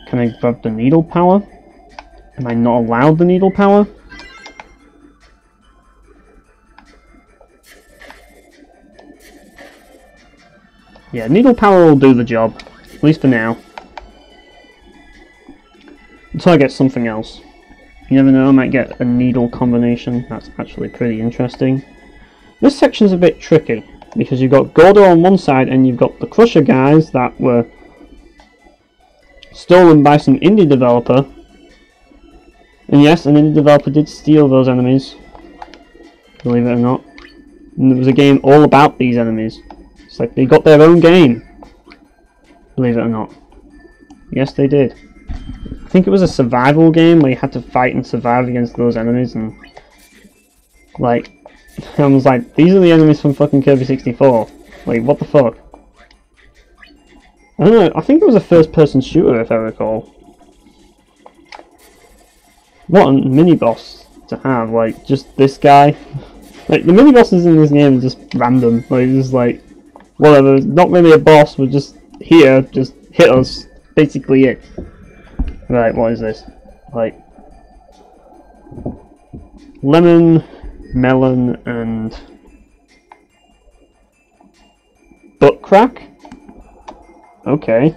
Can I grab the needle power? Am I not allowed the needle power? Yeah, needle power will do the job, at least for now. Until I get something else. You never know, I might get a needle combination. That's actually pretty interesting. This section's a bit tricky, because you've got Gordo on one side and you've got the Crusher guys that were stolen by some indie developer. And yes, an indie developer did steal those enemies, believe it or not. And there was a game all about these enemies. It's like they got their own game, believe it or not. Yes, they did. I think it was a survival game where you had to fight and survive against those enemies, and like, I was like, these are the enemies from fucking Kirby 64. Like, what the fuck? I don't know, I think it was a first-person shooter if I recall. What a mini-boss to have, like, just this guy. Like, the mini-bosses in this game are just random, like, just like, whatever, not really a boss, we're just here, just hit us, basically it. Right, what is this? Like, lemon, melon, and butt crack? Okay.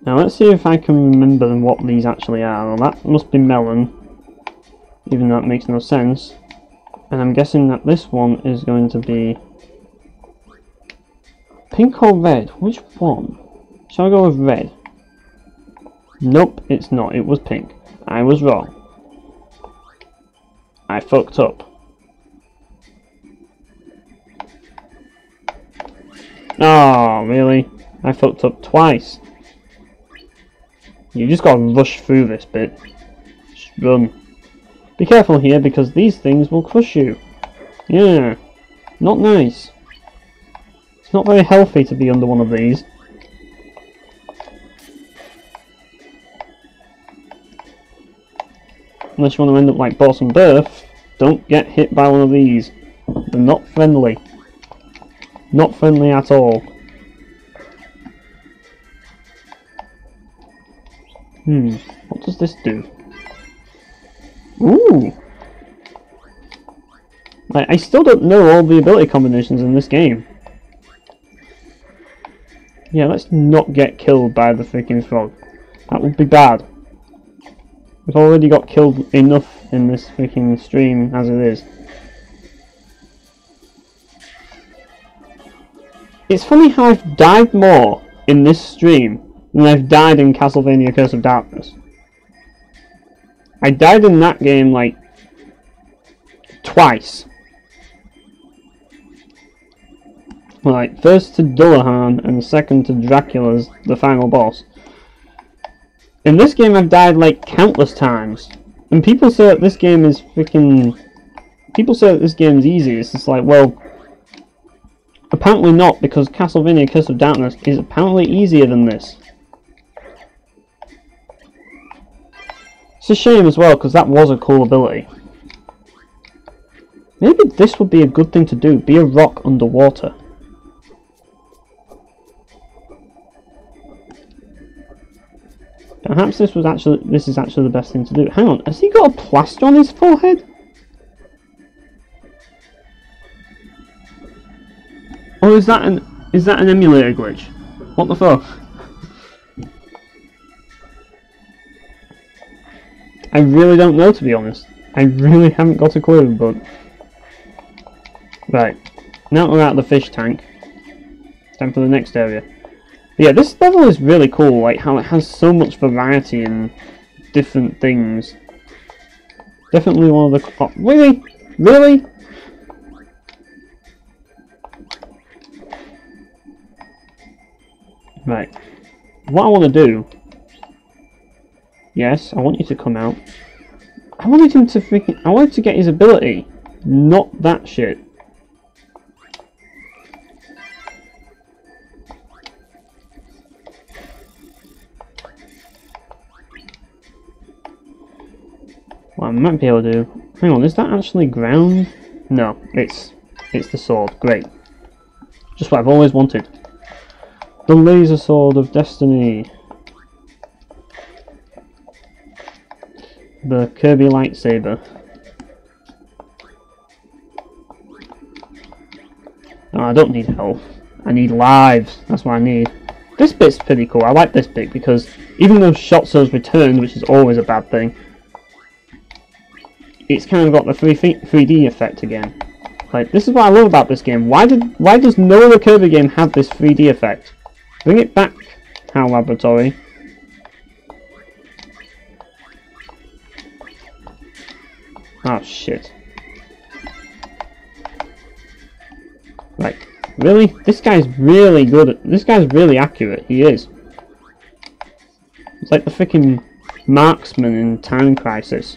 Now let's see if I can remember what these actually are. Well, that must be melon, even though that makes no sense. And I'm guessing that this one is going to be pink or red. Which one? Shall I go with red? Nope, it's not. It was pink. I was wrong. I fucked up. Oh, really? I fucked up twice. You just gotta rush through this bit. Just run. Be careful here because these things will crush you. Yeah. Not nice. It's not very healthy to be under one of these. Unless you want to end up like Boss and Birth, don't get hit by one of these. They're not friendly. Not friendly at all. What does this do? Ooh! I still don't know all the ability combinations in this game. Yeah, let's not get killed by the freaking frog. That would be bad. We've already got killed enough in this freaking stream as it is. It's funny how I've died more in this stream than I've died in Castlevania Curse of Darkness. I died in that game like twice. Like first to Dullahan and second to Dracula's the final boss. In this game I've died like countless times. And people say that this game is freaking... People say that this game is easy. It's just like, well... Apparently not, because Castlevania Curse of Darkness is apparently easier than this. It's a shame as well, because that was a cool ability. Maybe this would be a good thing to do. Be a rock underwater. Perhaps this is actually the best thing to do. Hang on, has he got a plaster on his forehead? Or is that an emulator glitch? What the fuck? I really don't know, to be honest. I really haven't got a clue, but... Right. Now we're out of the fish tank. Time for the next area. Yeah, this level is really cool, like how it has so much variety in different things. Definitely one of the... Oh, really? Really? Right. What I want to do... Yes, I want you to come out. I wanted him to freaking... I wanted to get his ability. Not that shit. What I might be able to do... Hang on, is that actually ground? No, it's the sword. Great. Just what I've always wanted. The laser sword of destiny. The Kirby lightsaber. No, I don't need health. I need lives. That's what I need. This bit's pretty cool. I like this bit because even though Shotzo's returned, which is always a bad thing, it's kind of got the 3D effect again. Like, this is what I love about this game. Why does no other Kirby game have this 3D effect? Bring it back, HAL Laboratory. Oh shit. Right. Really? This guy's really good. This guy's really accurate. He is. It's like the freaking marksman in Time Crisis.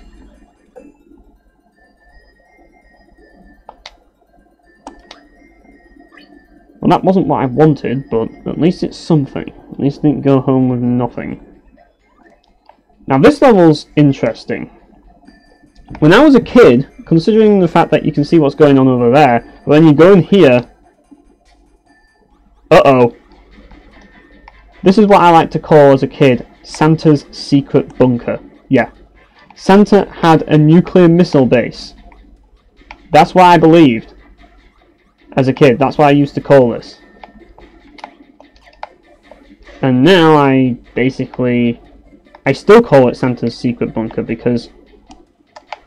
Well, that wasn't what I wanted, but at least it's something. At least I didn't go home with nothing. Now this level's interesting. When I was a kid, considering the fact that you can see what's going on over there, when you go in here... Uh-oh. This is what I like to call as a kid, Santa's secret bunker. Yeah. Santa had a nuclear missile base. That's what I believed. As a kid, that's what I used to call this. And now I still call it Santa's secret bunker because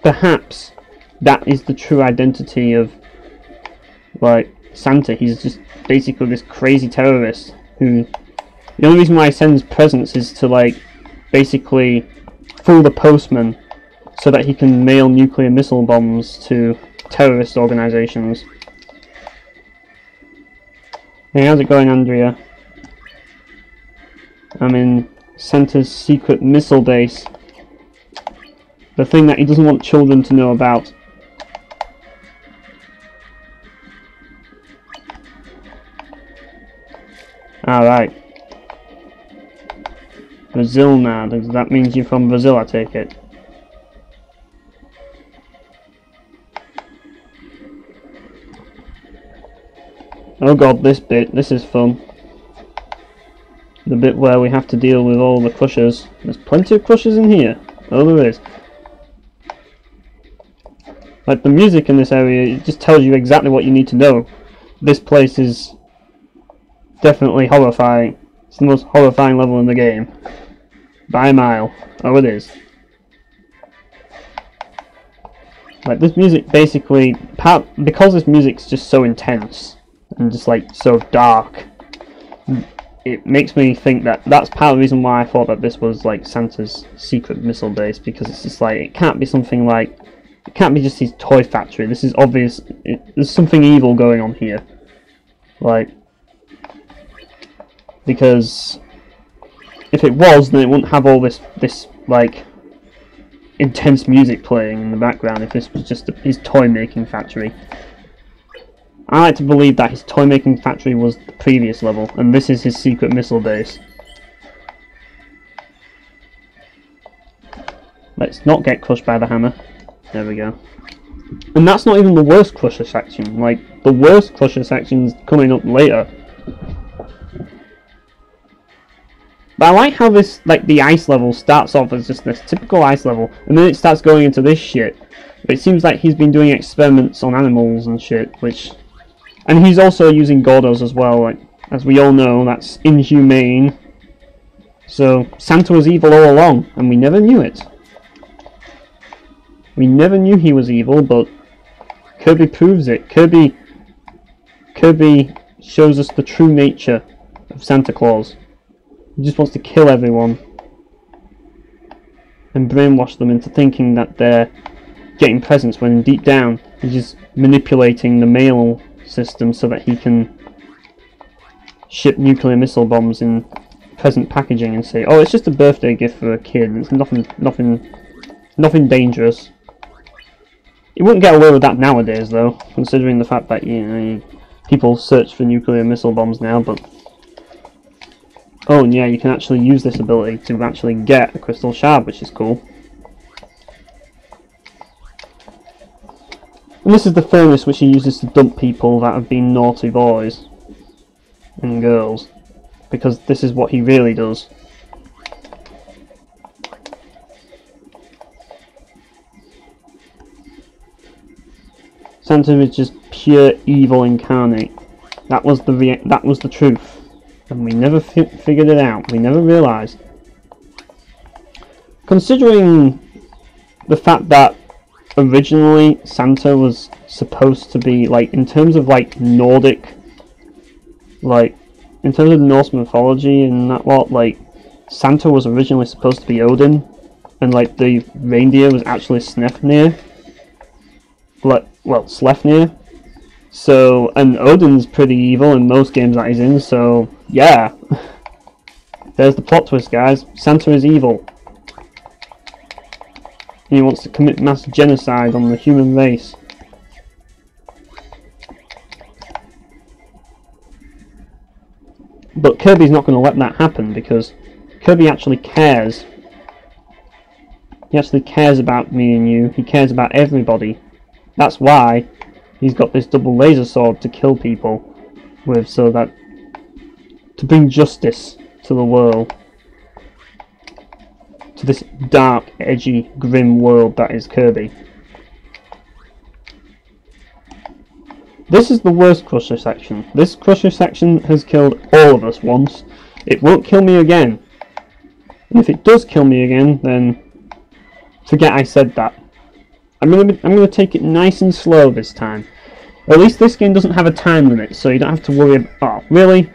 perhaps that is the true identity of, like, Santa. He's just basically this crazy terrorist who, the only reason why he sends presents is to, like, basically fool the postman so that he can mail nuclear missile bombs to terrorist organizations. Hey, how's it going, Andrea? I'm in Santa's secret missile base. The thing that he doesn't want children to know about. Alright. Brazil now. That means you're from Brazil, I take it. Oh god, this is fun. The bit where we have to deal with all the crushers. There's plenty of crushers in here. Oh, there is. Like, the music in this area, it just tells you exactly what you need to know. This place is definitely horrifying. It's the most horrifying level in the game. By a mile. Oh, it is. Like, this music basically, because this music's just so intense and just like so dark, it makes me think that that's part of the reason why I thought that this was like Santa's secret missile base, because it's just like, it can't be something like, it can't be just his toy factory. This is obvious. There's something evil going on here. Like, because if it was, then it wouldn't have all this like intense music playing in the background if this was just his toy making factory. I like to believe that his toy making factory was the previous level and this is his secret missile base. Let's not get crushed by the hammer. There we go. And that's not even the worst crusher section. Like, the worst crusher section's coming up later. But I like how this, like, the ice level starts off as just this typical ice level, and then it starts going into this shit. But it seems like he's been doing experiments on animals and shit, which... And he's also using Gordos as well, like, as we all know, that's inhumane. So, Santa was evil all along, and we never knew it. We never knew he was evil, but Kirby proves it. Kirby shows us the true nature of Santa Claus. He just wants to kill everyone and brainwash them into thinking that they're getting presents, when deep down he's just manipulating the mail system so that he can ship nuclear missile bombs in present packaging and say, oh, it's just a birthday gift for a kid, it's nothing dangerous. You wouldn't get away with that nowadays, though, considering the fact that, you know, people search for nuclear missile bombs now, but... Oh, and yeah, you can actually use this ability to actually get a Crystal Shard, which is cool. And this is the furnace which he uses to dump people that have been naughty boys and girls, because this is what he really does. Santa is just pure evil incarnate. That was the truth, and we never figured it out. We never realised. Considering the fact that originally Santa was supposed to be, like, in terms of like Nordic, like in terms of Norse mythology and that lot, like Santa was originally supposed to be Odin, and like the reindeer was actually Snefnir. Well, Slefnir. So, and Odin's pretty evil in most games that he's in, so, yeah. There's the plot twist, guys. Santa is evil. And he wants to commit mass genocide on the human race. But Kirby's not going to let that happen, because Kirby actually cares. He actually cares about me and you. He cares about everybody. That's why he's got this double laser sword to kill people with, so that to bring justice to the world, to this dark, edgy, grim world that is Kirby. This is the worst Crusher section. This Crusher section has killed all of us once, It won't kill me again. And if it does kill me again, then forget I said that. I'm gonna take it nice and slow this time. At least this game doesn't have a time limit, so you don't have to worry about... Oh, really?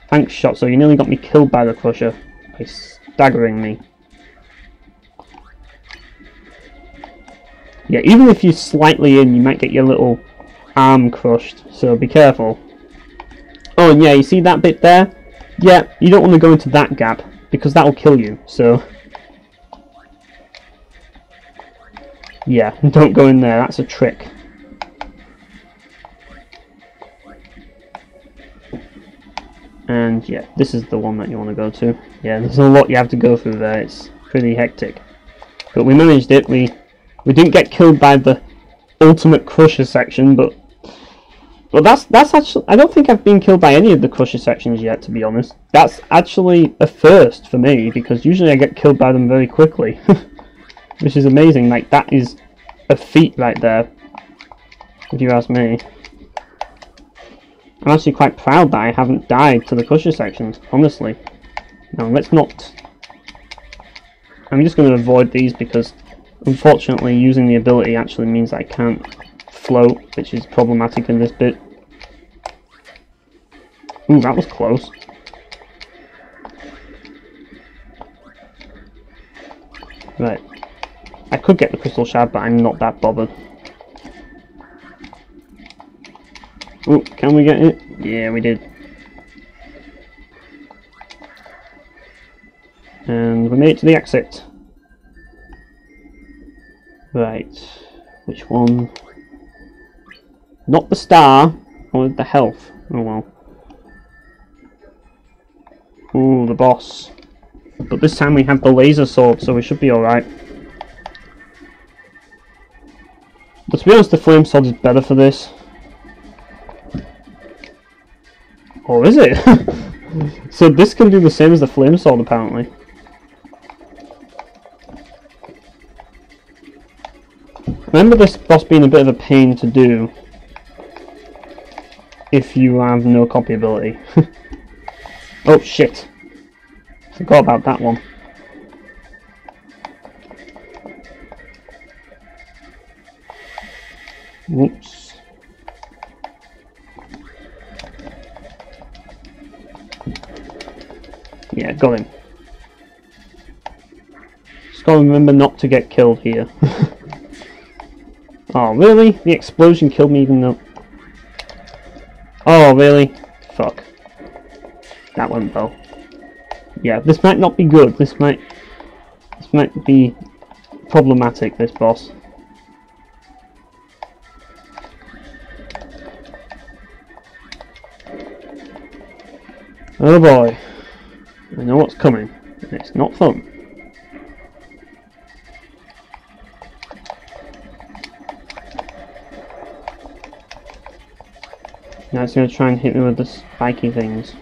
Thanks, Shotzo, you nearly got me killed by the Crusher by staggering me. Yeah, even if you're slightly in, you might get your little arm crushed, so be careful. Oh, and yeah, you see that bit there? Yeah, you don't want to go into that gap, because that will kill you, so... Yeah, don't go in there, that's a trick. And yeah, this is the one that you want to go to. Yeah, there's a lot you have to go through there, it's pretty hectic. But we managed it, we didn't get killed by the ultimate Crusher section, but that's actually... I don't think I've been killed by any of the Crusher sections yet, to be honest. That's actually a first for me, because usually I get killed by them very quickly. Which is amazing, like that is a feat right there, if you ask me. I'm actually quite proud that I haven't died to the Crusher sections, honestly. Now let's not... I'm just going to avoid these because unfortunately using the ability actually means that I can't float, which is problematic in this bit. Ooh, that was close. Right. I could get the Crystal Shard, but I'm not that bothered. Ooh, can we get it? Yeah, we did. And we made it to the exit. Right. Which one? Not the star, or the health. Oh well. Ooh, the boss. But this time we have the laser sword, so we should be alright. But to be honest, the flame sword is better for this. Or is it? So this can do the same as the flame sword, apparently. Remember this boss being a bit of a pain to do if you have no copy ability. Oh shit. Forgot about that one. Whoops. Yeah, got him. Just gotta remember not to get killed here. Oh, really? The explosion killed me even though... Oh, really? Fuck. That went well. Yeah, this might not be good. This might be problematic, this boss. Oh boy. I know what's coming. And it's not fun. Now it's going to try and hit me with the spiky things.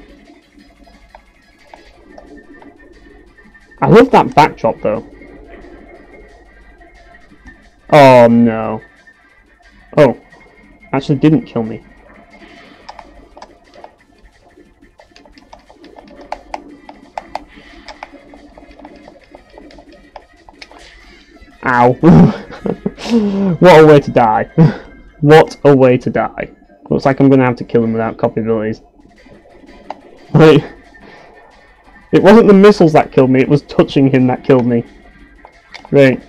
I love that backdrop though. Oh no. Oh. Actually didn't kill me. Ow. What a way to die. What a way to die. Looks like I'm going to have to kill him without copy abilities. Right. It wasn't the missiles that killed me, it was touching him that killed me. Right.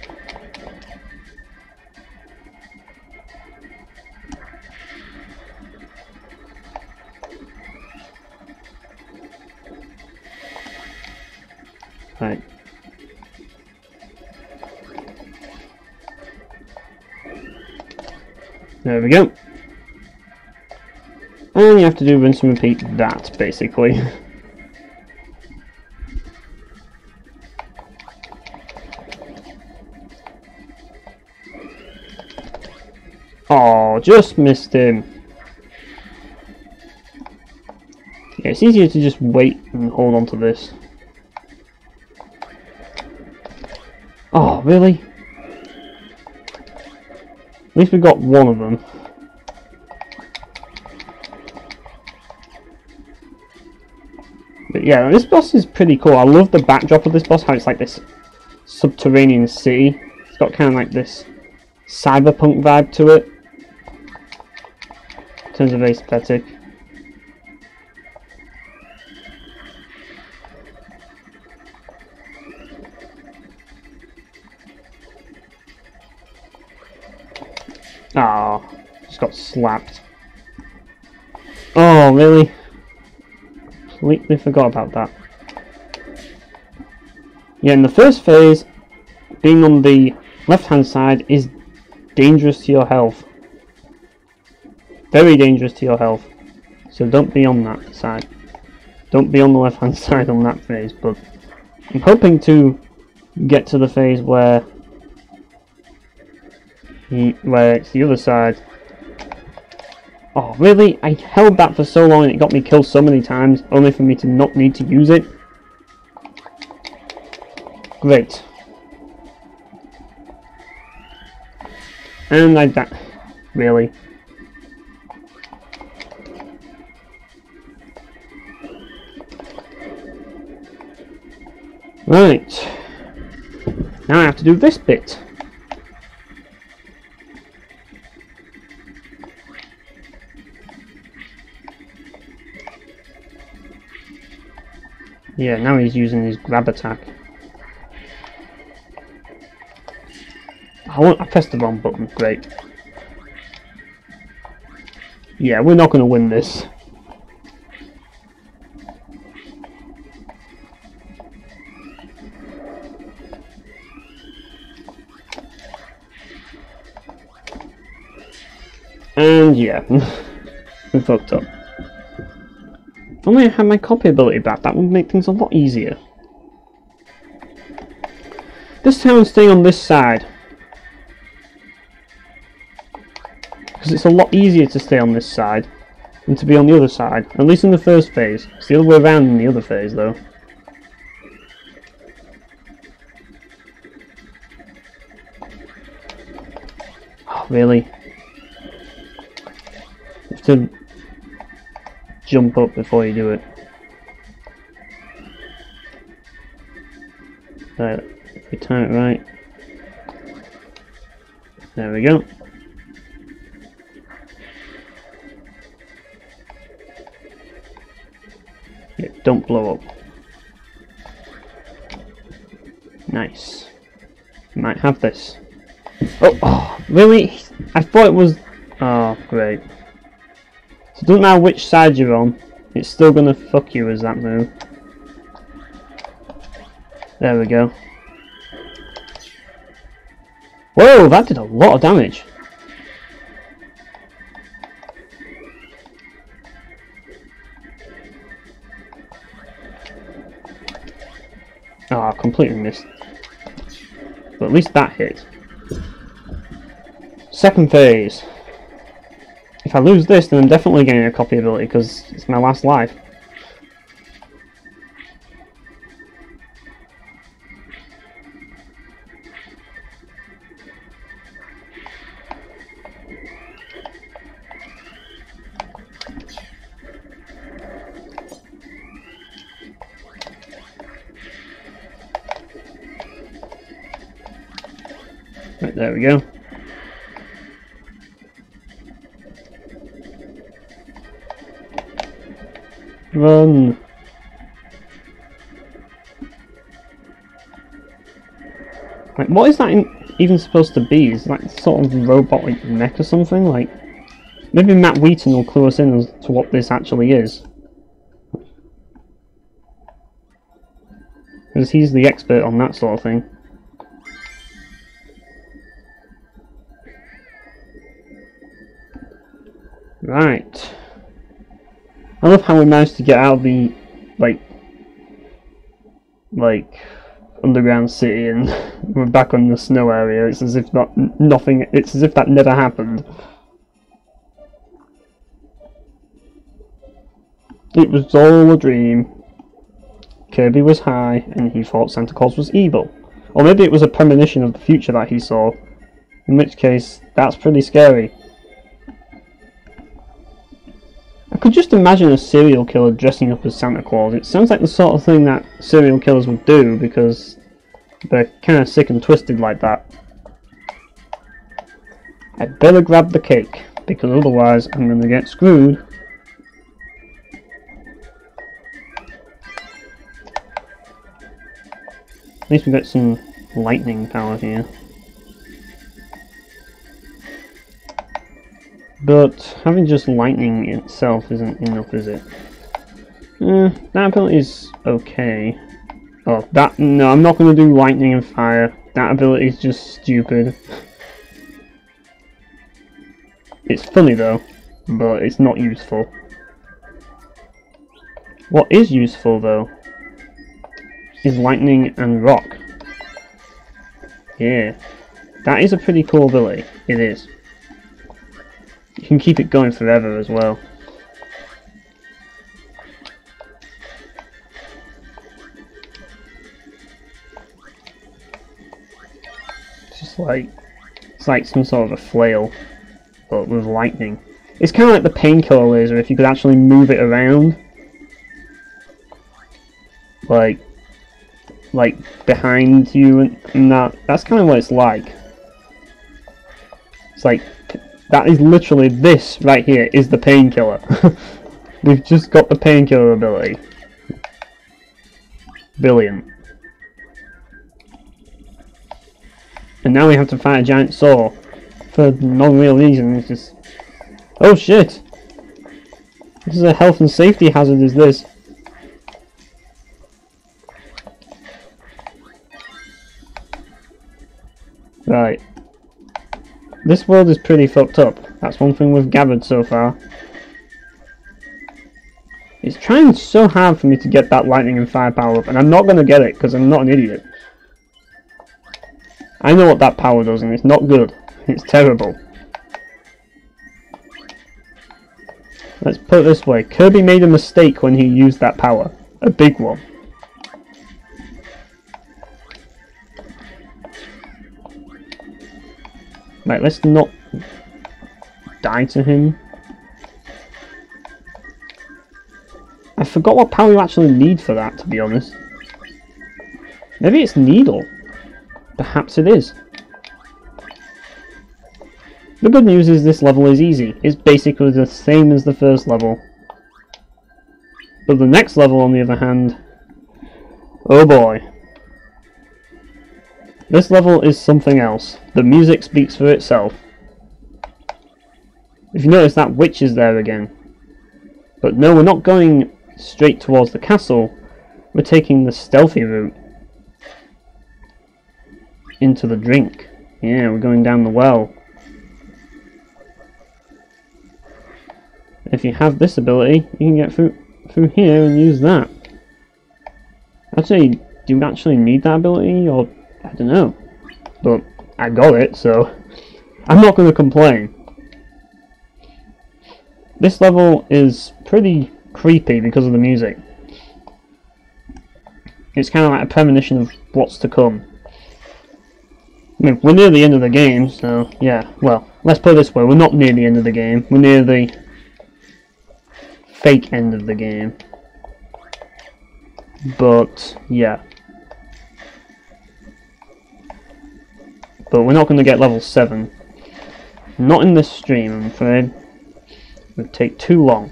Right. There we go. And you have to do rinse and repeat that, basically. Oh, just missed him. Yeah, it's easier to just wait and hold on to this. Oh, really? At least we got one of them. But yeah, this boss is pretty cool. I love the backdrop of this boss, how it's like this subterranean city. It's got kind of like this cyberpunk vibe to it. In terms of aesthetic. Ah, just got slapped. Oh, really? Completely forgot about that. Yeah, in the first phase, being on the left-hand side is dangerous to your health. Very dangerous to your health. So don't be on that side. Don't be on the left-hand side on that phase, but I'm hoping to get to the phase where it's the other side. Oh, really? I held that for so long and it got me killed so many times, only for me to not need to use it. Great. And I died. Really? Right. Now I have to do this bit. Yeah, now he's using his grab attack. I pressed the wrong button, great. Yeah, we're not going to win this. And yeah, we fucked up. If only I had my copy ability back, that would make things a lot easier. This time I'm staying on this side. Because it's a lot easier to stay on this side than to be on the other side. At least in the first phase. It's the other way around in the other phase though. Oh, really? You have to jump up before you do it. Right, if we time it right. There we go. Yeah, don't blow up. Nice. Might have this. Oh, really? I thought it was... Oh, great. So it doesn't matter which side you're on, it's still gonna fuck you as that move. There we go. Whoa, that did a lot of damage. Oh, I completely missed. But at least that hit. Second phase. If I lose this, then I'm definitely getting a copy ability because it's my last life. Right, there we go. Run! Like, what is that even supposed to be? Is it like sort of robotic mech or something? Like, maybe Matt Wheaton will clue us in as to what this actually is. Because he's the expert on that sort of thing. Right. I love how we managed to get out of the like underground city and we're back on the snow area. It's as if it's as if that never happened. It was all a dream. Kirby was high and he thought Santa Claus was evil. Or maybe it was a premonition of the future that he saw. In which case, that's pretty scary. I could just imagine a serial killer dressing up as Santa Claus. It sounds like the sort of thing that serial killers would do because they're kind of sick and twisted like that. I'd better grab the cake, because otherwise I'm going to get screwed. At least we got some lightning power here. But having just lightning itself isn't enough, is it? That ability is okay. Oh, that... no, I'm not going to do lightning and fire. That ability is just stupid. It's funny though, but it's not useful. What is useful though is lightning and rock. Yeah, that is a pretty cool ability. It is. You can keep it going forever as well. It's like some sort of a flail, but with lightning. It's kind of like the painkiller laser if you could actually move it around. Like behind you and that's kind of what it's like. It's like, that is literally, this right here is the painkiller. We've just got the painkiller ability. Brilliant. And now we have to fight a giant saw for no real reason. It's just, oh shit! This is a health and safety hazard, is this? Right. This world is pretty fucked up. That's one thing we've gathered so far. It's trying so hard for me to get that lightning and fire power up, and I'm not going to get it because I'm not an idiot. I know what that power does, and it's not good. It's terrible. Let's put it this way. Kirby made a mistake when he used that power. A big one. Right, let's not die to him. I forgot what power you actually need for that, to be honest. Maybe it's Needle. Perhaps it is. The good news is this level is easy. It's basically the same as the first level. But the next level, on the other hand... oh boy. This level is something else. The music speaks for itself. If you notice, that witch is there again. But no, we're not going straight towards the castle. We're taking the stealthy route. Into the drink. Yeah, we're going down the well. If you have this ability, you can get through here and use that. Actually, do you actually need that ability, or... I don't know, but I got it, so I'm not going to complain. This level is pretty creepy because of the music. It's kind of like a premonition of what's to come. I mean, we're near the end of the game, so yeah, well, let's put it this way, we're not near the end of the game, we're near the fake end of the game. But, yeah. But we're not going to get level 7. Not in this stream, I'm afraid. It would take too long.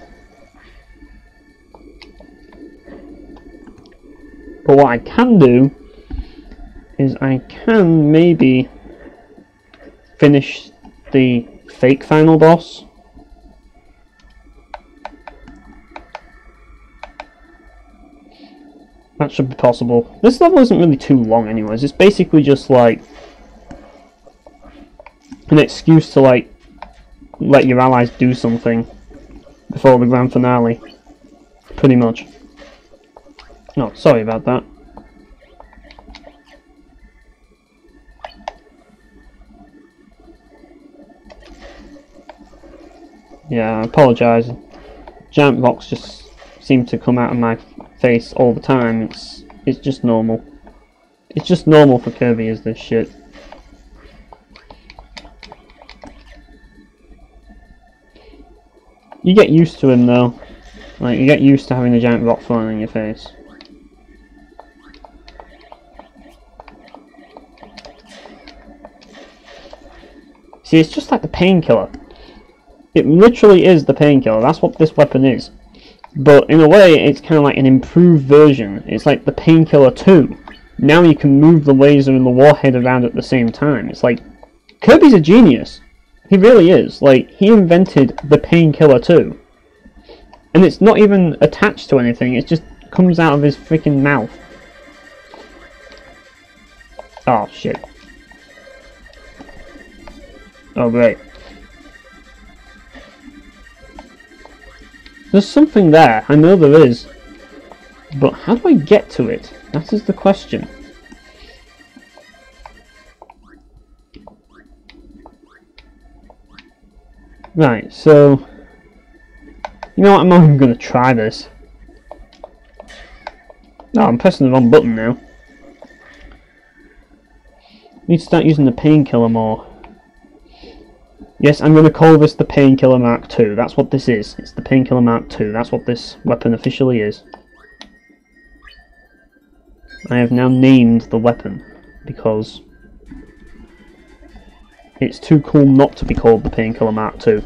But what I can do is I can maybe finish the fake final boss. That should be possible. This level isn't really too long anyways. It's basically just like an excuse to like let your allies do something before the grand finale, pretty much. No, sorry about that. Yeah, I apologise. Giant rocks just seem to come out of my face all the time. It's just normal. It's just normal for Kirby, is this shit. You get used to him though. Like, you get used to having a giant rock thrown in your face. See, it's just like the painkiller. It literally is the painkiller. That's what this weapon is. But in a way, it's kind of like an improved version. It's like the painkiller 2. Now you can move the laser and the warhead around at the same time. It's like, Kirby's a genius. He really is. Like, he invented the painkiller 2. And it's not even attached to anything. It just comes out of his freaking mouth. Oh, shit. Oh, great. There's something there. I know there is. But how do I get to it? That is the question. Right, so... You know what, I'm not even going to try this. No, I'm pressing the wrong button now. Need to start using the painkiller more. Yes, I'm going to call this the Painkiller Mark II. That's what this is. It's the Painkiller Mark II. That's what this weapon officially is. I have now named the weapon because it's too cool not to be called the Painkiller Mark II.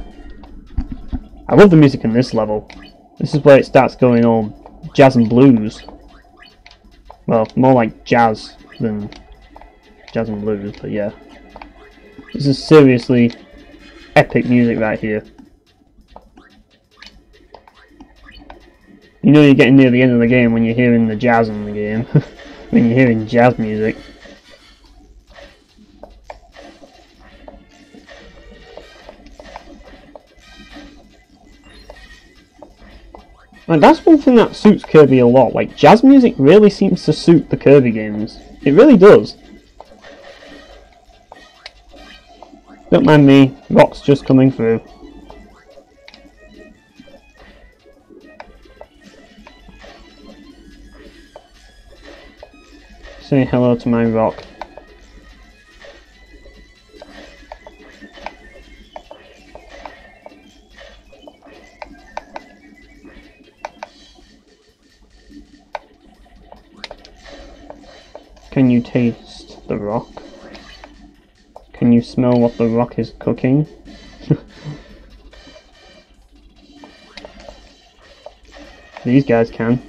I love the music in this level. This is where it starts going all jazz and blues. Well, more like jazz than jazz and blues, but yeah. This is seriously epic music right here. You know you're getting near the end of the game when you're hearing the jazz in the game. When you're hearing jazz music. Like, that's one thing that suits Kirby a lot. Like, jazz music really seems to suit the Kirby games. It really does. Don't mind me, rock's just coming through. Say hello to my rock. Can you taste the rock? Can you smell what the rock is cooking? These guys can.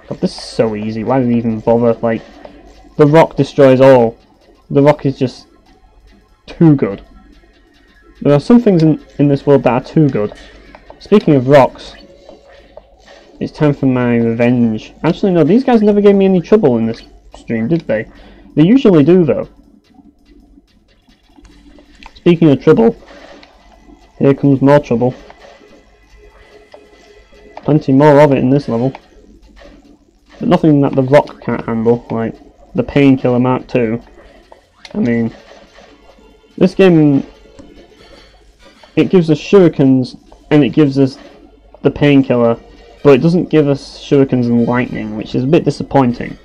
God, this is so easy. Why did we even bother? Like, the rock destroys all. The rock is just too good. There are some things in this world that are too good. Speaking of rocks, it's time for my revenge. Actually, no, these guys never gave me any trouble in this stream, did they? They usually do, though. Speaking of trouble, here comes more trouble. Plenty more of it in this level. But nothing that the rock can't handle, like the Painkiller Mark II. I mean, this game, it gives us shurikens and it gives us the painkiller, but it doesn't give us shurikens and lightning, which is a bit disappointing.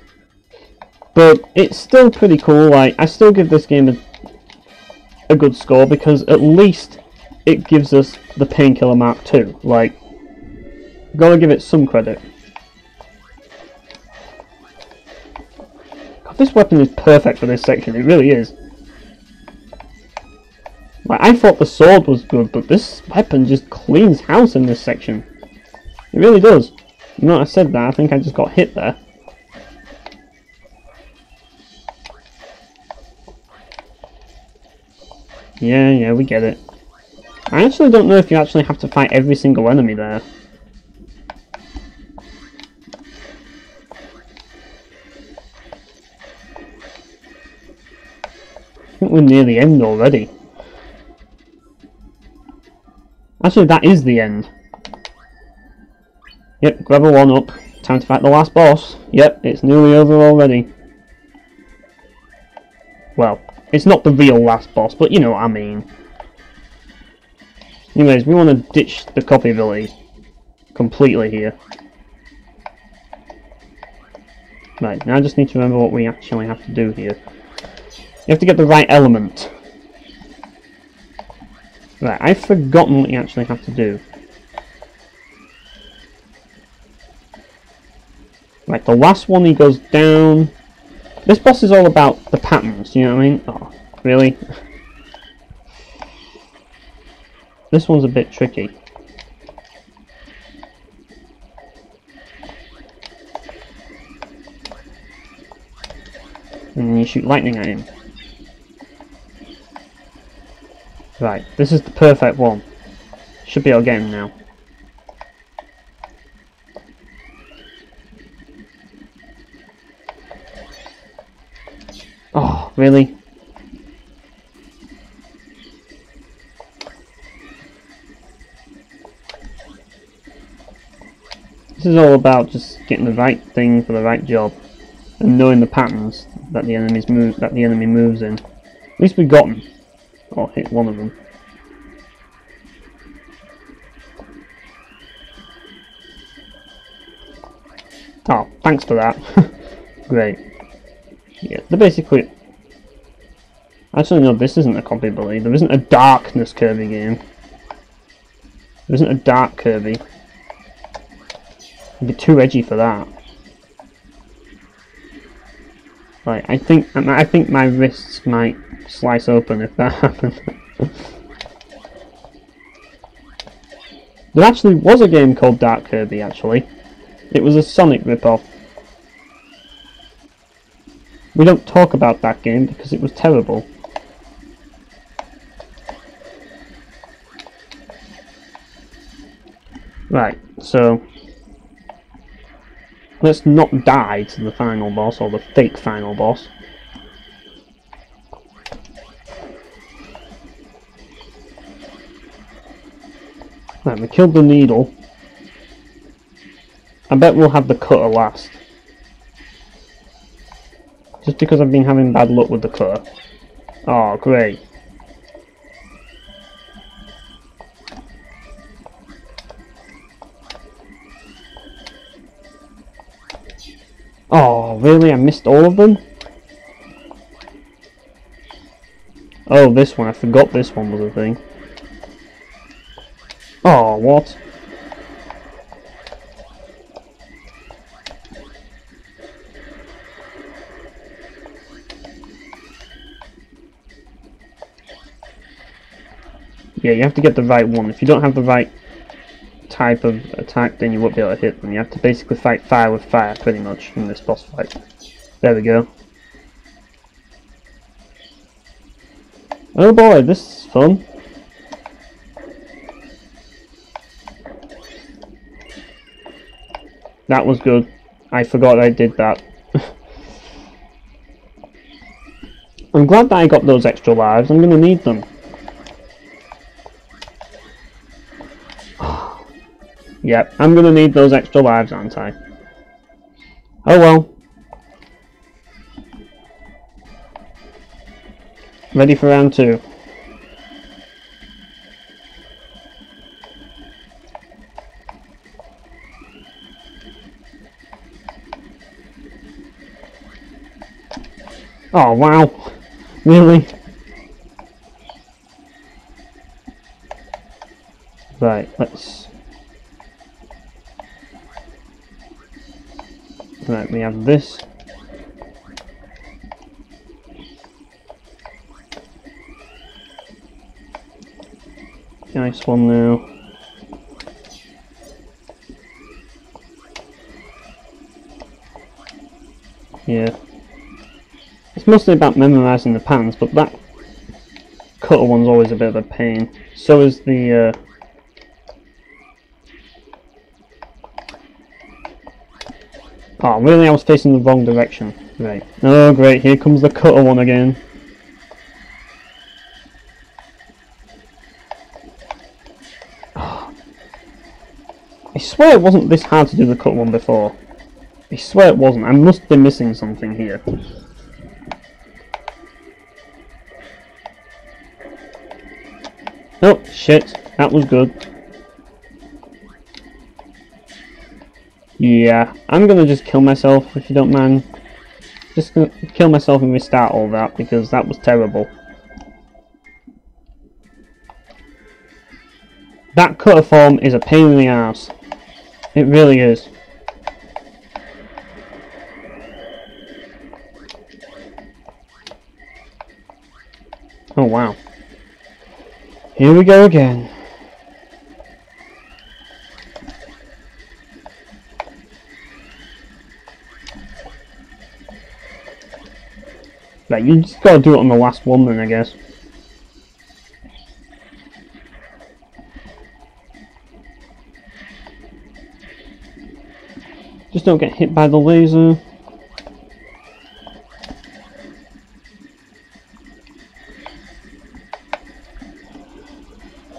But it's still pretty cool. Like, I still give this game a good score because at least it gives us the Painkiller Mark II. Like, gotta give it some credit. God, this weapon is perfect for this section. It really is. Like, I thought the sword was good, but this weapon just cleans house in this section. It really does. You know, I said that, I think I just got hit there. Yeah, we get it. I actually don't know if you actually have to fight every single enemy there. I think we're near the end already. Actually, that is the end. Yep, grab a 1-up. Time to fight the last boss. Yep, it's nearly over already. Well, it's not the real last boss, but you know what I mean. Anyways, we want to ditch the copy ability completely here. Right, now I just need to remember what we actually have to do here. You have to get the right element. Right, I've forgotten what you actually have to do. Right, the last one he goes down. This boss is all about the patterns, you know what I mean? Oh, really? This one's a bit tricky. And then you shoot lightning at him. Right, this is the perfect one. Should be able to get him now. Oh, really? This is all about just getting the right thing for the right job and knowing the patterns that the enemy moves in. At least we got them. Or hit one of them. Oh, thanks for that. Great. Yeah, they're basically... Actually, no, this isn't a copy, believe. There isn't a darkness Kirby game. There isn't a dark Kirby. It'd be too edgy for that. Right, I think my wrists might slice open if that happened. There actually was a game called Dark Kirby, actually. It was a Sonic ripoff. We don't talk about that game because it was terrible. Right, so let's not die to the final boss, or the fake final boss. Right, we killed the needle. I bet we'll have the cutter last. Just because I've been having bad luck with the cutter. Oh, great. Oh, really? I missed all of them? Oh, this one. I forgot this one was a thing. Oh, what? Yeah, you have to get the right one. If you don't have the right type of attack, then you won't be able to hit them. You have to basically fight fire with fire, pretty much, in this boss fight. There we go. Oh boy, this is fun. That was good. I forgot I did that. I'm glad that I got those extra lives. I'm going to need them. Yep, I'm going to need those extra lives, aren't I? Oh well. Ready for round 2. Oh wow, really? Right, let's... Right, we have this. Nice one now. Yeah. It's mostly about memorising the patterns, but that cutter one's always a bit of a pain. So is the Oh, really? I was facing the wrong direction. Right. Oh, great. Here comes the cutter one again. I swear it wasn't this hard to do the cutter one before. I swear it wasn't. I must be missing something here. Oh, shit. That was good. Yeah, I'm gonna just kill myself if you don't mind. Just gonna kill myself and restart all that because that was terrible. That cutter form is a pain in the ass. It really is. Oh wow. Here we go again. Right, you just gotta do it on the last one then, I guess. Just don't get hit by the laser.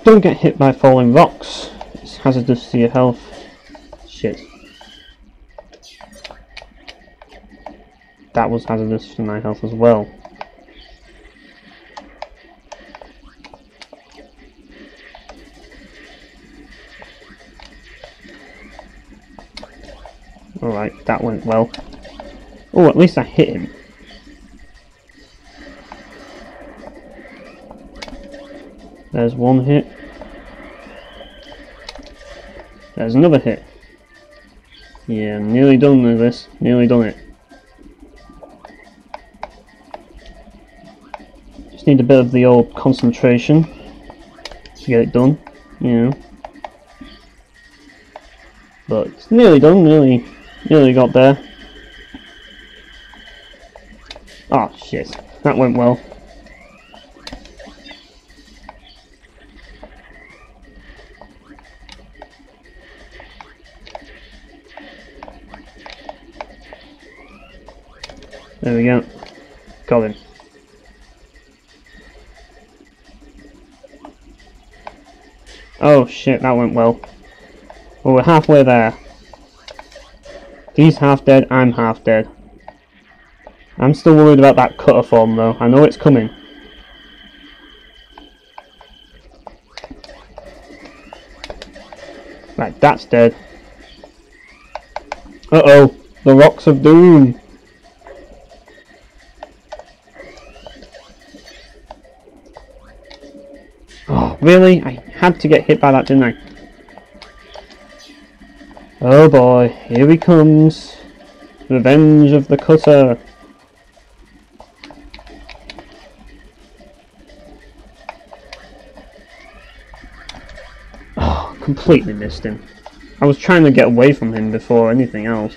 Don't get hit by falling rocks. It's hazardous to your health. Shit. That was hazardous to my health as well. Alright, that went well. Oh, at least I hit him. There's one hit. There's another hit. Yeah, nearly done with this. Nearly done it. Just need a bit of the old concentration to get it done, you know. But it's nearly done, nearly got there. Oh shit, that went well. There we go. Got him. Oh shit, that went well. Well, we're halfway there. He's half dead, I'm half dead. I'm still worried about that cutter form though. I know it's coming. Right, that's dead. Uh-oh, the rocks of doom. Oh, really? I had to get hit by that, didn't I? Oh boy, here he comes. Revenge of the cutter. Oh, completely missed him. I was trying to get away from him before anything else.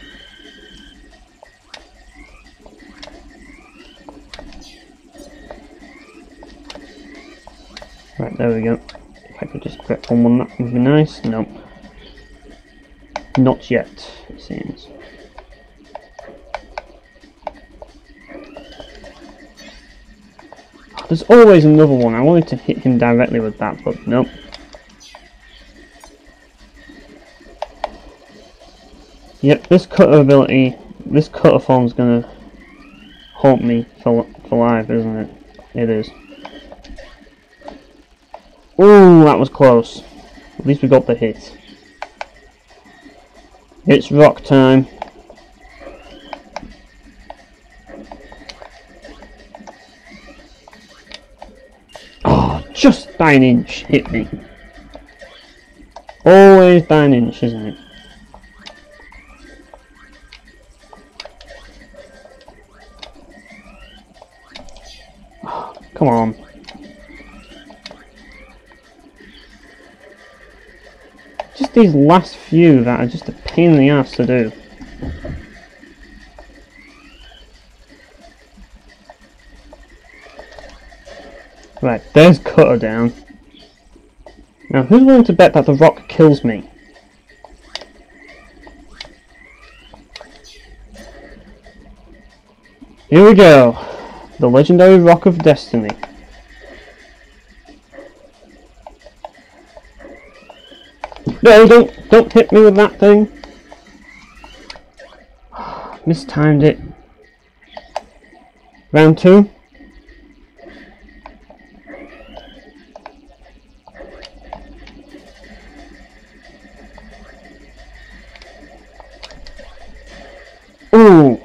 Right, there we go. If I could just get on one, that would be nice. Nope. Not yet, it seems. Oh, there's always another one. I wanted to hit him directly with that, but nope. Yep, this cutter ability, this cutter form's gonna haunt me for life, isn't it? It is. Ooh, that was close. At least we got the hit. It's rock time. Oh, just by an inch hit me. Always by an inch, isn't it? Oh, come on. Just these last few that are just a pain in the ass to do. Right, there's cutter down. Now who's willing to bet that the rock kills me? Here we go. The legendary rock of destiny. No, don't hit me with that thing. Mistimed it. Round 2. Ooh,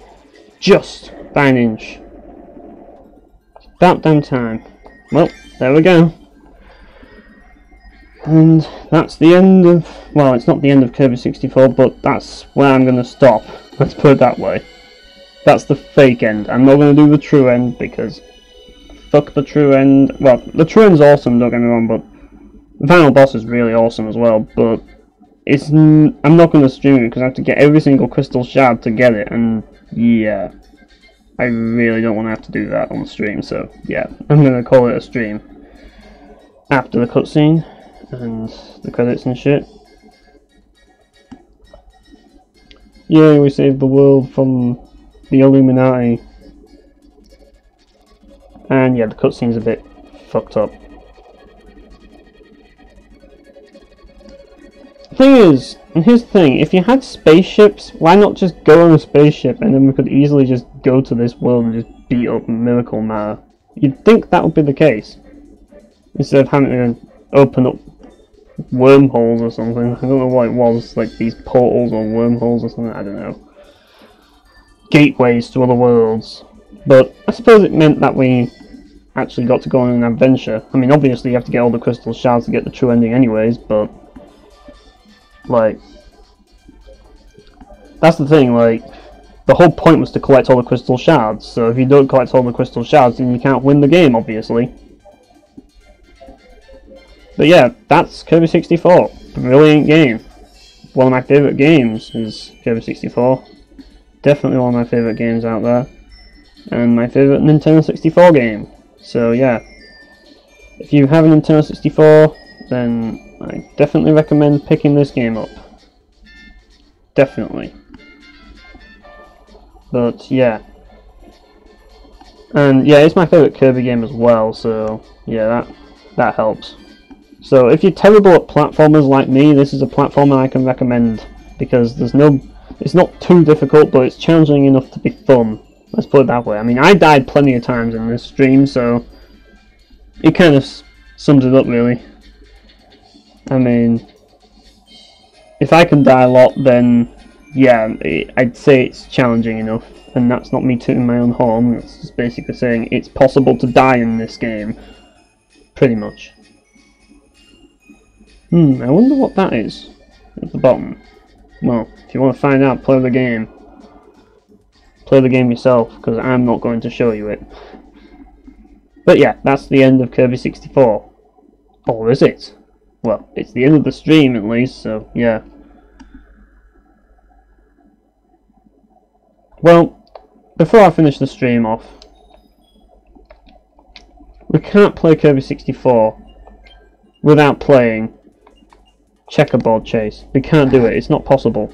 just. by an inch. It's about damn time. Well, there we go. And that's the end of... Well, it's not the end of Kirby 64, but that's where I'm going to stop. Let's put it that way. That's the fake end. I'm not going to do the true end, because... Fuck the true end. Well, the true end's awesome, don't get me wrong, but... The final boss is really awesome as well, but... I'm not going to stream it, because I have to get every single Crystal Shard to get it, and... Yeah. I really don't want to have to do that on the stream, so... Yeah, I'm going to call it a stream. After the cutscene. And the credits and shit. Yay, we saved the world from the Illuminati. And yeah, the cutscene's a bit fucked up. The thing is, and here's the thing, if you had spaceships, why not just go on a spaceship and then we could easily just go to this world and just beat up Miracle Matter? You'd think that would be the case. Instead of having to open up wormholes or something. I don't know what it was, like these portals or wormholes or something, I don't know. Gateways to other worlds. But I suppose it meant that we actually got to go on an adventure. I mean, obviously you have to get all the Crystal Shards to get the true ending anyways, but... Like... That's the thing, like... The whole point was to collect all the Crystal Shards, so if you don't collect all the Crystal Shards, then you can't win the game, obviously. But yeah, that's Kirby 64. Brilliant game. One of my favourite games is Kirby 64. Definitely one of my favourite games out there. And my favourite Nintendo 64 game. So yeah. If you have a Nintendo 64, then I definitely recommend picking this game up. Definitely. But yeah. And yeah, it's my favourite Kirby game as well, so yeah, that helps. So if you're terrible at platformers like me, this is a platformer I can recommend, because it's not too difficult, but it's challenging enough to be fun. Let's put it that way. I mean, I died plenty of times in this stream, so it kind of sums it up, really. I mean, if I can die a lot, then yeah, I'd say it's challenging enough, and that's not me tooting my own horn. It's just basically saying it's possible to die in this game, pretty much. I wonder what that is at the bottom. Well, if you want to find out, play the game. Play the game yourself, because I'm not going to show you it. But yeah, that's the end of Kirby 64. Or is it? Well, it's the end of the stream at least, so yeah. Well, before I finish the stream off, we can't play Kirby 64 without playing Checkerboard Chase. We can't do it, it's not possible.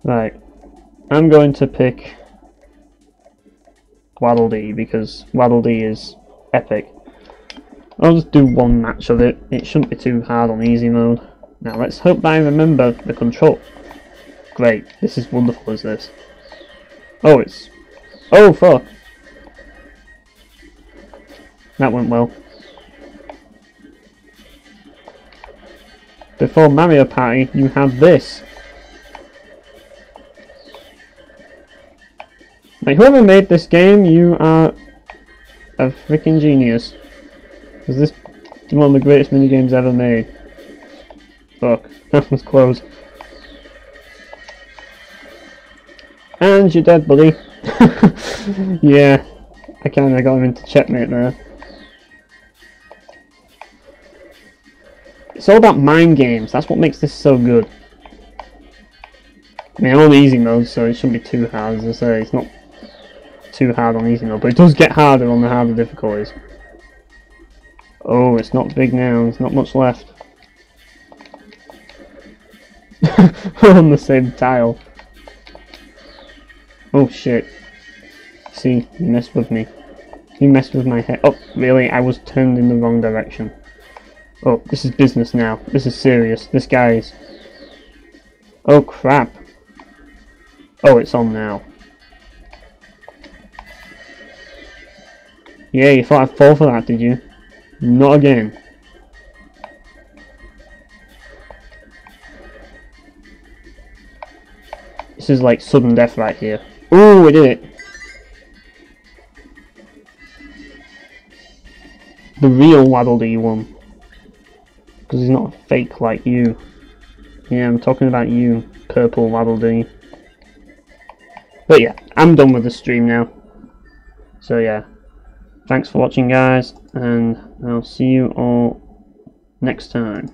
Right, I'm going to pick Waddle Dee because Waddle Dee is epic. I'll just do one match of it, it shouldn't be too hard on easy mode. Now let's hope that I remember the control. Great, this is wonderful, is this? Oh, it's... Oh, fuck! That went well. Before Mario Party, you had this. Like, whoever made this game, you are a freaking genius. Because this is one of the greatest minigames ever made. Fuck, that was close. And you're dead, buddy. Yeah, I kinda got him into checkmate there. It's all about mind games, that's what makes this so good. I mean, I'm on easy mode, so it shouldn't be too hard, as I say, it's not too hard on easy mode, but it does get harder on the harder difficulties. Oh, it's not big now, there's not much left. We're on the same tile. Oh shit. See, you messed with me. You messed with my head. Oh, really? I was turned in the wrong direction. Oh, this is business now. This is serious. This guy's... Oh, crap. Oh, it's on now. Yeah, you thought I'd fall for that, did you? Not again. This is like sudden death right here. Oh, we did it. The real Waddle Dee won. Because he's not fake like you. Yeah, I'm talking about you, purple Waddle Dee. But yeah, I'm done with the stream now. So yeah, thanks for watching guys, and I'll see you all next time.